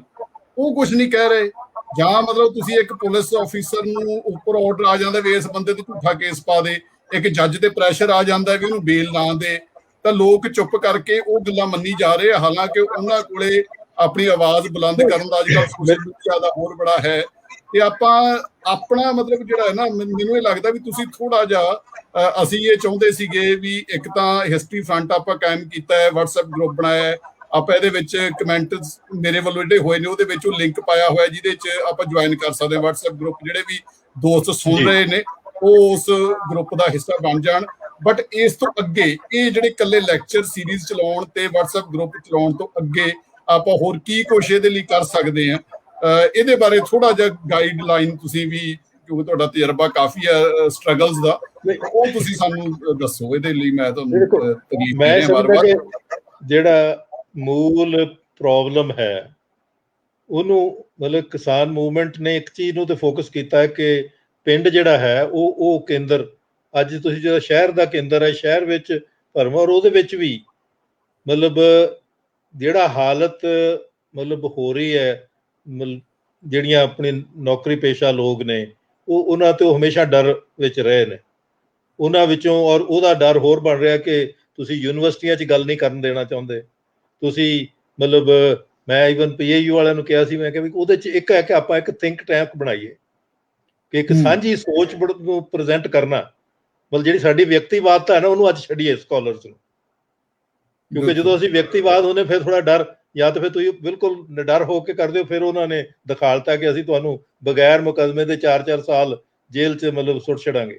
[SPEAKER 1] ਉਹ ਕੁਝ ਨਹੀਂ ਕਹਿ ਰਹੇ, ਜਾਂ ਮਤਲਬ ਤੁਸੀਂ ਇੱਕ ਪੁਲਿਸ ਆਫੀਸਰ ਨੂੰ ਉੱਪਰ ਆਰਡਰ ਆ ਜਾਂਦਾ ਵੀ ਇਸ ਬੰਦੇ ਤੇ ਝੂਠਾ ਕੇਸ ਪਾ ਦੇ, ਇੱਕ ਜੱਜ ਤੇ ਪ੍ਰੈਸ਼ਰ ਆ ਜਾਂਦਾ ਵੀ ਉਹਨੂੰ ਬੇਲ ਨਾ ਦੇ, ਤਾਂ ਲੋਕ ਚੁੱਪ ਕਰਕੇ ਉਹ ਗੱਲਾਂ ਮੰਨੀ ਜਾ ਰਹੇ। ਹਾਲਾਂਕਿ ਉਹਨਾਂ ਕੋਲੇ ਆਪਣੀ ਆਵਾਜ਼ ਬੁਲੰਦ ਕਰਨ ਦਾ ਅੱਜ ਕੱਲ੍ਹ ਸੋਸ਼ਲ ਮੀਡੀਆ ਦਾ ਹੋਰ ਬੜਾ ਹੈ। ਤੇ ਆਪਾਂ ਆਪਣਾ ਮਤਲਬ ਜਿਹੜਾ ਹੈ ਨਾ, ਮੈਨੂੰ ਇਹ ਲੱਗਦਾ ਵੀ ਤੁਸੀਂ ਥੋੜਾ ਜਿਹਾ ਅਸੀਂ ਇਹ ਚਾਹੁੰਦੇ ਸੀਗੇ ਵੀ ਇੱਕ ਤਾਂ ਹਿਸਟਰੀ ਫਰੰਟ ਆਪਾਂ ਕਾਇਮ ਕੀਤਾ ਹੈ, WhatsApp ਗਰੁੱਪ ਬਣਾਇਆ ਹੈ, ਆਪਾਂ ਇਹਦੇ ਵਿੱਚ ਕਮੈਂਟ ਮੇਰੇ ਵੱਲੋਂ ਜਿਹੜੇ ਹੋਏ ਨੇ ਉਹਦੇ ਵਿੱਚ ਉਹ ਲਿੰਕ ਪਾਇਆ ਹੋਇਆ ਜਿਹਦੇ 'ਚ ਆਪਾਂ ਜੁਆਇਨ ਕਰ ਸਕਦੇ ਹਾਂ। WhatsApp ਗਰੁੱਪ ਜਿਹੜੇ ਵੀ ਦੋਸਤ ਸੁਣ ਰਹੇ ਨੇ ਉਹ ਉਸ ਗਰੁੱਪ ਦਾ ਹਿੱਸਾ ਬਣ ਜਾਣ। ਬਟ ਇਸ ਤੋਂ ਅੱਗੇ ਇਹ ਜਿਹੜੇ ਇਕੱਲੇ ਲੈਕਚਰ ਸੀਰੀਜ਼ ਚਲਾਉਣ ਤੇ WhatsApp ਗਰੁੱਪ ਚਲਾਉਣ ਤੋਂ ਅੱਗੇ ਆਪਾਂ ਹੋਰ ਕੀ ਕੁਛ ਇਹਦੇ ਲਈ ਕਰ ਸਕਦੇ ਹਾਂ, ਇਹਦੇ ਬਾਰੇ ਥੋੜਾ ਜਿਹਾ ਗਾਈਡਲਾਈਨ ਤੁਸੀਂ ਵੀ, ਕਿਉਂਕਿ ਤੁਹਾਡਾ ਤਜਰਬਾ ਕਾਫੀ ਹੈ ਸਟਰਗਲਸ ਦਾ, ਉਹ ਤੁਸੀਂ ਸਾਨੂੰ ਦੱਸੋ। ਇਹਦੇ ਲਈ ਮੈਂ ਤੁਹਾਨੂੰ
[SPEAKER 2] ਮੈਂ ਸਮਝਦਾ ਕਿ ਜਿਹੜਾ ਮੂਲ ਪ੍ਰੋਬਲਮ ਹੈ ਉਹਨੂੰ ਮਤਲਬ ਕਿਸਾਨ ਮੂਵਮੈਂਟ ਨੇ ਇੱਕ ਚੀਜ਼ ਨੂੰ ਤੇ ਫੋਕਸ ਕੀਤਾ ਹੈ ਕਿ ਪਿੰਡ ਜਿਹੜਾ ਹੈ ਉਹ ਕੇਂਦਰ, ਅੱਜ ਤੁਸੀਂ ਜਿਹੜਾ ਸ਼ਹਿਰ ਦਾ ਕੇਂਦਰ ਹੈ, ਸ਼ਹਿਰ ਵਿੱਚ ਭਰਵਾਂ, ਔਰ ਉਹਦੇ ਵਿੱਚ ਵੀ ਮਤਲਬ ਜਿਹੜਾ ਹਾਲਤ ਮਤਲਬ ਹੋ ਰਹੀ ਹੈ, ਜਿਹੜੀਆਂ ਆਪਣੀ ਨੌਕਰੀ ਪੇਸ਼ਾ ਲੋਕ ਨੇ ਉਹਨਾਂ ਤੋਂ ਹਮੇਸ਼ਾ ਡਰ ਵਿੱਚ ਰਹੇ ਨੇ ਉਹਨਾਂ ਵਿੱਚੋਂ। ਔਰ ਉਹਦਾ ਡਰ ਹੋਰ ਬਣ ਰਿਹਾ ਕਿ ਤੁਸੀਂ ਯੂਨੀਵਰਸਿਟੀਆਂ 'ਚ ਗੱਲ ਨਹੀਂ ਕਰਨ ਦੇਣਾ ਚਾਹੁੰਦੇ ਤੁਸੀਂ। ਮਤਲਬ ਮੈਂ ਈਵਨ PAU ਵਾਲਿਆਂ ਨੂੰ ਕਿਹਾ ਸੀ, ਮੈਂ ਕਿਹਾ ਵੀ ਉਹਦੇ 'ਚ ਇੱਕ ਹੈ ਕਿ ਆਪਾਂ ਇੱਕ ਥਿੰਕ ਟੈਂਕ ਬਣਾਈਏ ਕਿ ਇੱਕ ਸਾਂਝੀ ਸੋਚ ਨੂੰ ਪ੍ਰੈਜ਼ੈਂਟ ਕਰਨਾ, ਮਤਲਬ ਜਿਹੜੀ ਸਾਡੀ ਵਿਅਕਤੀਵਾਦਤਾ ਹੈ ਨਾ ਉਹਨੂੰ ਅੱਜ ਛੱਡੀਏ ਸਕਾਲਰਸ ਨੂੰ। ਕਿਉਂਕਿ ਜਦੋਂ ਅਸੀਂ ਵਿਅਕਤੀਵਾਦ ਹੁੰਦੇ ਫਿਰ ਥੋੜਾ ਡਰ, ਜਾਂ ਤਾਂ ਫਿਰ ਤੁਸੀਂ ਬਿਲਕੁਲ ਨਿਡਰ ਹੋ ਕੇ ਕਰਦੇ ਹੋ, ਫਿਰ ਉਹਨਾਂ ਨੇ ਦਿਖਾਲਤਾ ਕਿ ਅਸੀਂ ਤੁਹਾਨੂੰ ਬਗੈਰ ਮੁਕੱਦਮੇ ਦੇ 4-4 ਸਾਲ ਜੇਲ੍ਹ 'ਚ ਮਤਲਬ ਸੁੱਟ ਛੱਡਾਂਗੇ।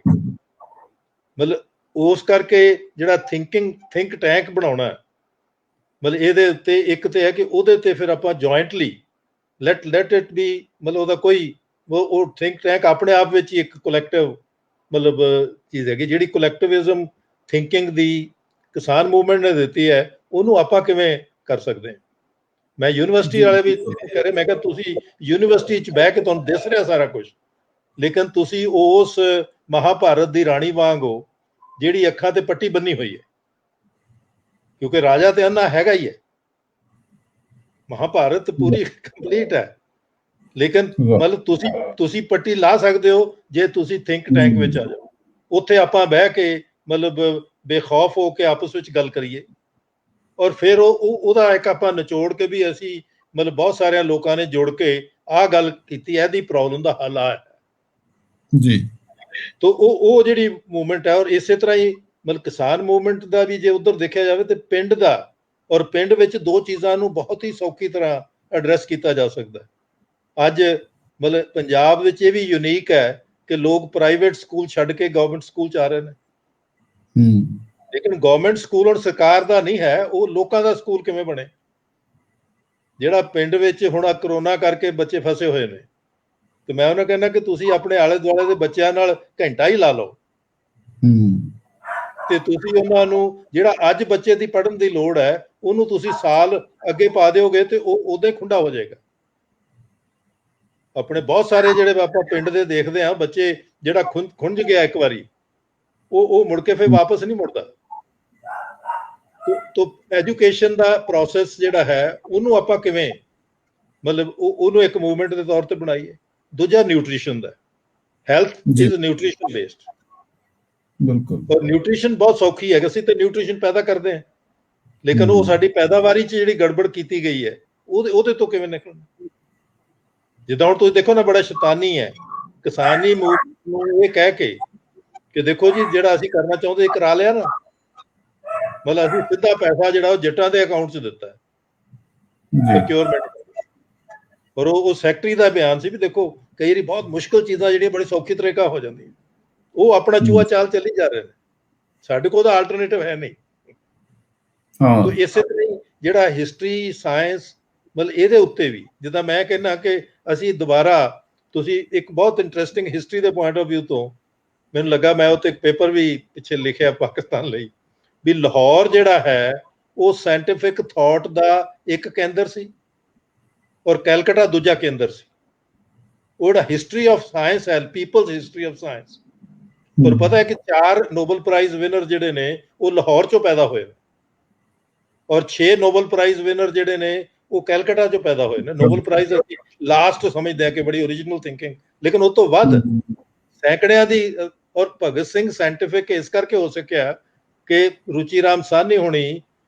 [SPEAKER 2] ਮਤਲਬ ਉਸ ਕਰਕੇ ਜਿਹੜਾ ਥਿੰਕ ਟੈਂਕ ਬਣਾਉਣਾ, ਮਤਲਬ ਇਹਦੇ ਉੱਤੇ ਇੱਕ ਤੇ ਹੈ ਕਿ ਉਹਦੇ ਤੇ ਫਿਰ ਆਪਾਂ ਜੁਆਇੰਟਲੀ ਲੈਟ ਇਟ ਬੀ, ਮਤਲਬ ਉਹਦਾ ਕੋਈ ਉਹ ਥਿੰਕ ਟੈਂਕ ਆਪਣੇ ਆਪ ਵਿੱਚ ਹੀ ਇੱਕ ਕੋਲੈਕਟਿਵ ਮਤਲਬ ਚੀਜ਼ ਹੈਗੀ, ਜਿਹੜੀ ਕੋਲੈਕਟਿਵਿਜ਼ਮ ਥਿੰਕਿੰਗ ਦੀ ਕਿਸਾਨ ਮੂਵਮੈਂਟ ਨੇ ਦਿੱਤੀ ਹੈ, ਉਹਨੂੰ ਆਪਾਂ ਕਿਵੇਂ ਕਰ ਸਕਦੇ ਹਾਂ। ਮੈਂ ਯੂਨੀਵਰਸਿਟੀ ਵਾਲੇ ਵੀ ਕਹਿ ਰਹੇ, ਮੈਂ ਕਿਹਾ ਤੁਸੀਂ ਯੂਨੀਵਰਸਿਟੀ 'ਚ ਬਹਿ ਕੇ ਤੁਹਾਨੂੰ ਦਿਸ ਰਿਹਾ ਸਾਰਾ ਕੁਝ, ਲੇਕਿਨ ਤੁਸੀਂ ਉਸ ਮਹਾਭਾਰਤ ਦੀ ਰਾਣੀ ਵਾਂਗ ਹੋ ਜਿਹੜੀ ਅੱਖਾਂ ਤੇ ਪੱਟੀ ਬੰਨੀ ਹੋਈ ਹੈ, ਕਿਉਂਕਿ ਰਾਜਾ ਤੇ ਅੰਨਾ ਹੈਗਾ ਹੀ ਹੈ। ਮਹਾਭਾਰਤ ਪੂਰੀ ਕੰਪਲੀਟ ਹੈ, ਲੇਕਿਨ ਮਤਲਬ ਤੁਸੀਂ ਪੱਟੀ ਲਾ ਸਕਦੇ ਹੋ ਜੇ ਤੁਸੀਂ ਥਿੰਕ ਟੈਂਕ ਵਿੱਚ ਆ ਜਾਓ। ਉੱਥੇ ਆਪਾਂ ਬਹਿ ਕੇ ਮਤਲਬ ਬੇਖੌਫ ਹੋ ਕੇ ਆਪਸ ਵਿੱਚ ਗੱਲ ਕਰੀਏ, ਔਰ ਫਿਰ ਉਹਦਾ ਇੱਕ ਆਪਾਂ ਨਿਚੋੜ ਕੇ ਵੀ ਅਸੀਂ ਮਤਲਬ ਬਹੁਤ ਸਾਰਿਆਂ ਲੋਕਾਂ ਨੇ ਜੁੜ ਕੇ ਆਹ ਗੱਲ ਕੀਤੀ, ਇਹਦੀ ਪ੍ਰੋਬਲਮ ਦਾ ਹੱਲ ਆ ਜੀ। ਤੋ ਉਹ ਜਿਹੜੀ ਮੂਵਮੈਂਟ ਹੈ, ਔਰ ਇਸੇ ਤਰ੍ਹਾਂ ਹੀ ਮਤਲਬ ਕਿਸਾਨ ਮੂਵਮੈਂਟ ਦਾ ਵੀ ਜੇ ਉੱਧਰ ਦੇਖਿਆ ਜਾਵੇ ਤੇ ਪਿੰਡ ਦਾ, ਔਰ ਪਿੰਡ ਵਿੱਚ ਦੋ ਚੀਜ਼ਾਂ ਨੂੰ ਬਹੁਤ ਹੀ ਸੌਖੀ ਤਰ੍ਹਾਂ ਐਡਰੈਸ ਕੀਤਾ ਜਾ ਸਕਦਾ। ਅੱਜ ਮਤਲਬ ਪੰਜਾਬ ਵਿੱਚ ਇਹ ਵੀ ਯੂਨੀਕ ਹੈ ਕਿ ਲੋਕ ਪ੍ਰਾਈਵੇਟ ਸਕੂਲ ਛੱਡ ਕੇ ਗਵਰਨਮੈਂਟ ਸਕੂਲ 'ਚ ਆ ਰਹੇ ਨੇ, ਲੇਕਿਨ ਗਵਰਨਮੈਂਟ ਸਕੂਲ ਹੁਣ ਸਰਕਾਰ ਦਾ ਨਹੀਂ ਹੈ, ਉਹ ਲੋਕਾਂ ਦਾ ਸਕੂਲ ਕਿਵੇਂ ਬਣੇ। ਜਿਹੜਾ ਪਿੰਡ ਵਿੱਚ ਹੁਣ ਆ ਕਰੋਨਾ ਕਰਕੇ ਬੱਚੇ ਫਸੇ ਹੋਏ ਨੇ, ਤੇ ਮੈਂ ਉਹਨਾਂ ਕਹਿੰਦਾ ਕਿ ਤੁਸੀਂ ਆਪਣੇ ਆਲੇ ਦੁਆਲੇ ਦੇ ਬੱਚਿਆਂ ਨਾਲ ਘੰਟਾ ਹੀ ਲਾ ਲਓ, ਤੇ ਤੁਸੀਂ ਉਹਨਾਂ ਨੂੰ ਜਿਹੜਾ ਅੱਜ ਬੱਚੇ ਦੀ ਪੜ੍ਹਨ ਦੀ ਲੋੜ ਹੈ ਉਹਨੂੰ ਤੁਸੀਂ ਸਾਲ ਅੱਗੇ ਪਾ ਦਿਓਗੇ ਤੇ ਉਹ ਉਦੋਂ ਹੀ ਖੁੰਡਾ ਹੋ ਜਾਏਗਾ। ਆਪਣੇ ਬਹੁਤ ਸਾਰੇ ਜਿਹੜੇ ਆਪਾਂ ਪਿੰਡ ਦੇ ਦੇਖਦੇ ਆ ਬੱਚੇ, ਜਿਹੜਾ ਖੁੰਝ ਗਿਆ ਇੱਕ ਵਾਰੀ, ਉਹ ਮੁੜ ਕੇ ਫਿਰ ਵਾਪਸ ਨਹੀਂ ਮੁੜਦਾ। ਤੋ ਐਜੂਕੇਸ਼ਨ ਦਾ ਪ੍ਰੋਸੈਸ ਜਿਹੜਾ ਹੈ ਉਹਨੂੰ ਆਪਾਂ ਕਿਵੇਂ ਮਤਲਬ ਉਹਨੂੰ ਇੱਕ ਮੂਵਮੈਂਟ ਦੇ ਤੌਰ ਤੇ ਬਣਾਈਏ। ਦੂਜਾ nutrition the, health is nutrition based.
[SPEAKER 1] ਬਿਲਕੁਲ।
[SPEAKER 2] ਔਰ ਨਿਊਟ੍ਰੀਸ਼ਨ ਬਹੁਤ ਸੌਖੀ ਹੈ, ਅਸੀਂ ਤੇ ਨਿਊਟ੍ਰੀਸ਼ਨ ਪੈਦਾ ਕਰਦੇ ਹਾਂ, ਲੇਕਿਨ ਉਹ ਸਾਡੀ ਪੈਦਾਵਾਰੀ 'ਚ ਜਿਹੜੀ ਗੜਬੜ ਕੀਤੀ ਗਈ ਹੈ ਉਹਦੇ ਤੋਂ ਕਿਵੇਂ ਨਿਕਲਣਾ। ਜਿੱਦਾਂ ਹੁਣ ਤੁਸੀਂ ਦੇਖੋ ਨਾ, ਬੜਾ ਸ਼ੈਤਾਨੀ ਹੈ ਕਿਸਾਨੀ ਮੂਵਮੈਂਟ ਨੂੰ ਇਹ ਕਹਿ ਕੇ ਕਿ ਦੇਖੋ ਜੀ ਜਿਹੜਾ ਅਸੀਂ ਕਰਨਾ ਚਾਹੁੰਦੇ ਕਰਾ ਲਿਆ ਨਾ, ਮਤਲਬ ਅਸੀਂ ਸਿੱਧਾ ਪੈਸਾ ਜਿਹੜਾ ਉਹ ਜੱਟਾਂ ਦੇ ਅਕਾਊਂਟ 'ਚ ਦਿੱਤਾ ਪ੍ਰੋਕਿਉਰਮੈਂਟ। ਔਰ ਉਹ ਸੈਕਟਰੀ ਦਾ ਬਿਆਨ ਸੀ ਵੀ ਦੇਖੋ ਕਈ ਵਾਰੀ ਬਹੁਤ ਮੁਸ਼ਕਲ ਚੀਜ਼ਾਂ ਜਿਹੜੀਆਂ ਬੜੀ ਸੌਖੀ ਤਰੀਕਾ ਹੋ ਜਾਂਦੀਆਂ, ਉਹ ਆਪਣਾ ਚੂਹਾ ਚਾਲ ਚੱਲੀ ਜਾ ਰਹੇ ਨੇ, ਸਾਡੇ ਕੋਲ ਉਹਦਾ ਆਲਟਰਨੇਟਿਵ ਹੈ ਨਹੀਂ। ਤੋ ਇਸੇ ਤਰ੍ਹਾਂ ਜਿਹੜਾ ਹਿਸਟਰੀ ਸਾਇੰਸ ਮਤਲਬ ਇਹਦੇ ਉੱਤੇ ਵੀ ਜਿੱਦਾਂ ਮੈਂ ਕਹਿੰਦਾ ਕਿ ਅਸੀਂ ਦੁਬਾਰਾ, ਤੁਸੀਂ ਇੱਕ ਬਹੁਤ ਇੰਟਰਸਟਿੰਗ ਹਿਸਟਰੀ ਦੇ ਪੁਆਇੰਟ ਆਫ ਵਿਊ ਤੋਂ ਮੈਨੂੰ ਲੱਗਾ, ਮੈਂ ਉੱਤੇ ਇੱਕ ਪੇਪਰ ਵੀ ਪਿੱਛੇ ਲਿਖਿਆ ਪਾਕਿਸਤਾਨ ਲਈ, ਵੀ ਲਾਹੌਰ ਜਿਹੜਾ ਹੈ ਉਹ ਸਾਇੰਟੀਫਿਕ ਥਾਟ ਦਾ ਇੱਕ ਕੇਂਦਰ ਸੀ ਔਰ ਕੈਲਕਟਾ ਦੂਜਾ ਕੇਂਦਰ ਸੀ। ਉਹ ਜਿਹੜਾ ਹਿਸਟਰੀ ਆਫ ਸਾਇੰਸ ਹੈ, ਪੀਪਲਸ ਹਿਸਟਰੀ ਆਫ ਸਾਇੰਸ, ਔਰ ਪਤਾ ਹੈ ਕਿ 4 ਨੋਬਲ ਪ੍ਰਾਈਜ਼ ਵਿਨਰ ਜਿਹੜੇ ਨੇ ਉਹ ਲਾਹੌਰ ਚੋਂ ਪੈਦਾ ਹੋਏ ਨੇ, ਔਰ 6 ਨੋਬਲ ਪ੍ਰਾਈਜ਼ ਵਿਨਰ ਜਿਹੜੇ ਨੇ ਉਹ ਕੈਲਕਟਾ ਚੋਂ ਪੈਦਾ ਹੋਏ ਨੇ। ਨੋਬਲ ਪ੍ਰਾਈਜ਼ ਅਸੀਂ ਲਾਸਟ ਸਮਝਦੇ ਆ ਕਿ ਬੜੀ ਓਰੀਜਨਲ ਥਿੰਕਿੰਗ, ਲੇਕਿਨ ਉਸ ਤੋਂ ਵੱਧ ਸੈਂਕੜਿਆਂ ਦੀ। ਔਰ ਭਗਤ ਸਿੰਘ ਸਾਇੰਟੀਫਿਕ ਇਸ ਕਰਕੇ ਹੋ ਸਕਿਆ ਕਿ ਰੁਚੀ ਰਾਮ ਸਾਹਨੀ ਹੋਣੀ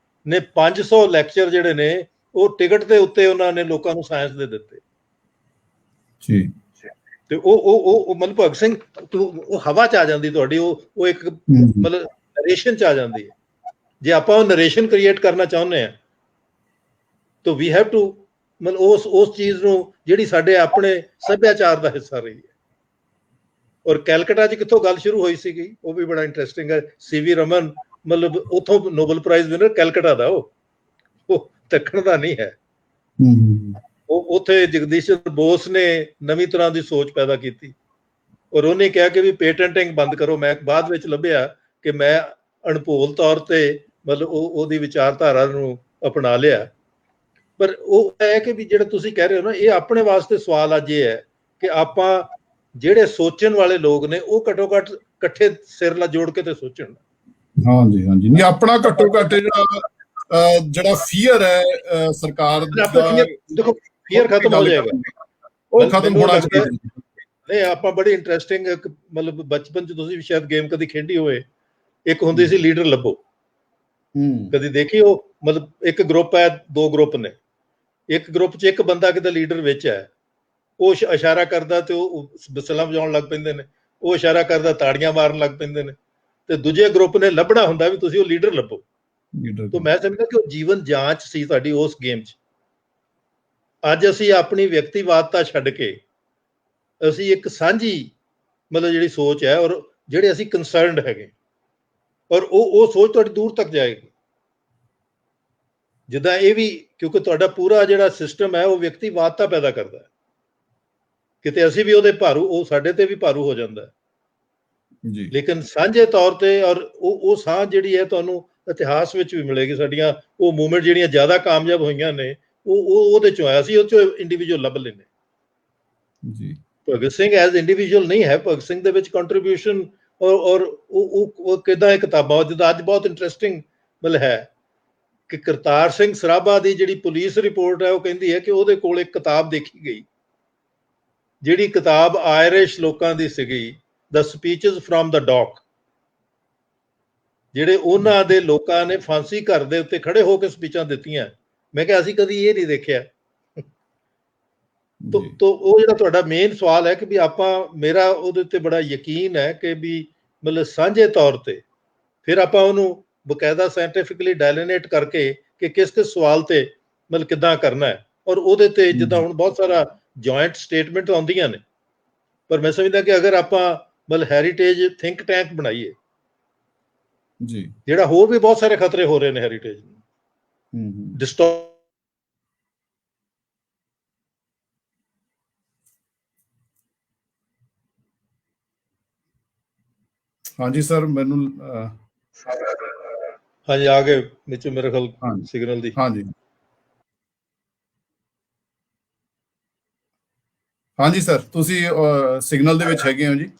[SPEAKER 2] ਨੇ 500 ਲੈਕਚਰ ਜਿਹੜੇ ਨੇ ਉਹ ਟਿਕਟ ਦੇ ਉੱਤੇ ਉਹਨਾਂ ਨੇ ਲੋਕਾਂ ਨੂੰ ਸਾਇੰਸ ਦੇ ਦਿੱਤੇ
[SPEAKER 1] ਜੀ।
[SPEAKER 2] ਤੇ ਉਹ ਮਤਲਬ ਭਗਤ ਸਿੰਘ ਉਹ ਹਵਾ 'ਚ ਆ ਜਾਂਦੀ ਤੁਹਾਡੀ, ਉਹ ਇੱਕ ਮਤਲਬ ਨਰੇਸ਼ਨ 'ਚ ਆ ਜਾਂਦੀ ਹੈ। ਜੇ ਆਪਾਂ ਉਹ ਨਰੇਸ਼ਨ ਕ੍ਰੀਏਟ ਕਰਨਾ ਚਾਹੁੰਦੇ ਹਾਂ ਤਾਂ ਵੀ ਹੈਵ ਟੂ ਮਤਲਬ ਉਸ ਚੀਜ਼ ਨੂੰ ਜਿਹੜੀ ਸਾਡੇ ਆਪਣੇ ਸੱਭਿਆਚਾਰ ਦਾ ਹਿੱਸਾ ਰਹੀ ਹੈ। ਔਰ ਕੈਲਕਟਾ 'ਚ ਕਿੱਥੋਂ ਗੱਲ ਸ਼ੁਰੂ ਹੋਈ ਸੀਗੀ ਉਹ ਵੀ ਬੜਾ ਇੰਟਰਸਟਿੰਗ ਹੈ। CV ਰਮਨ ਮਤਲਬ ਉੱਥੋਂ ਨੋਬਲ ਪ੍ਰਾਈਜ਼ ਵਿਨਰ ਕੈਲਕਟਾ ਦਾ, ਉਹ ਦੱਖਣ ਦਾ ਨਹੀਂ ਹੈ। ਉਹ ਉੱਥੇ ਜਗਦੀਸ਼ ਚੰਦਰ ਬੋਸ ਨੇ ਨਵੀਂ ਤਰ੍ਹਾਂ ਦੀ ਸੋਚ ਪੈਦਾ ਕੀਤੀ ਔਰ ਉਹਨੇ ਕਿਹਾ ਕਿ ਵੀ ਪੇਟੈਂਟਿੰਗ ਬੰਦ ਕਰੋ। ਮੈਂ ਬਾਅਦ ਵਿੱਚ ਲੱਭਿਆ ਕਿ ਮੈਂ ਅਣਭੋਲ ਤੌਰ ਤੇ ਮਤਲਬ ਉਹਦੀ ਵਿਚਾਰਧਾਰਾ ਨੂੰ ਅਪਣਾ ਲਿਆ। ਪਰ ਉਹ ਹੈ ਕਿ ਵੀ ਜਿਹੜਾ ਤੁਸੀਂ ਕਹਿ ਰਹੇ ਹੋ ਨਾ, ਇਹ ਆਪਣੇ ਵਾਸਤੇ ਸਵਾਲ ਅੱਜ ਇਹ ਹੈ ਕਿ ਆਪਾਂ ਜਿਹੜੇ ਸੋਚਣ ਵਾਲੇ ਲੋਕ ਨੇ ਉਹ ਘੱਟੋ ਘੱਟ ਇਕੱਠੇ ਸਿਰ ਲਾ ਜੋੜ ਕੇ ਤੇ ਸੋਚਣ।
[SPEAKER 1] ਹਾਂਜੀ ਹਾਂਜੀ, ਨਹੀਂ ਆਪਣਾ ਘੱਟੋ ਘੱਟ ਜਿਹੜਾ ਫੀਅਰ ਹੈ ਸਰਕਾਰ ਦਾ,
[SPEAKER 2] ਦੇਖੋ ਫੀਅਰ ਖਤਮ ਹੋ ਜਾਏਗਾ,
[SPEAKER 1] ਉਹ ਖਤਮ ਹੋਣਾ ਚਾਹੀਦਾ।
[SPEAKER 2] ਨਹੀਂ ਆਪਾਂ ਬੜੀ ਇੰਟਰਸਟਿੰਗ ਮਤਲਬ ਬਚਪਨ 'ਚ ਤੁਸੀਂ ਵੀ ਸ਼ਾਇਦ ਗੇਮ ਕਦੀ ਖੇਡੀ ਹੋਵੇ, ਇੱਕ ਹੁੰਦੀ ਸੀ ਲੀਡਰ ਲੱਭੋ। ਕਦੀ ਦੇਖੀ ਉਹ ਮਤਲਬ ਇੱਕ ਗਰੁੱਪ ਹੈ, 2 ਗਰੁੱਪ ਨੇ, ਇੱਕ ਗਰੁੱਪ 'ਚ ਇੱਕ ਬੰਦਾ ਕਿਤੇ ਲੀਡਰ ਵਿੱਚ ਹੈ, ਉਹ ਇਸ਼ਾਰਾ ਕਰਦਾ ਤੇ ਉਹ ਬਿਸਲਾਂ ਵਜਾਉਣ ਲੱਗ ਪੈਂਦੇ ਨੇ, ਉਹ ਇਸ਼ਾਰਾ ਕਰਦਾ ਤਾੜੀਆਂ ਮਾਰਨ ਲੱਗ ਪੈਂਦੇ ਨੇ, ਤੇ ਦੂਜੇ ਗਰੁੱਪ ਨੇ ਲੱਭਣਾ ਹੁੰਦਾ ਵੀ ਤੁਸੀਂ ਉਹ ਲੀਡਰ ਲੱਭੋ। ਤਾਂ ਮੈਂ ਸਮਝਦਾ ਕਿ ਉਹ ਜੀਵਨ ਜਾਂਚ ਸੀ ਸਾਡੀ ਉਸ ਗੇਮ 'ਚ। ਅੱਜ ਅਸੀਂ ਆਪਣੀ ਵਿਅਕਤੀਵਾਦਤਾ ਛੱਡ ਕੇ ਅਸੀਂ ਇੱਕ ਸਾਂਝੀ ਮਤਲਬ ਜਿਹੜੀ ਸੋਚ ਹੈ ਔਰ ਜਿਹੜੇ ਅਸੀਂ ਕੰਸਰਨਡ ਹੈਗੇ, ਔਰ ਉਹ ਸੋਚ ਤੁਹਾਡੀ ਦੂਰ ਤੱਕ ਜਾਏਗੀ। ਜਿੱਦਾਂ ਇਹ ਵੀ, ਕਿਉਂਕਿ ਤੁਹਾਡਾ ਪੂਰਾ ਜਿਹੜਾ ਸਿਸਟਮ ਹੈ ਉਹ ਵਿਅਕਤੀਵਾਦਤਾ ਪੈਦਾ ਕਰਦਾ ਹੈ, ਕਿਤੇ ਅਸੀਂ ਵੀ ਉਹਦੇ ਭਾਰੂ, ਉਹ ਸਾਡੇ ਤੇ ਵੀ ਭਾਰੂ ਹੋ ਜਾਂਦਾ ਜੀ। ਲੇਕਿਨ ਸਾਂਝੇ ਤੌਰ ਤੇ, ਔਰ ਉਹ ਸਾਂਝ ਜਿਹੜੀ ਹੈ ਤੁਹਾਨੂੰ ਇਤਿਹਾਸ ਵਿੱਚ ਵੀ ਮਿਲੇਗੀ। ਸਾਡੀਆਂ ਉਹ ਮੂਵਮੈਂਟ ਜਿਹੜੀਆਂ ਜ਼ਿਆਦਾ ਕਾਮਯਾਬ ਹੋਈਆਂ ਨੇ ਉਹਦੇ ਚੋਂ ਆਇਆ ਸੀ, ਉਹ ਚੋਂ ਇੰਡੀਵਿਜੂਅਲ ਲੱਭ ਲੈਂਦੇ ਜੀ। ਭਗਤ ਸਿੰਘ ਐਜ਼ ਇੰਡੀਵਿਜੂਅਲ ਨਹੀਂ ਹੈ, ਭਗਤ ਸਿੰਘ ਦੇ ਵਿੱਚ ਕੰਟਰੀਬਿਊਸ਼ਨ ਔਰ ਉਹ ਕਿੱਦਾਂ ਇਹ ਕਿਤਾਬਾਂ, ਜਿੱਦਾਂ ਅੱਜ ਬਹੁਤ ਇੰਟਰਸਟਿੰਗ ਮਤਲਬ ਹੈ ਕਿ ਕਰਤਾਰ ਸਿੰਘ ਸਰਾਭਾ ਦੀ ਜਿਹੜੀ ਪੁਲਿਸ ਰਿਪੋਰਟ ਹੈ ਉਹ ਕਹਿੰਦੀ ਹੈ ਕਿ ਉਹਦੇ ਕੋਲ ਇੱਕ ਕਿਤਾਬ ਦੇਖੀ ਗਈ, ਜਿਹੜੀ ਕਿਤਾਬ ਆਇਰਿਸ਼ ਲੋਕਾਂ ਦੀ ਸੀਗੀ, ਦ ਸਪੀਚਸ ਫਰੋਮ ਦ ਡੌਕ, ਜਿਹੜੇ ਉਹਨਾਂ ਦੇ ਲੋਕਾਂ ਨੇ ਫਾਂਸੀ ਘਰ ਦੇ ਉੱਤੇ ਖੜੇ ਹੋ ਕੇ ਸਪੀਚਾਂ ਦਿੱਤੀਆਂ। ਮੈਂ ਕਿਹਾ ਅਸੀਂ ਕਦੀ ਇਹ ਨਹੀਂ ਦੇਖਿਆ। ਤੋ ਉਹ ਜਿਹੜਾ ਤੁਹਾਡਾ ਮੇਨ ਸਵਾਲ ਹੈ ਕਿ ਵੀ ਆਪਾਂ, ਮੇਰਾ ਉਹਦੇ ਉੱਤੇ ਬੜਾ ਯਕੀਨ ਹੈ ਕਿ ਵੀ ਮਤਲਬ ਸਾਂਝੇ ਤੌਰ ਤੇ ਫਿਰ ਆਪਾਂ ਉਹਨੂੰ ਬਕਾਇਦਾ ਸਾਇੰਟੀਫਿਕਲੀ ਡਾਇਲੀਨੇਟ ਕਰਕੇ ਕਿ ਕਿਸ ਸਵਾਲ ਤੇ ਮਤਲਬ ਕਿੱਦਾਂ ਕਰਨਾ ਹੈ, ਔਰ ਉਹਦੇ ਤੇ ਜਿੱਦਾਂ ਹੁਣ ਬਹੁਤ ਸਾਰਾ ਜੁਆਇੰਟ ਸਟੇਟਮੈਂਟ ਆਉਂਦੀਆਂ ਨੇ, ਪਰ ਮੈਂ ਸਮਝਦਾ ਕਿ ਅਗਰ ਆਪਾਂ ਮਤਲਬ ਹੈਰੀਟੇਜ ਥਿੰਕ ਟੈਂਕ ਬਣਾਈਏ ਜੀ, ਜਿਹੜਾ ਹੋਰ ਵੀ ਬਹੁਤ ਸਾਰੇ ਖਤਰੇ ਹੋ ਰਹੇ ਨੇ ਹੈਰੀਟੇਜ ਨੂੰ
[SPEAKER 1] ਹਾਂਜੀ ਸਰ ਮੈਨੂੰ
[SPEAKER 2] ਹਾਂਜੀ ਆ ਗਏ ਵਿੱਚ ਮੇਰੇ ਖਿਆਲ
[SPEAKER 1] ਹਾਂਜੀ
[SPEAKER 2] ਸਿਗਨਲ ਦੀ।
[SPEAKER 1] ਹਾਂਜੀ ਹਾਂਜੀ ਸਰ ਤੁਸੀਂ ਸਿਗਨਲ ਦੇ ਵਿੱਚ ਹੈਗੇ ਹੋ ਜੀ।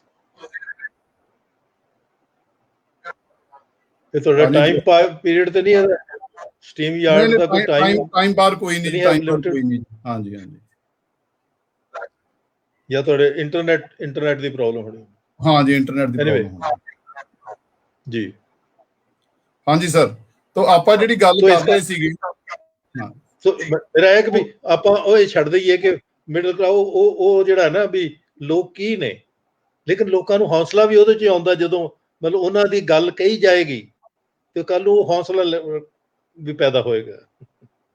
[SPEAKER 2] ਇਹ ਤੁਹਾਡਾ
[SPEAKER 1] ਹਾਂਜੀ
[SPEAKER 2] ਟਾਈਮ ਪੀਰੀਅਡ ਤੇ ਨਹੀਂ ਹੈ ਸਟ੍ਰੀਮ
[SPEAKER 1] ਨਹੀਂ
[SPEAKER 2] ਯਾਰਡ
[SPEAKER 1] ਨਹੀਂ
[SPEAKER 2] ਦਾ ਕੋਈ ਟਾਈਮ
[SPEAKER 1] ਟਾਈਮ ਬਾਰ ਕੋਈ ਨਹੀਂ ਜੀ,
[SPEAKER 2] ਹੈ
[SPEAKER 1] ਟਾਈਮ ਬਾਰ
[SPEAKER 2] ਲਿਮਿਟਡ,
[SPEAKER 1] ਕੋਈ ਨਹੀਂ। ਹਾਂਜੀ ਹਾਂਜੀ
[SPEAKER 2] ਜਾਂ ਤੁਹਾਡੇ ਇੰਟਰਨੈਟ ਦੀ ਪ੍ਰੋਬਲਮ ਹੋਣੀ।
[SPEAKER 1] ਹਾਂਜੀ ਇੰਟਰਨੈਟ ਦੀ
[SPEAKER 2] ਐਨੀਵੇ
[SPEAKER 1] ਪ੍ਰੋਬਲਮ ਹੋਣੀ
[SPEAKER 2] ਜੀ।
[SPEAKER 1] ਹਾਂਜੀ ਸਰ ਤਾਂ ਆਪਾਂ ਜਿਹੜੀ ਗੱਲ
[SPEAKER 2] ਸੋ ਇਸ
[SPEAKER 1] ਕਰ ਰਹੇ ਸੀਗੇ ਹਾਂ
[SPEAKER 2] ਸੋ ਮੇਰਾ ਇਹ ਕਿ ਵੀ ਆਪਾਂ ਉਹ ਇਹ ਛੱਡ ਦਈਏ ਕਿ ਮਿਡਲ ਕਲਾਸ ਉਹ ਜਿਹੜਾ ਨਾ ਵੀ ਲੋਕ ਕੀ ਨੇ, ਲੇਕਿਨ ਲੋਕਾਂ ਨੂੰ ਹੌਸਲਾ ਵੀ ਉਹਦੇ 'ਚ ਆਉਂਦਾ ਜਦੋਂ ਮਤਲਬ ਉਹਨਾਂ ਦੀ ਗੱਲ ਕਹੀ ਜਾਏਗੀ ਤੇ ਕੱਲ ਨੂੰ ਉਹ ਹੌਸਲਾ ਵੀ ਪੈਦਾ ਹੋਏਗਾ।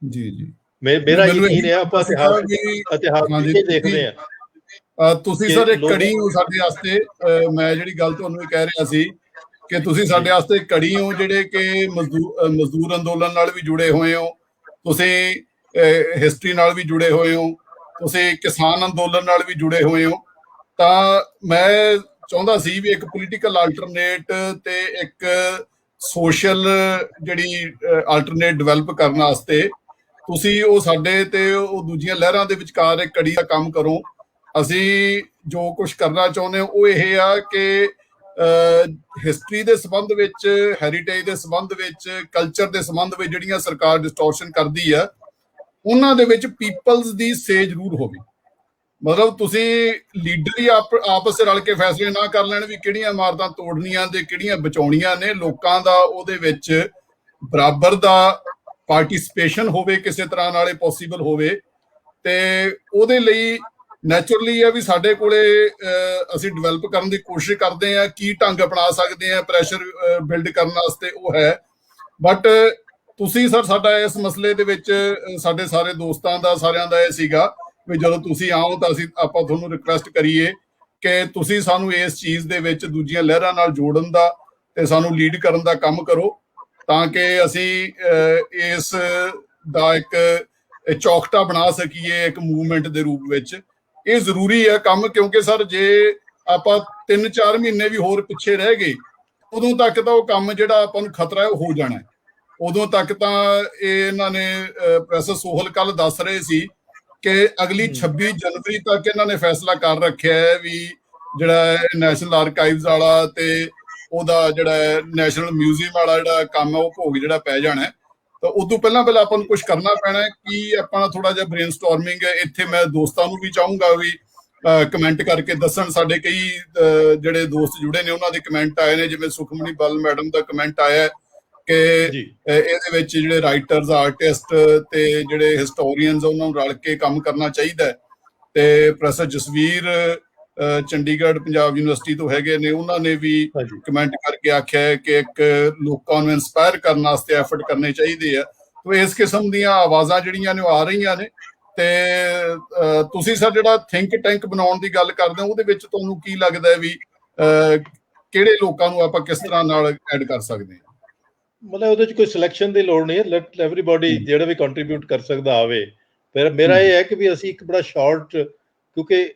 [SPEAKER 1] ਜੀ ਜੀ
[SPEAKER 2] ਮੇਰਾ
[SPEAKER 1] ਮੈਨੂੰ
[SPEAKER 2] ਯਕੀਨ
[SPEAKER 1] ਇਹੀ
[SPEAKER 2] ਹੈ ਆਪਾਂ
[SPEAKER 1] ਸੀਗਾ ਵੀ
[SPEAKER 2] ਇਤਿਹਾਸ
[SPEAKER 1] ਹਾਂਜੀ
[SPEAKER 2] ਇਹ ਦੇਖਦੇ ਹਾਂ
[SPEAKER 1] ਤੁਸੀਂ
[SPEAKER 2] ਕਿ
[SPEAKER 1] ਸਰ ਇੱਕ
[SPEAKER 2] ਲੋਕ
[SPEAKER 1] ਕੜੀ ਹੋ ਸਾਡੇ ਵਾਸਤੇ। ਮੈਂ ਜਿਹੜੀ ਗੱਲ ਤੁਹਾਨੂੰ ਇਹ ਕਹਿ ਰਿਹਾ ਸੀ ਕਿ ਤੁਸੀਂ ਸਾਡੇ ਵਾਸਤੇ ਇੱਕ ਕੜੀ ਹੋ ਜਿਹੜੇ ਕਿ ਮਜ਼ਦੂਰ ਅੰਦੋਲਨ ਨਾਲ ਵੀ ਜੁੜੇ ਹੋਏ ਹੋ, ਤੁਸੀਂ ਹਿਸਟਰੀ ਨਾਲ ਵੀ ਜੁੜੇ ਹੋਏ ਹੋ, ਤੁਸੀਂ ਕਿਸਾਨ ਅੰਦੋਲਨ ਨਾਲ ਵੀ ਜੁੜੇ ਹੋਏ ਹੋ। ਤਾਂ ਮੈਂ ਚਾਹੁੰਦਾ ਸੀ ਵੀ ਇੱਕ ਪੋਲੀਟੀਕਲ ਆਲਟਰਨੇਟ ਤੇ ਇੱਕ ਸੋਸ਼ਲ ਜਿਹੜੀ ਆਲਟਰਨੇਟ ਡਿਵੈਲਪ ਕਰਨ ਵਾਸਤੇ ਤੁਸੀਂ ਉਹ ਸਾਡੇ ਤੇ ਉਹ ਦੂਜੀਆਂ ਲਹਿਰਾਂ ਦੇ ਵਿਚਕਾਰ ਇੱਕ ਕੜੀ ਦਾ ਕੰਮ ਕਰੋ। ਅਸੀਂ ਜੋ ਕੁਝ ਕਰਨਾ ਚਾਹੁੰਦੇ ਹਾਂ ਉਹ ਇਹ ਆ ਕਿ ਹਿਸਟਰੀ ਦੇ ਸੰਬੰਧ ਵਿੱਚ, ਹੈਰੀਟੇਜ ਦੇ ਸੰਬੰਧ ਵਿੱਚ, ਕਲਚਰ ਦੇ ਸੰਬੰਧ ਵਿੱਚ ਜਿਹੜੀਆਂ ਸਰਕਾਰ ਡਿਸਟੋਰਸ਼ਨ ਕਰਦੀ ਆ ਉਹਨਾਂ ਦੇ ਵਿੱਚ ਪੀਪਲਸ ਦੀ ਸੇ ਜ਼ਰੂਰ ਹੋਵੇ। ਮਤਲਬ ਤੁਸੀਂ ਲੀਡਰ ਹੀ ਆਪਸ ਰਲ ਕੇ ਫੈਸਲੇ ਨਾ ਕਰ ਲੈਣ ਵੀ ਕਿਹੜੀਆਂ ਇਮਾਰਤਾਂ ਤੋੜਨੀਆਂ ਤੇ ਕਿਹੜੀਆਂ ਬਚਾਉਣੀਆਂ ਨੇ। ਲੋਕਾਂ ਦਾ ਉਹਦੇ ਵਿੱਚ ਬਰਾਬਰ ਦਾ ਪਾਰਟਿਸਿਪੇਸ਼ਨ ਹੋਵੇ, ਕਿਸੇ ਤਰ੍ਹਾਂ ਨਾਲੇ ਪੋਸੀਬਲ ਹੋਵੇ। ਤੇ ਉਹਦੇ ਲਈ ਨੈਚੁਰਲੀ ਹੈ ਵੀ ਸਾਡੇ ਕੋਲੇ ਅਸੀਂ ਡਿਵੈਲਪ ਕਰਨ ਦੀ ਕੋਸ਼ਿਸ਼ ਕਰਦੇ ਹਾਂ, ਕੀ ਢੰਗ ਅਪਣਾ ਸਕਦੇ ਹਾਂ ਪ੍ਰੈਸ਼ਰ ਬਿਲਡ ਕਰਨ ਵਾਸਤੇ ਉਹ ਹੈ। ਬਟ ਤੁਸੀਂ ਸਰ ਸਾਡਾ ਇਸ ਮਸਲੇ ਦੇ ਵਿੱਚ ਸਾਡੇ ਸਾਰੇ ਦੋਸਤਾਂ ਦਾ ਸਾਰਿਆਂ ਦਾ ਇਹ ਸੀਗਾ ਵੀ ਜਦੋਂ ਤੁਸੀਂ ਆਓ ਤਾਂ ਆਪਾਂ ਤੁਹਾਨੂੰ ਰਿਕੁਐਸਟ ਕਰੀਏ ਕਿ ਤੁਸੀਂ ਸਾਨੂੰ ਇਸ ਚੀਜ਼ ਦੇ ਵਿੱਚ ਦੂਜੀਆਂ ਲਹਿਰਾਂ ਨਾਲ ਜੋੜਨ ਦਾ ਤੇ ਸਾਨੂੰ ਲੀਡ ਕਰਨ ਦਾ ਕੰਮ ਕਰੋ ਤਾਂ ਕਿ ਅਸੀਂ ਇਸ ਦਾ ਇੱਕ ਚੌਕਟਾ ਬਣਾ ਸਕੀਏ ਇੱਕ ਮੂਵਮੈਂਟ ਦੇ ਰੂਪ ਵਿੱਚ। ਇਹ ਜ਼ਰੂਰੀ ਹੈ ਕੰਮ, ਕਿਉਂਕਿ ਸਰ ਜੇ ਆਪਾਂ 3-4 ਮਹੀਨੇ ਵੀ ਹੋਰ ਪਿੱਛੇ ਰਹਿ ਗਏ ਉਦੋਂ ਤੱਕ ਤਾਂ ਉਹ ਕੰਮ ਜਿਹੜਾ ਆਪਾਂ ਨੂੰ ਖਤਰਾ ਹੈ ਉਹ ਹੋ ਜਾਣਾ। ਉਦੋਂ ਤੱਕ ਤਾਂ ਇਹਨਾਂ ਨੇ ਪ੍ਰੋਫੈਸਰ ਸੋਹਲ ਕੱਲ ਦੱਸ ਰਹੇ ਸੀ ਕਿ ਅਗਲੀ 26 ਜਨਵਰੀ ਤੱਕ ਇਹਨਾਂ ਨੇ ਫੈਸਲਾ ਕਰ ਰੱਖਿਆ ਹੈ ਵੀ ਜਿਹੜਾ ਨੈਸ਼ਨਲ ਆਰਕਾਈਵਜ਼ ਵਾਲਾ ਤੇ ਉਹਦਾ ਜਿਹੜਾ ਨੈਸ਼ਨਲ ਮਿਊਜ਼ੀਅਮ ਵਾਲਾ ਜਿਹੜਾ ਕੰਮ ਹੈ ਉਹ ਭੋਗ ਜਿਹੜਾ ਪੈ ਜਾਣਾ। ਤਾਂ ਉਦੋਂ ਪਹਿਲਾਂ ਆਪਾਂ ਨੂੰ ਕੁਝ ਕਰਨਾ ਪੈਣਾ ਕਿ ਆਪਾਂ ਥੋੜਾ ਜਿਹਾ ਬ੍ਰੇਨਸਟਾਰਮਿੰਗ ਹੈ। ਇੱਥੇ ਮੈਂ ਦੋਸਤਾਂ ਨੂੰ ਵੀ ਚਾਹੂੰਗਾ ਵੀ ਕਮੈਂਟ ਕਰਕੇ ਦੱਸਣ। ਸਾਡੇ ਕਈ ਜਿਹੜੇ ਦੋਸਤ ਜੁੜੇ ਨੇ ਉਹਨਾਂ ਦੇ ਕਮੈਂਟ ਆਏ ਨੇ, ਜਿਵੇਂ ਸੁਖਮਨੀ ਬਲ ਮੈਡਮ ਦਾ ਕਮੈਂਟ ਆਇਆ ਕਿ ਇਹਦੇ ਵਿੱਚ ਜਿਹੜੇ ਰਾਈਟਰਸ, ਆਰਟਿਸਟ ਤੇ ਜਿਹੜੇ ਹਿਸਟੋਰੀਅਨਸ ਉਹਨਾਂ ਨੂੰ ਰਲ ਕੇ ਕੰਮ ਕਰਨਾ ਚਾਹੀਦਾ। ਤੇ ਪ੍ਰੋਫੈਸਰ ਜਸਵੀਰ ਚੰਡੀਗੜ੍ਹ ਪੰਜਾਬ ਯੂਨੀਵਰਸਿਟੀ ਤੋਂ ਹੈਗੇ ਨੇ, ਉਹਨਾਂ ਨੇ ਵੀ ਕਮੈਂਟ ਕਰਕੇ ਆਖਿਆ ਹੈ ਕਿ ਇੱਕ ਲੋਕਾਂ ਨੂੰ ਇਨਸਪਾਇਰ ਕਰਨ ਵਾਸਤੇ ਐਫਰਟ ਕਰਨੇ ਚਾਹੀਦੇ ਆ। ਤੋ ਇਸ ਕਿਸਮ ਦੀਆਂ ਆਵਾਜ਼ਾਂ ਜਿਹੜੀਆਂ ਨੇ ਉਹ ਆ ਰਹੀਆਂ ਨੇ। ਤੇ ਤੁਸੀਂ ਸਰ ਜਿਹੜਾ ਥਿੰਕ ਟੈਂਕ ਬਣਾਉਣ ਦੀ ਗੱਲ ਕਰਦੇ ਹੋ ਉਹਦੇ ਵਿੱਚ ਤੁਹਾਨੂੰ ਕੀ ਲੱਗਦਾ ਹੈ ਵੀ ਕਿਹੜੇ ਲੋਕਾਂ ਨੂੰ ਆਪਾਂ ਕਿਸ ਤਰ੍ਹਾਂ ਨਾਲ ਐਡ ਕਰ ਸਕਦੇ ਹਾਂ?
[SPEAKER 2] ਮਤਲਬ ਉਹਦੇ 'ਚ ਕੋਈ ਸਿਲੈਕਸ਼ਨ ਦੀ ਲੋੜ ਨਹੀਂ ਹੈ। ਲੈਟ ਐਵਰੀਬਾਡੀ ਜਿਹੜਾ ਵੀ ਕੰਟਰੀਬਿਊਟ ਕਰ ਸਕਦਾ ਆਵੇ। ਪਰ ਮੇਰਾ ਇਹ ਹੈ ਕਿ ਵੀ ਅਸੀਂ ਇੱਕ ਬੜਾ ਸ਼ਾਰਟ, ਕਿਉਂਕਿ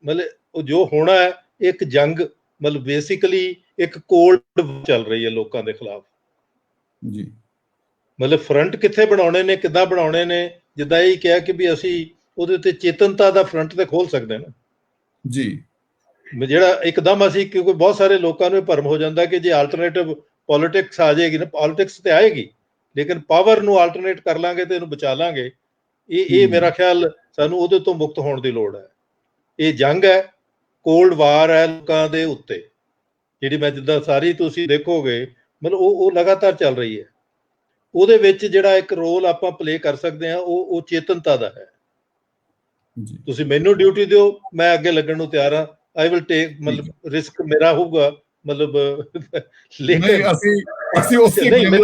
[SPEAKER 2] ਮਤਲਬ ਉਹ ਜੋ ਹੋਣਾ ਹੈ ਇੱਕ ਜੰਗ, ਮਤਲਬ ਬੇਸਿਕਲੀ ਇੱਕ ਕੋਲਡ ਚੱਲ ਰਹੀ ਹੈ ਲੋਕਾਂ ਦੇ ਖਿਲਾਫ
[SPEAKER 1] ਜੀ।
[SPEAKER 2] ਮਤਲਬ ਫਰੰਟ ਕਿੱਥੇ ਬਣਾਉਣੇ ਨੇ, ਕਿੱਦਾਂ ਬਣਾਉਣੇ ਨੇ, ਜਿੱਦਾਂ ਇਹ ਕਿਹਾ ਕਿ ਵੀ ਅਸੀਂ ਉਹਦੇ ਤੇ ਚੇਤਨਤਾ ਦਾ ਫਰੰਟ ਤੇ ਖੋਲ ਸਕਦੇ ਨਾ
[SPEAKER 1] ਜੀ।
[SPEAKER 2] ਜਿਹੜਾ ਇੱਕਦਮ ਅਸੀਂ, ਕਿਉਂਕਿ ਬਹੁਤ ਸਾਰੇ ਲੋਕਾਂ ਨੂੰ ਇਹ ਭਰਮ ਹੋ ਜਾਂਦਾ ਕਿ ਜੇ ਆਲਟਰਨੇਟਿਵ ਪੋਲਿਟਿਕਸ ਆ ਜਾਏਗੀ ਨਾ, ਪੋਲਿਟਿਕਸ ਤੇ ਆਏਗੀ ਲੇਕਿਨ ਪਾਵਰ ਨੂੰ ਆਲਟਰਨੇਟ ਕਰ ਲਾਂਗੇ ਤੇ ਇਹਨੂੰ ਬਚਾ ਲਾਂਗੇ। ਇਹ ਮੇਰਾ ਖਿਆਲ ਸਾਨੂੰ ਉਹਦੇ ਤੋਂ ਮੁਕਤ ਹੋਣ ਦੀ ਲੋੜ ਹੈ। ਇਹ ਜੰਗ ਹੈ, ਕੋਲਡ ਵਾਰ ਹੈ ਲੋਕਾਂ ਦੇ ਉੱਤੇ, ਜਿਹੜੀ ਮੈਂ ਜਿੱਦਾਂ ਸਾਰੀ ਤੁਸੀਂ ਦੇਖੋਗੇ ਮਤਲਬ ਉਹ ਲਗਾਤਾਰ ਚੱਲ ਰਹੀ ਹੈ। ਉਹਦੇ ਵਿੱਚ ਜਿਹੜਾ ਇੱਕ ਰੋਲ ਆਪਾਂ ਪਲੇ ਕਰ ਸਕਦੇ ਹਾਂ ਉਹ ਚੇਤਨਤਾ ਦਾ ਹੈ। ਤੁਸੀਂ ਮੈਨੂੰ ਡਿਊਟੀ ਦਿਓ, ਮੈਂ ਅੱਗੇ ਲੱਗਣ ਨੂੰ ਤਿਆਰ ਹਾਂ। ਆਈ ਵਿਲ ਟੇਕ, ਮਤਲਬ ਰਿਸਕ ਮੇਰਾ ਹੋਊਗਾ, ਮਤਲਬ ਲੇਕਿਨ
[SPEAKER 1] ਅਸੀਂ ਉਸੇ ਗੇਮ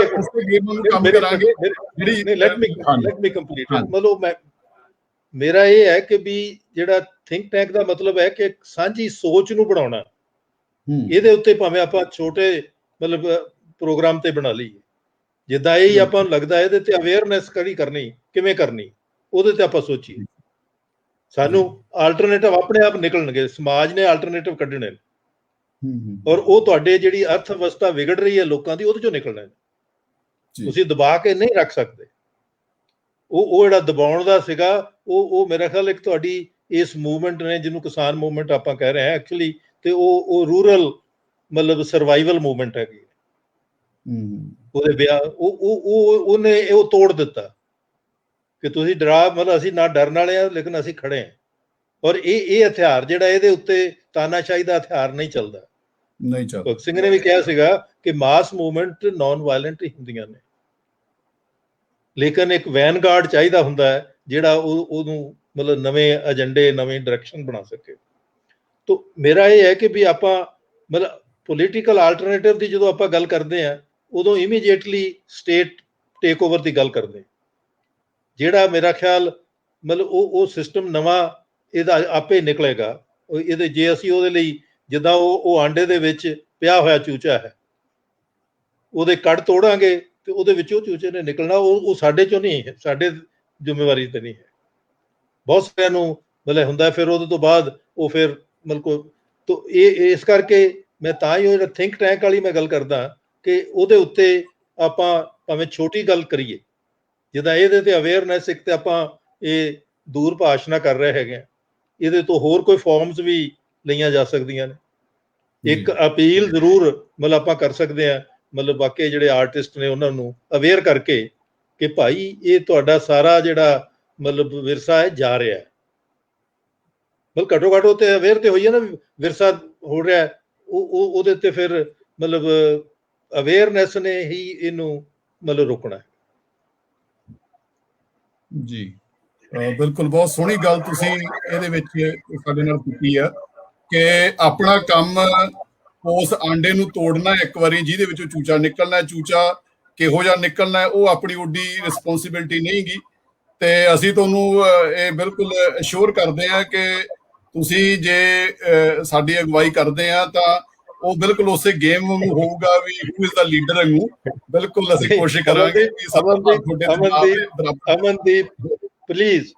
[SPEAKER 1] ਨੂੰ ਕੰਮ ਕਰਾਂਗੇ।
[SPEAKER 2] Let me complete. ਮਤਲਬ ਮੇਰਾ ਇਹ ਹੈ ਕਿ ਵੀ ਜਿਹੜਾ ਥਿੰਕ ਟੈਂਕ ਦਾ ਮਤਲਬ ਹੈ ਕਿ ਸਾਂਝੀ ਸੋਚ ਨੂੰ ਬਣਾਉਣਾ। ਇਹਦੇ ਉੱਤੇ ਭਾਵੇਂ ਆਪਾਂ ਛੋਟੇ ਮਤਲਬ ਪ੍ਰੋਗਰਾਮ ਤੇ ਬਣਾ ਲਈਏ, ਜਿੱਦਾਂ ਇਹ ਆਪਾਂ ਨੂੰ ਲੱਗਦਾ ਇਹਦੇ ਤੇ ਅਵੇਅਰਨੈਸ ਕਰਨੀ ਕਿਵੇਂ ਕਰਨੀ, ਉਹਦੇ ਤੇ ਆਪਾਂ ਸੋਚੀਏ। ਸਾਨੂੰ ਆਲਟਰਨੇਟਿਵ ਆਪਣੇ ਆਪ ਨਿਕਲਣਗੇ, ਸਮਾਜ ਨੇ ਆਲਟਰਨੇਟਿਵ ਕੱਢਣੇ। ਔਰ ਉਹ ਤੁਹਾਡੇ ਜਿਹੜੀ ਅਰਥ ਅਵਸਥਾ ਵਿਗੜ ਰਹੀ ਹੈ ਲੋਕਾਂ ਦੀ, ਉਹਦੇ ਚੋਂ ਨਿਕਲਣਾ ਤੁਸੀਂ ਦਬਾ ਕੇ ਨਹੀਂ ਰੱਖ ਸਕਦੇ। ਉਹ ਜਿਹੜਾ ਦਬਾਉਣ ਦਾ ਸੀਗਾ ਉਹ ਮੇਰਾ ਖਿਆਲ ਇੱਕ ਤੁਹਾਡੀ ਇਸ ਮੂਵਮੈਂਟ ਨੇ, ਜਿਹਨੂੰ ਕਿਸਾਨ ਮੂਵਮੈਂਟ ਆਪਾਂ ਕਹਿ ਰਹੇ ਹਾਂ ਐਕਚੁਅਲੀ, ਤੇ ਉਹ ਰੂਰਲ ਮਤਲਬ ਸਰਵਾਈਵਲ ਮੂਵਮੈਂਟ ਹੈਗੀ। ਉਹਦੇ ਵਿਆਹ ਉਹਨੇ ਉਹ ਤੋੜ ਦਿੱਤਾ ਕਿ ਤੁਸੀਂ ਡਰਾ, ਮਤਲਬ ਅਸੀਂ ਨਾ ਡਰਨ ਵਾਲੇ ਆ, ਲੇਕਿਨ ਅਸੀਂ ਖੜੇ ਹਾਂ। ਔਰ ਇਹ ਹਥਿਆਰ ਜਿਹੜਾ, ਇਹਦੇ ਉੱਤੇ ਤਾਨਾਸ਼ਾਹੀ ਦਾ ਹਥਿਆਰ ਨਹੀਂ ਚੱਲਦਾ। ਭਗਤ ਸਿੰਘ ਨੇ ਵੀ ਕਿਹਾ ਸੀਗਾ ਕਿ ਮਾਸ ਮੂਵਮੈਂਟ ਨਾਨ ਵਾਇਲੈਂਟ ਹੀ ਹੁੰਦੀਆਂ ਨੇ, ਲੇਕਿਨ ਇੱਕ ਵੈਨਗਾਰਡ ਚਾਹੀਦਾ ਹੁੰਦਾ ਹੈ ਜਿਹੜਾ ਉਹਨੂੰ ਮਤਲਬ ਨਵੇਂ ਏਜੰਡੇ, ਨਵੀਂ ਡਾਇਰੈਕਸ਼ਨ ਬਣਾ ਸਕੇ। ਤਾਂ ਮੇਰਾ ਇਹ ਹੈ ਕਿ ਵੀ ਆਪਾਂ ਮਤਲਬ ਪੋਲੀਟੀਕਲ ਆਲਟਰਨੇਟਿਵ ਦੀ ਜਦੋਂ ਆਪਾਂ ਗੱਲ ਕਰਦੇ ਹਾਂ, ਉਦੋਂ ਇਮੀਡੀਏਟਲੀ ਸਟੇਟ ਟੇਕ ਓਵਰ ਦੀ ਗੱਲ ਕਰਦੇ ਹਾਂ, ਜਿਹੜਾ ਮੇਰਾ ਖਿਆਲ ਮਤਲਬ ਉਹ ਸਿਸਟਮ ਨਵਾਂ ਇਹਦਾ ਆਪੇ ਨਿਕਲੇਗਾ। ਇਹਦੇ ਜੇ ਅਸੀਂ ਉਹਦੇ ਲਈ, ਜਿੱਦਾਂ ਉਹ ਆਂਡੇ ਦੇ ਵਿੱਚ ਪਿਆ ਹੋਇਆ ਚੂਚਾ ਹੈ, ਉਹਦੇ ਕੱਢ ਤੋੜਾਂਗੇ ਤੇ ਉਹਦੇ ਵਿੱਚੋਂ ਚੂਚੇ ਨੇ ਨਿਕਲਣਾ। ਉਹ ਸਾਡੇ ਚੋਂ ਨਹੀਂ ਹੈ, ਸਾਡੇ ਜ਼ਿੰਮੇਵਾਰੀ ਤੇ ਨਹੀਂ ਹੈ। ਬਹੁਤ ਸਾਰਿਆਂ ਨੂੰ ਮਤਲਬ ਹੁੰਦਾ, ਫਿਰ ਉਹਦੇ ਤੋਂ ਬਾਅਦ ਉਹ ਫਿਰ ਮਤਲਬ ਤਾਂ ਇਸ ਕਰਕੇ ਮੈਂ ਤਾਂ ਹੀ ਉਹ ਜਿਹੜਾ ਥਿੰਕ ਟੈਂਕ ਵਾਲੀ ਮੈਂ ਗੱਲ ਕਰਦਾ ਕਿ ਉਹਦੇ ਉੱਤੇ ਆਪਾਂ ਭਾਵੇਂ ਛੋਟੀ ਗੱਲ ਕਰੀਏ, ਜਿੱਦਾਂ ਇਹਦੇ ਤੇ ਅਵੇਅਰਨੈਸ ਇੱਕ ਤੇ ਆਪਾਂ ਇਹ ਦੂਰ ਭਾਸ਼ਣਾ ਕਰ ਰਹੇ ਹੈਗੇ ਆ, ਇਹਦੇ ਤੋਂ ਹੋਰ ਕੋਈ ਫਾਰਮਸ ਵੀ ਲਈਆਂ ਜਾ ਸਕਦੀਆਂ ਨੇ। ਇੱਕ ਅਪੀਲ ਜ਼ਰੂਰ ਮਤਲਬ ਆਪਾਂ ਕਰ ਸਕਦੇ ਹਾਂ, ਮਤਲਬ ਬਾਕੀ ਜਿਹੜੇ ਆਰਟਿਸਟ ਨੇ ਉਹਨਾਂ ਨੂੰ ਅਵੇਅਰ ਕਰਕੇ ਕਿ ਭਾਈ ਇਹ ਤੁਹਾਡਾ ਸਾਰਾ ਜਿਹੜਾ ਮਤਲਬ ਵਿਰਸਾ ਹੈ ਜਾ ਰਿਹਾ ਹੈ। ਮਤਲਬ ਘੱਟੋ ਘੱਟ ਉਹ ਤੇ ਅਵੇਅਰ ਤੇ ਹੋਈ ਹੈ ਨਾ, ਵਿਰਸਾ ਹੋ ਰਿਹਾ, ਉਹਦੇ ਤੇ ਫਿਰ ਮਤਲਬ ਅਵੇਅਰਨੈਸ ਨੇ ਹੀ ਇਹਨੂੰ ਮਤਲਬ ਰੋਕਣਾ ਹੈ।
[SPEAKER 1] ਜੀ ਬਿਲਕੁਲ, ਬਹੁਤ ਸੋਹਣੀ ਗੱਲ ਤੁਸੀਂ ਇਹਦੇ ਵਿੱਚ ਸਾਡੇ ਨਾਲ ਕੀਤੀ ਆ ਕਿ ਆਪਣਾ ਕੰਮ ਉਸ ਆਂਡੇ ਨੂੰ ਤੋੜਨਾ ਇੱਕ ਵਾਰੀ, ਜਿਹਦੇ ਵਿੱਚੋਂ ਚੂਚਾ ਨਿਕਲਣਾ, ਚੂਚਾ ਕਿਹੋ ਜਿਹਾ ਨਿਕਲਣਾ ਉਹ ਆਪਣੀ ਓਡੀ ਰਿਸਪੌਂਸਿਬਿਲਟੀ ਨਹੀਂ ਗੀ। ਤੇ ਅਸੀਂ ਤੁਹਾਨੂੰ ਇਹ ਬਿਲਕੁਲ ਅਸ਼ੋਰ ਕਰਦੇ ਹਾਂ ਕਿ ਤੁਸੀਂ ਜੇ ਸਾਡੀ ਅਗਵਾਈ ਕਰਦੇ ਆ ਤਾਂ ਉਹ ਬਿਲਕੁਲ ਉਸੇ ਗੇਮ ਵਾਂਗੂ ਹੋਊਗਾ ਵੀ ਹੂ ਇਜ਼ ਦਾ ਲੀਡਰ ਵਾਂਗੂ। ਬਿਲਕੁਲ ਅਸੀਂ ਕੋਸ਼ਿਸ਼ ਕਰਾਂਗੇ ਕਿ
[SPEAKER 2] ਅਮਨਦੀਪ ਪਲੀਜ਼,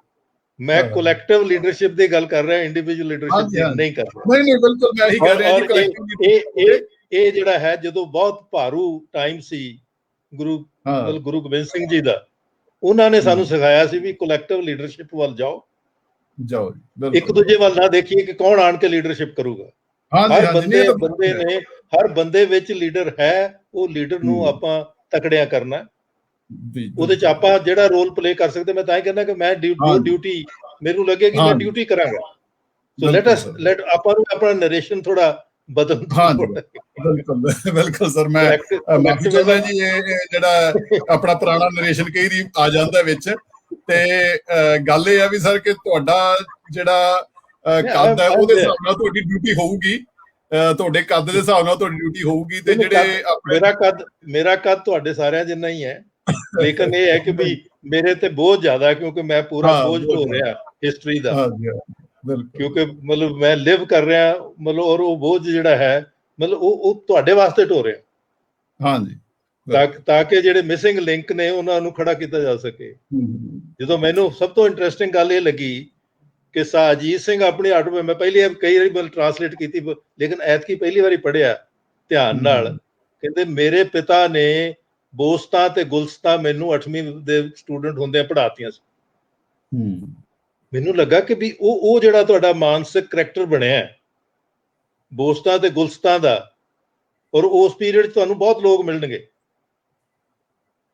[SPEAKER 2] ਮੈਂ ਕਲੈਕਟਿਵ ਲੀਡਰਸ਼ਿਪ ਦੀ ਗੱਲ ਕਰ ਰਿਹਾ, ਇੰਡੀਵਿਜੂਅਲ ਲੀਡਰਸ਼ਿਪ ਦੀ ਨਹੀਂ ਕਰ ਰਿਹਾ।
[SPEAKER 1] ਨਹੀਂ ਬਿਲਕੁਲ ਮੈਂ ਇਹੀ ਕਹਿ ਰਿਹਾ ਜੀ, ਕਲੈਕਟਿਵ
[SPEAKER 2] ਇਹ ਜਿਹੜਾ ਹੈ, ਜਦੋਂ ਬਹੁਤ ਭਾਰੂ ਟਾਈਮ ਸੀ ਗੁਰੂ ਗੋਬਿੰਦ ਸਿੰਘ ਜੀ ਦਾ, ਉਹਨਾਂ ਨੇ ਸਾਨੂੰ ਸਿਖਾਇਆ ਸੀ ਵੀ ਕਲੈਕਟਿਵ ਲੀਡਰਸ਼ਿਪ ਵੱਲ ਜਾਓ, ਇੱਕ ਦੂਜੇ ਵੱਲ ਨਾ ਦੇਖੀਏ ਕਿ ਕੌਣ ਆਣ ਕੇ ਲੀਡਰਸ਼ਿਪ ਕਰੂਗਾ। ਹਰ ਬੰਦੇ ਨੇ, ਹਰ ਬੰਦੇ ਵਿੱਚ ਲੀਡਰ ਹੈ, ਉਹ ਲੀਡਰ ਨੂੰ ਆਪਾਂ ਤਕੜਿਆ ਕਰਨਾ, ਉਹਦੇ ਚ ਆਪਾਂ ਜਿਹੜਾ ਰੋਲ ਪਲੇ ਕਰ ਸਕਦੇ। ਮੈਂ ਤਾਂ ਹੀ ਕਹਿੰਦਾ ਕਿ ਮੈਂ ਡਿਊਟੀ ਮੈਨੂੰ ਲੱਗੇ ਕਿ ਮੈਂ ਡਿਊਟੀ ਕਰਾਂਗਾ। ਸੋ ਲੈਟ ਆਪਾਂ ਨੂੰ ਆਪਣਾ ਨਰੇਸ਼ਨ ਥੋੜਾ ਬਦਲ।
[SPEAKER 1] ਬਿਲਕੁਲ ਸਰ, ਮੈਂ ਮਾਫੀ ਚਾਹੁੰਦਾ ਜੀ, ਇਹ ਜਿਹੜਾ ਆਪਣਾ ਪੁਰਾਣਾ ਨਰੇਸ਼ਨ ਕਈ ਵਾਰੀ ਆ ਜਾਂਦਾ ਵਿੱਚ। ਤੇ ਗੱਲ ਇਹ ਆ ਵੀ ਸਰ ਕਿ ਤੁਹਾਡਾ ਜਿਹੜਾ ਕੱਦ ਹੈ ਉਹਦੇ ਹਿਸਾਬ ਨਾਲ ਤੁਹਾਡੀ ਡਿਊਟੀ ਹੋਊਗੀ, ਤੁਹਾਡੇ ਕੱਦ ਦੇ ਹਿਸਾਬ ਨਾਲ ਤੁਹਾਡੀ ਡਿਊਟੀ ਹੋਊਗੀ। ਤੇ ਜਿਹੜੇ
[SPEAKER 2] ਮੇਰਾ ਕੱਦ ਤੁਹਾਡੇ ਸਾਰਿਆਂ ਜਿੰਨਾ ਹੀ ਹੈ, ਲੇਕਿਨ ਇਹ ਹੈ ਕਿ ਵੀ ਮੇਰੇ ਤੇ ਬਹੁਤ ਜ਼ਿਆਦਾ, ਕਿਉਂਕਿ ਮੈਂ ਪੂਰਾ ਬੋਝ ਢੋ ਰਿਹਾ ਹਿਸਟਰੀ ਦਾ, ਕਿਉਂਕਿ ਮਤਲਬ ਮੈਂ ਲਿਵ ਕਰ ਰਿਹਾ ਮਤਲਬ, ਔਰ ਉਹ ਬੋਝ ਜਿਹੜਾ ਹੈ ਮਤਲਬ ਉਹ ਤੁਹਾਡੇ ਵਾਸਤੇ ਢੋ ਰਿਹਾ।
[SPEAKER 1] ਹਾਂਜੀ,
[SPEAKER 2] ਤਾਂ ਕਿ ਜਿਹੜੇ ਮਿਸਿੰਗ ਲਿੰਕ ਨੇ ਉਹਨਾਂ ਨੂੰ ਖੜਾ ਕੀਤਾ ਜਾ ਸਕੇ। ਜਦੋਂ ਮੈਨੂੰ ਸਭ ਤੋਂ ਇੰਟਰਸਟਿੰਗ ਗੱਲ ਇਹ ਲੱਗੀ ਕਿ ਸਾਜੀਤ ਸਿੰਘ ਆਪਣੀ ਮੈਂ ਪਹਿਲੀ ਕਈ ਵਾਰੀ ਟਰਾਂਸਲੇਟ ਕੀਤੀ, ਲੇਕਿਨ ਐਤਕੀ ਪਹਿਲੀ ਵਾਰੀ ਪੜ੍ਹਿਆ ਧਿਆਨ ਨਾਲ। ਕਹਿੰਦੇ ਮੇਰੇ ਪਿਤਾ ਨੇ ਬੋਸਤਾਂ ਤੇ ਗੁਲਸਤਾਂ ਮੈਨੂੰ 8ਵੀਂ ਦੇ ਸਟੂਡੈਂਟ ਹੁੰਦੇ ਪੜ੍ਹਾਤੀਆਂ ਸੀ। ਮੈਨੂੰ ਲੱਗਾ ਕਿ ਵੀ ਉਹ ਜਿਹੜਾ ਤੁਹਾਡਾ ਮਾਨਸਿਕ ਕਰੈਕਟਰ ਬਣਿਆ ਬੋਸਤਾਂ ਤੇ ਗੁਲਸਤਾਂ ਦਾ, ਔਰ ਉਸ ਪੀਰੀਅਡ 'ਚ ਤੁਹਾਨੂੰ ਬਹੁਤ ਲੋਕ ਮਿਲਣਗੇ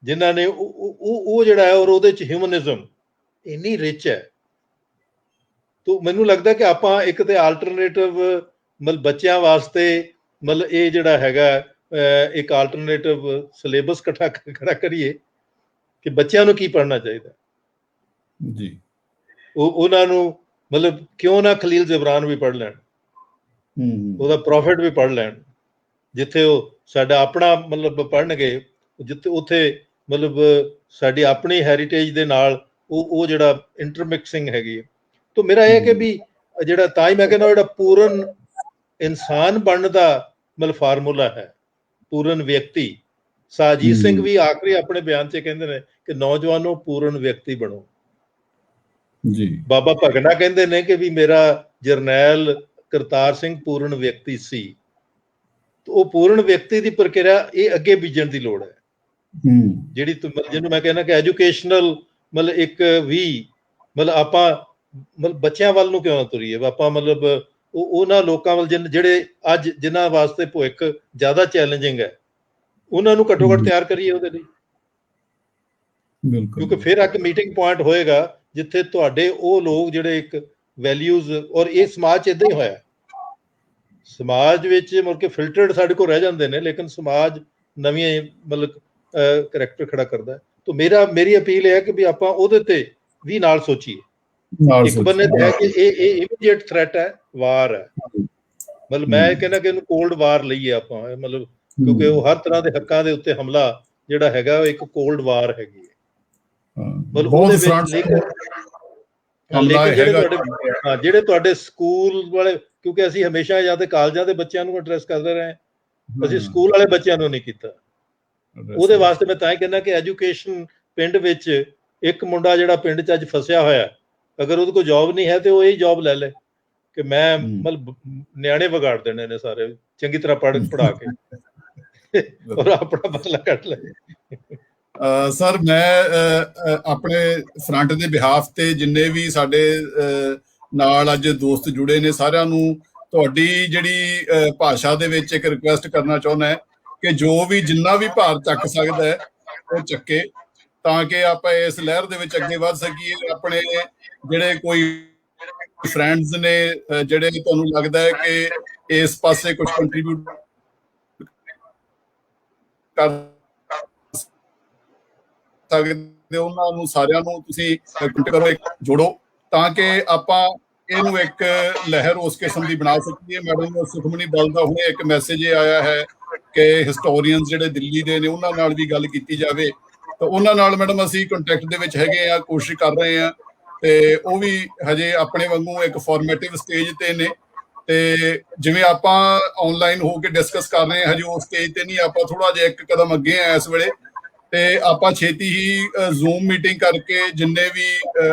[SPEAKER 2] ਜਿਨ੍ਹਾਂ ਨੇ ਉਹ ਜਿਹੜਾ ਹੈ, ਔਰ ਉਹਦੇ 'ਚ ਹਿਊਮਨਿਜ਼ਮ ਇੰਨੀ ਰਿਚ ਹੈ। ਤੋ ਮੈਨੂੰ ਲੱਗਦਾ ਕਿ ਆਪਾਂ ਇੱਕ ਤੇ ਆਲਟਰਨੇਟਿਵ ਮਤਲਬ ਬੱਚਿਆਂ ਵਾਸਤੇ ਮਤਲਬ ਇਹ ਜਿਹੜਾ ਹੈਗਾ ਇੱਕ ਆਲਟਰਨੇਟਿਵ ਸਿਲੇਬਸ ਖੜਾ ਕਰੀਏ ਕਿ ਬੱਚਿਆਂ ਨੂੰ ਕੀ ਪੜ੍ਹਨਾ ਚਾਹੀਦਾ
[SPEAKER 1] ਜੀ।
[SPEAKER 2] ਉਹਨਾਂ ਨੂੰ ਮਤਲਬ ਕਿਉਂ ਨਾ ਖਲੀਲ ਜਿਬਰਾਨ ਵੀ ਪੜ੍ਹ ਲੈਣ, ਉਹਦਾ ਪ੍ਰੋਫਿਟ ਵੀ ਪੜ੍ਹ ਲੈਣ, ਜਿੱਥੇ ਉਹ ਸਾਡਾ ਆਪਣਾ ਮਤਲਬ ਪੜ੍ਹਨਗੇ, ਜਿੱਥੇ ਉੱਥੇ ਮਤਲਬ ਸਾਡੀ ਆਪਣੀ ਹੈਰੀਟੇਜ ਦੇ ਨਾਲ ਉਹ ਜਿਹੜਾ ਇੰਟਰਮਿਕਸਿੰਗ ਹੈਗੀ ਹੈ। ਤਾਂ ਮੇਰਾ ਇਹ ਕਿ ਵੀ ਜਿਹੜਾ, ਤਾਂ ਹੀ ਮੈਂ ਕਹਿੰਦਾ ਜਿਹੜਾ ਪੂਰਨ ਇਨਸਾਨ ਬਣਨ ਦਾ ਮਤਲਬ ਫਾਰਮੂਲਾ ਹੈ, ਪੂਰਨ ਵਿਅਕਤੀ। ਸਾਜੀਤ ਸਿੰਘ ਵੀ ਆਖਰੀ ਆਪਣੇ ਬਿਆਨ 'ਚ ਕਹਿੰਦੇ ਨੇ ਕਿ ਨੌਜਵਾਨੋ ਪੂਰਨ ਵਿਅਕਤੀ ਬਣੋ
[SPEAKER 1] ਜੀ।
[SPEAKER 2] ਬਾਬਾ ਭਗਨਾ ਕਹਿੰਦੇ ਨੇ ਕਿ ਵੀ ਮੇਰਾ ਜਰਨੈਲ ਕਰਤਾਰ ਸਿੰਘ ਪੂਰਨ ਵਿਅਕਤੀ ਸੀ, ਉਹ ਪੂਰਨ ਵਿਅਕਤੀ ਦੀ ਪ੍ਰਕਿਰਿਆ ਇਹ ਅੱਗੇ ਬੀਜਣ ਦੀ ਲੋੜ ਹੈ। ਜਿਹੜੀ ਜਿਹਨੂੰ ਮੈਂ ਕਹਿੰਦਾ ਕਿ ਐਜੂਕੇਸ਼ਨਲ ਮਤਲਬ ਇੱਕ ਵੀ ਮਤਲਬ ਆਪਾਂ ਮਤਲਬ ਬੱਚਿਆਂ ਵੱਲ ਨੂੰ ਕਿਉਂ ਨਾ ਤੁਰੀਏ ਆਪਾਂ, ਮਤਲਬ ਉਹਨਾਂ ਲੋਕਾਂ ਵੱਲ ਜਿਹੜੇ ਅੱਜ ਜਿਨ੍ਹਾਂ ਵਾਸਤੇ ਭਵਿੱਖ ਜ਼ਿਆਦਾ ਚੈਲੰਜਿੰਗ ਹੈ, ਉਹਨਾਂ ਨੂੰ ਘੱਟੋ ਘੱਟ ਤਿਆਰ ਕਰੀਏ ਉਹਦੇ ਲਈ। ਕਿਉਂਕਿ ਫਿਰ ਇੱਕ ਮੀਟਿੰਗ ਪੁਆਇੰਟ ਹੋਏਗਾ ਜਿੱਥੇ ਤੁਹਾਡੇ ਉਹ ਲੋਕ ਜਿਹੜੇ ਇੱਕ ਵੈਲਿਊਜ਼, ਔਰ ਇਹ ਸਮਾਜ 'ਚ ਏਦਾਂ ਹੀ ਹੋਇਆ, ਸਮਾਜ ਵਿੱਚ ਮੁੜ ਕੇ ਫਿਲਟਰਡ ਸਾਡੇ ਕੋਲ ਰਹਿ ਜਾਂਦੇ ਨੇ, ਲੇਕਿਨ ਸਮਾਜ ਨਵੀਆਂ ਮਤਲਬ ਕਰੈਕਟਰ ਖੜਾ ਕਰਦਾ ਹੈ। ਤਾਂ ਮੇਰੀ ਅਪੀਲ ਹੈ ਕਿ ਵੀ ਆਪਾਂ ਉਹਦੇ ਤੇ ਵੀ ਨਾਲ ਸੋਚੀਏ। ਇੱਕ ਬੰਨੇ ਤੇ ਹੈ ਕਿ ਇਹ ਇਮੀਡੀਏਟ ਥ੍ਰੈਟ ਹੈ, ਵਾਰ ਹੈ, ਮਤਲਬ ਮੈਂ ਕਹਿੰਦਾ ਕਿ ਇਹਨੂੰ ਕੋਲਡ ਵਾਰ ਲਈਏ ਆਪਾਂ, ਮਤਲਬ ਕਿਉਂਕਿ ਉਹ ਹਰ ਤਰ੍ਹਾਂ ਦੇ ਹੱਕਾਂ ਦੇ ਉੱਤੇ ਹਮਲਾ ਜਿਹੜਾ ਹੈਗਾ ਉਹ ਇੱਕ ਕੋਲਡ ਵਾਰ ਹੈਗੀ ਹੈ। ਮਤਲਬ ਉਹਦੇ ਵਿੱਚ ਜਿਹੜੇ ਤੁਹਾਡੇ ਸਕੂਲ ਵਾਲੇ, ਕਿਉਂਕਿ ਅਸੀਂ ਹਮੇਸ਼ਾ ਜਾਂ ਤੇ ਕਾਲਜਾਂ ਦੇ ਬੱਚਿਆਂ ਨੂੰ ਐਡਰੈਸ ਕਰਦੇ ਰਹੇ, ਅਸੀਂ ਸਕੂਲ ਵਾਲੇ ਬੱਚਿਆਂ ਨੂੰ ਨਹੀਂ ਕੀਤਾ। ਉਹਦੇ ਵਾਸਤੇ ਮੈਂ ਤਾਂ ਹੀ ਕਹਿੰਦਾ ਕਿ ਐਜੂਕੇਸ਼ਨ ਪਿੰਡ ਵਿੱਚ ਇੱਕ ਮੁੰਡਾ ਜਿਹੜਾ ਪਿੰਡ 'ਚ ਅੱਜ ਫਸਿਆ ਹੋਇਆ, ਅਗਰ ਉਹਦੇ ਕੋਲ ਜੌਬ ਨਹੀਂ ਹੈ ਤੇ ਉਹ ਇਹ ਜੌਬ ਲੈ ਲੈ ਕਿ ਮੈਂ ਮਤਲਬ ਨਿਆਣੇ ਵਿਗਾੜ ਦੇਣੇ ਨੇ ਸਾਰੇ, ਚੰਗੀ ਤਰ੍ਹਾਂ ਪੜ੍ਹਾ ਕੇ ਔਰ ਆਪਣਾ ਬਦਲਾ ਕੱਢ ਲੈ।
[SPEAKER 1] ਸਰ ਮੈਂ ਆਪਣੇ ਫਰੰਟ ਦੇ ਬਿਹਾਫ ਤੇ ਜਿੰਨੇ ਵੀ ਸਾਡੇ ਨਾਲ ਅੱਜ ਦੋਸਤ ਜੁੜੇ ਨੇ, ਸਾਰਿਆਂ ਨੂੰ ਤੁਹਾਡੀ ਜਿਹੜੀ ਭਾਸ਼ਾ ਦੇ ਵਿੱਚ ਇੱਕ ਰਿਕੁਐਸਟ ਕਰਨਾ ਚਾਹੁੰਦਾ ਕਿ ਜੋ ਵੀ ਜਿੰਨਾ ਵੀ ਭਾਰ ਚੱਕ ਸਕਦਾ ਹੈ ਉਹ ਚੱਕੇ, ਤਾਂ ਕਿ ਆਪਾਂ ਇਸ ਲਹਿਰ ਦੇ ਵਿੱਚ ਅੱਗੇ ਵੱਧ ਸਕੀਏ। ਆਪਣੇ ਜਿਹੜੇ ਕੋਈ ਫਰੈਂਡਸ ਨੇ ਜਿਹੜੇ ਤੁਹਾਨੂੰ ਲੱਗਦਾ ਹੈ ਕਿ ਇਸ ਪਾਸੇ ਕੁਝ ਕੰਟਰੀਬਿਊਟ ਕਰ ਸਕਦੇ, ਉਹਨਾਂ ਨੂੰ ਸਾਰਿਆਂ ਨੂੰ ਤੁਸੀਂ ਕੰਟੈਕਟ ਕਰੋ, ਜੋੜੋ, ਤਾਂ ਕਿ ਆਪਾਂ ਇਹਨੂੰ ਇੱਕ ਲਹਿਰ ਉਸ ਕਿਸਮ ਦੀ ਬਣਾ ਸਕੀਏ। ਮੈਡਮ ਸੁਖਮਨੀ ਦਲ ਦਾ ਹੁਣੇ ਇੱਕ ਮੈਸੇਜ ਆਇਆ ਹੈ ਕਿ ਹਿਸਟੋਰੀਅਨਸ ਜਿਹੜੇ ਦਿੱਲੀ ਦੇ ਨੇ ਉਹਨਾਂ ਨਾਲ ਵੀ ਗੱਲ ਕੀਤੀ ਜਾਵੇ, ਤਾਂ ਉਹਨਾਂ ਨਾਲ ਮੈਡਮ ਅਸੀਂ ਕੰਟੈਕਟ ਦੇ ਵਿੱਚ ਹੈਗੇ ਆ, ਕੋਸ਼ਿਸ਼ ਕਰ ਰਹੇ ਆ, ਤੇ ਉਹ ਵੀ ਹਜੇ ਆਪਣੇ ਵਾਂਗੂ ਇੱਕ ਫਾਰਮੇਟਿਵ ਸਟੇਜ ਤੇ ਨੇ। ਤੇ ਜਿਵੇਂ ਆਪਾਂ ਆਨਲਾਈਨ ਹੋ ਕੇ ਡਿਸਕਸ ਕਰ ਰਹੇ ਹਾਂ, ਹਜੇ ਉਸ ਸਟੇਜ ਤੇ ਨਹੀਂ, ਆਪਾਂ ਥੋੜਾ ਜਿਹਾ ਇੱਕ ਕਦਮ ਅੱਗੇ ਆ ਇਸ ਵੇਲੇ, ਤੇ ਆਪਾਂ ਛੇਤੀ ਹੀ ਜ਼ੂਮ ਮੀਟਿੰਗ ਕਰਕੇ ਜਿੰਨੇ ਵੀ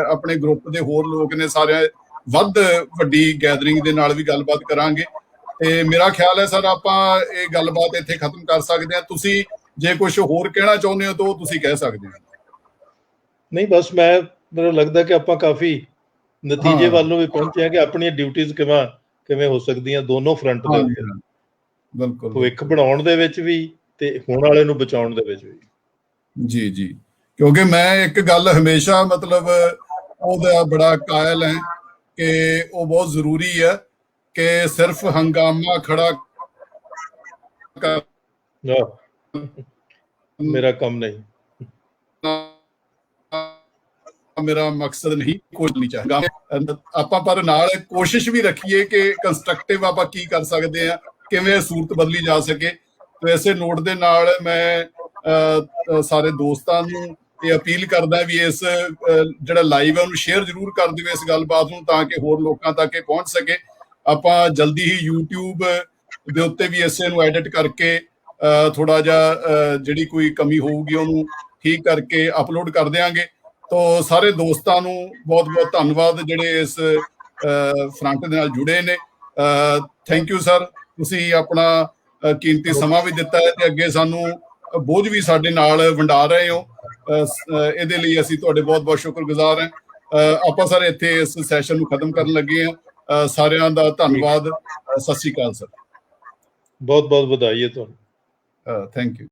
[SPEAKER 1] ਆਪਣੇ ਗਰੁੱਪ ਦੇ ਹੋਰ ਲੋਕ ਨੇ ਸਾਰੇ ਵੱਧ ਵੱਡੀ ਗੈਦਰਿੰਗ ਦੇ ਨਾਲ ਵੀ ਗੱਲਬਾਤ ਕਰਾਂਗੇ। ਤੇ ਮੇਰਾ ਖਿਆਲ ਹੈ ਸਰ ਆਪਾਂ ਇਹ ਗੱਲਬਾਤ ਇੱਥੇ ਖਤਮ ਕਰ ਸਕਦੇ ਹਾਂ। ਤੁਸੀਂ ਜੇ ਕੁਝ ਹੋਰ ਕਹਿਣਾ ਚਾਹੁੰਦੇ ਹੋ ਤਾਂ ਉਹ ਤੁਸੀਂ ਕਹਿ ਸਕਦੇ ਹੋ।
[SPEAKER 2] ਨਹੀਂ, ਬਸ ਮੈਨੂੰ ਲੱਗਦਾ ਕਿ ਆਪਾਂ ਕਾਫੀ ਨਤੀਜੇ ਵੱਲ ਨੂੰ ਵੀ ਪਹੁੰਚੇ ਹਾਂ ਕਿ ਆਪਣੀਆਂ ਡਿਊਟੀਆਂ ਕਿਵੇਂ ਹੋ ਸਕਦੀਆਂ ਦੋਨੋਂ ਫਰੰਟ ਦੇ ਉੱਤੇ, ਬਿਲਕੁਲ ਭਵਿੱਖ ਬਣਾਉਣ ਦੇ ਵਿੱਚ ਵੀ ਤੇ ਹੋਣ ਵਾਲੇ ਨੂੰ ਬਚਾਉਣ ਦੇ ਵਿੱਚ ਵੀ। ਜੀ
[SPEAKER 1] ਜੀ, ਕਿਉਂਕਿ ਮੈਂ ਇੱਕ ਗੱਲ ਹਮੇਸ਼ਾ ਮਤਲਬ ਉਹਦਾ ਬੜਾ ਕਾਇਲ ਹੈ ਕਿ ਉਹ ਬਹੁਤ ਜ਼ਰੂਰੀ ਹੈ ਕਿ ਸਿਰਫ ਹੰਗਾਮਾ ਖੜਾ ਕਰ
[SPEAKER 2] ਮੇਰਾ ਕੰਮ ਨਹੀਂ,
[SPEAKER 1] ਮੇਰਾ ਮਕਸਦ ਨਹੀਂ, ਕੁਝ ਨਹੀਂ ਚਾਹੀਦਾ ਆਪਾਂ, ਪਰ ਨਾਲ ਕੋਸ਼ਿਸ਼ ਵੀ ਰੱਖੀਏ ਕਿ ਕੰਸਟਰਕਟਿਵ ਆਪਾਂ ਕੀ ਕਰ ਸਕਦੇ ਆ, ਕਿਵੇਂ ਸੂਰਤ ਬਦਲੀ ਜਾ ਸਕੇ। ਤੇ ਇਸੇ ਨੋਟ ਦੇ ਨਾਲ ਮੈਂ ਸਾਰੇ ਦੋਸਤਾਂ ਨੂੰ ਇਹ ਅਪੀਲ ਕਰਦਾ ਵੀ ਇਸ ਜਿਹੜਾ ਲਾਈਵ ਹੈ ਉਹਨੂੰ ਸ਼ੇਅਰ ਜ਼ਰੂਰ ਕਰ ਦਿਓ ਇਸ ਗੱਲਬਾਤ ਨੂੰ, ਤਾਂ ਕਿ ਹੋਰ ਲੋਕਾਂ ਤੱਕ ਇਹ ਪਹੁੰਚ ਸਕੇ। ਆਪਾਂ ਜਲਦੀ ਹੀ YouTube ਦੇ ਉੱਤੇ ਵੀ ਇਸੇ ਨੂੰ ਐਡਿਟ ਕਰਕੇ ਥੋੜਾ ਜਿਹਾ ਜਿਹੜੀ ਕੋਈ ਕਮੀ ਹੋਊਗੀ ਉਹਨੂੰ ਠੀਕ ਕਰਕੇ ਅਪਲੋਡ ਕਰ ਦਿਆਂਗੇ। ਤਾਂ ਸਾਰੇ ਦੋਸਤਾਂ ਨੂੰ ਬਹੁਤ ਬਹੁਤ ਧੰਨਵਾਦ ਜਿਹੜੇ ਇਸ ਫਰੰਟ ਦੇ ਨਾਲ ਜੁੜੇ ਨੇ। ਥੈਂਕ ਯੂ ਸਰ, ਤੁਸੀਂ ਆਪਣਾ ਕੀਮਤੀ ਸਮਾਂ ਵੀ ਦਿੱਤਾ ਹੈ ਤੇ ਅੱਗੇ ਸਾਨੂੰ ਬੋਝ ਵੀ ਸਾਡੇ ਨਾਲ ਵੰਡਾ ਰਹੇ ਹੋ, ਇਹਦੇ ਲਈ ਅਸੀਂ ਤੁਹਾਡੇ ਬਹੁਤ ਬਹੁਤ ਸ਼ੁਕਰਗੁਜ਼ਾਰ ਹਾਂ। ਆਪਾਂ ਸਰ ਇੱਥੇ ਇਸ ਸੈਸ਼ਨ ਨੂੰ ਖਤਮ ਕਰਨ ਲੱਗੇ ਹਾਂ। ਸਾਰਿਆਂ ਦਾ ਧੰਨਵਾਦ। ਸਤਿ ਸ਼੍ਰੀ ਅਕਾਲ ਸਰ।
[SPEAKER 2] ਬਹੁਤ ਬਹੁਤ ਵਧਾਈ ਹੈ ਤੁਹਾਨੂੰ।
[SPEAKER 1] Thank you.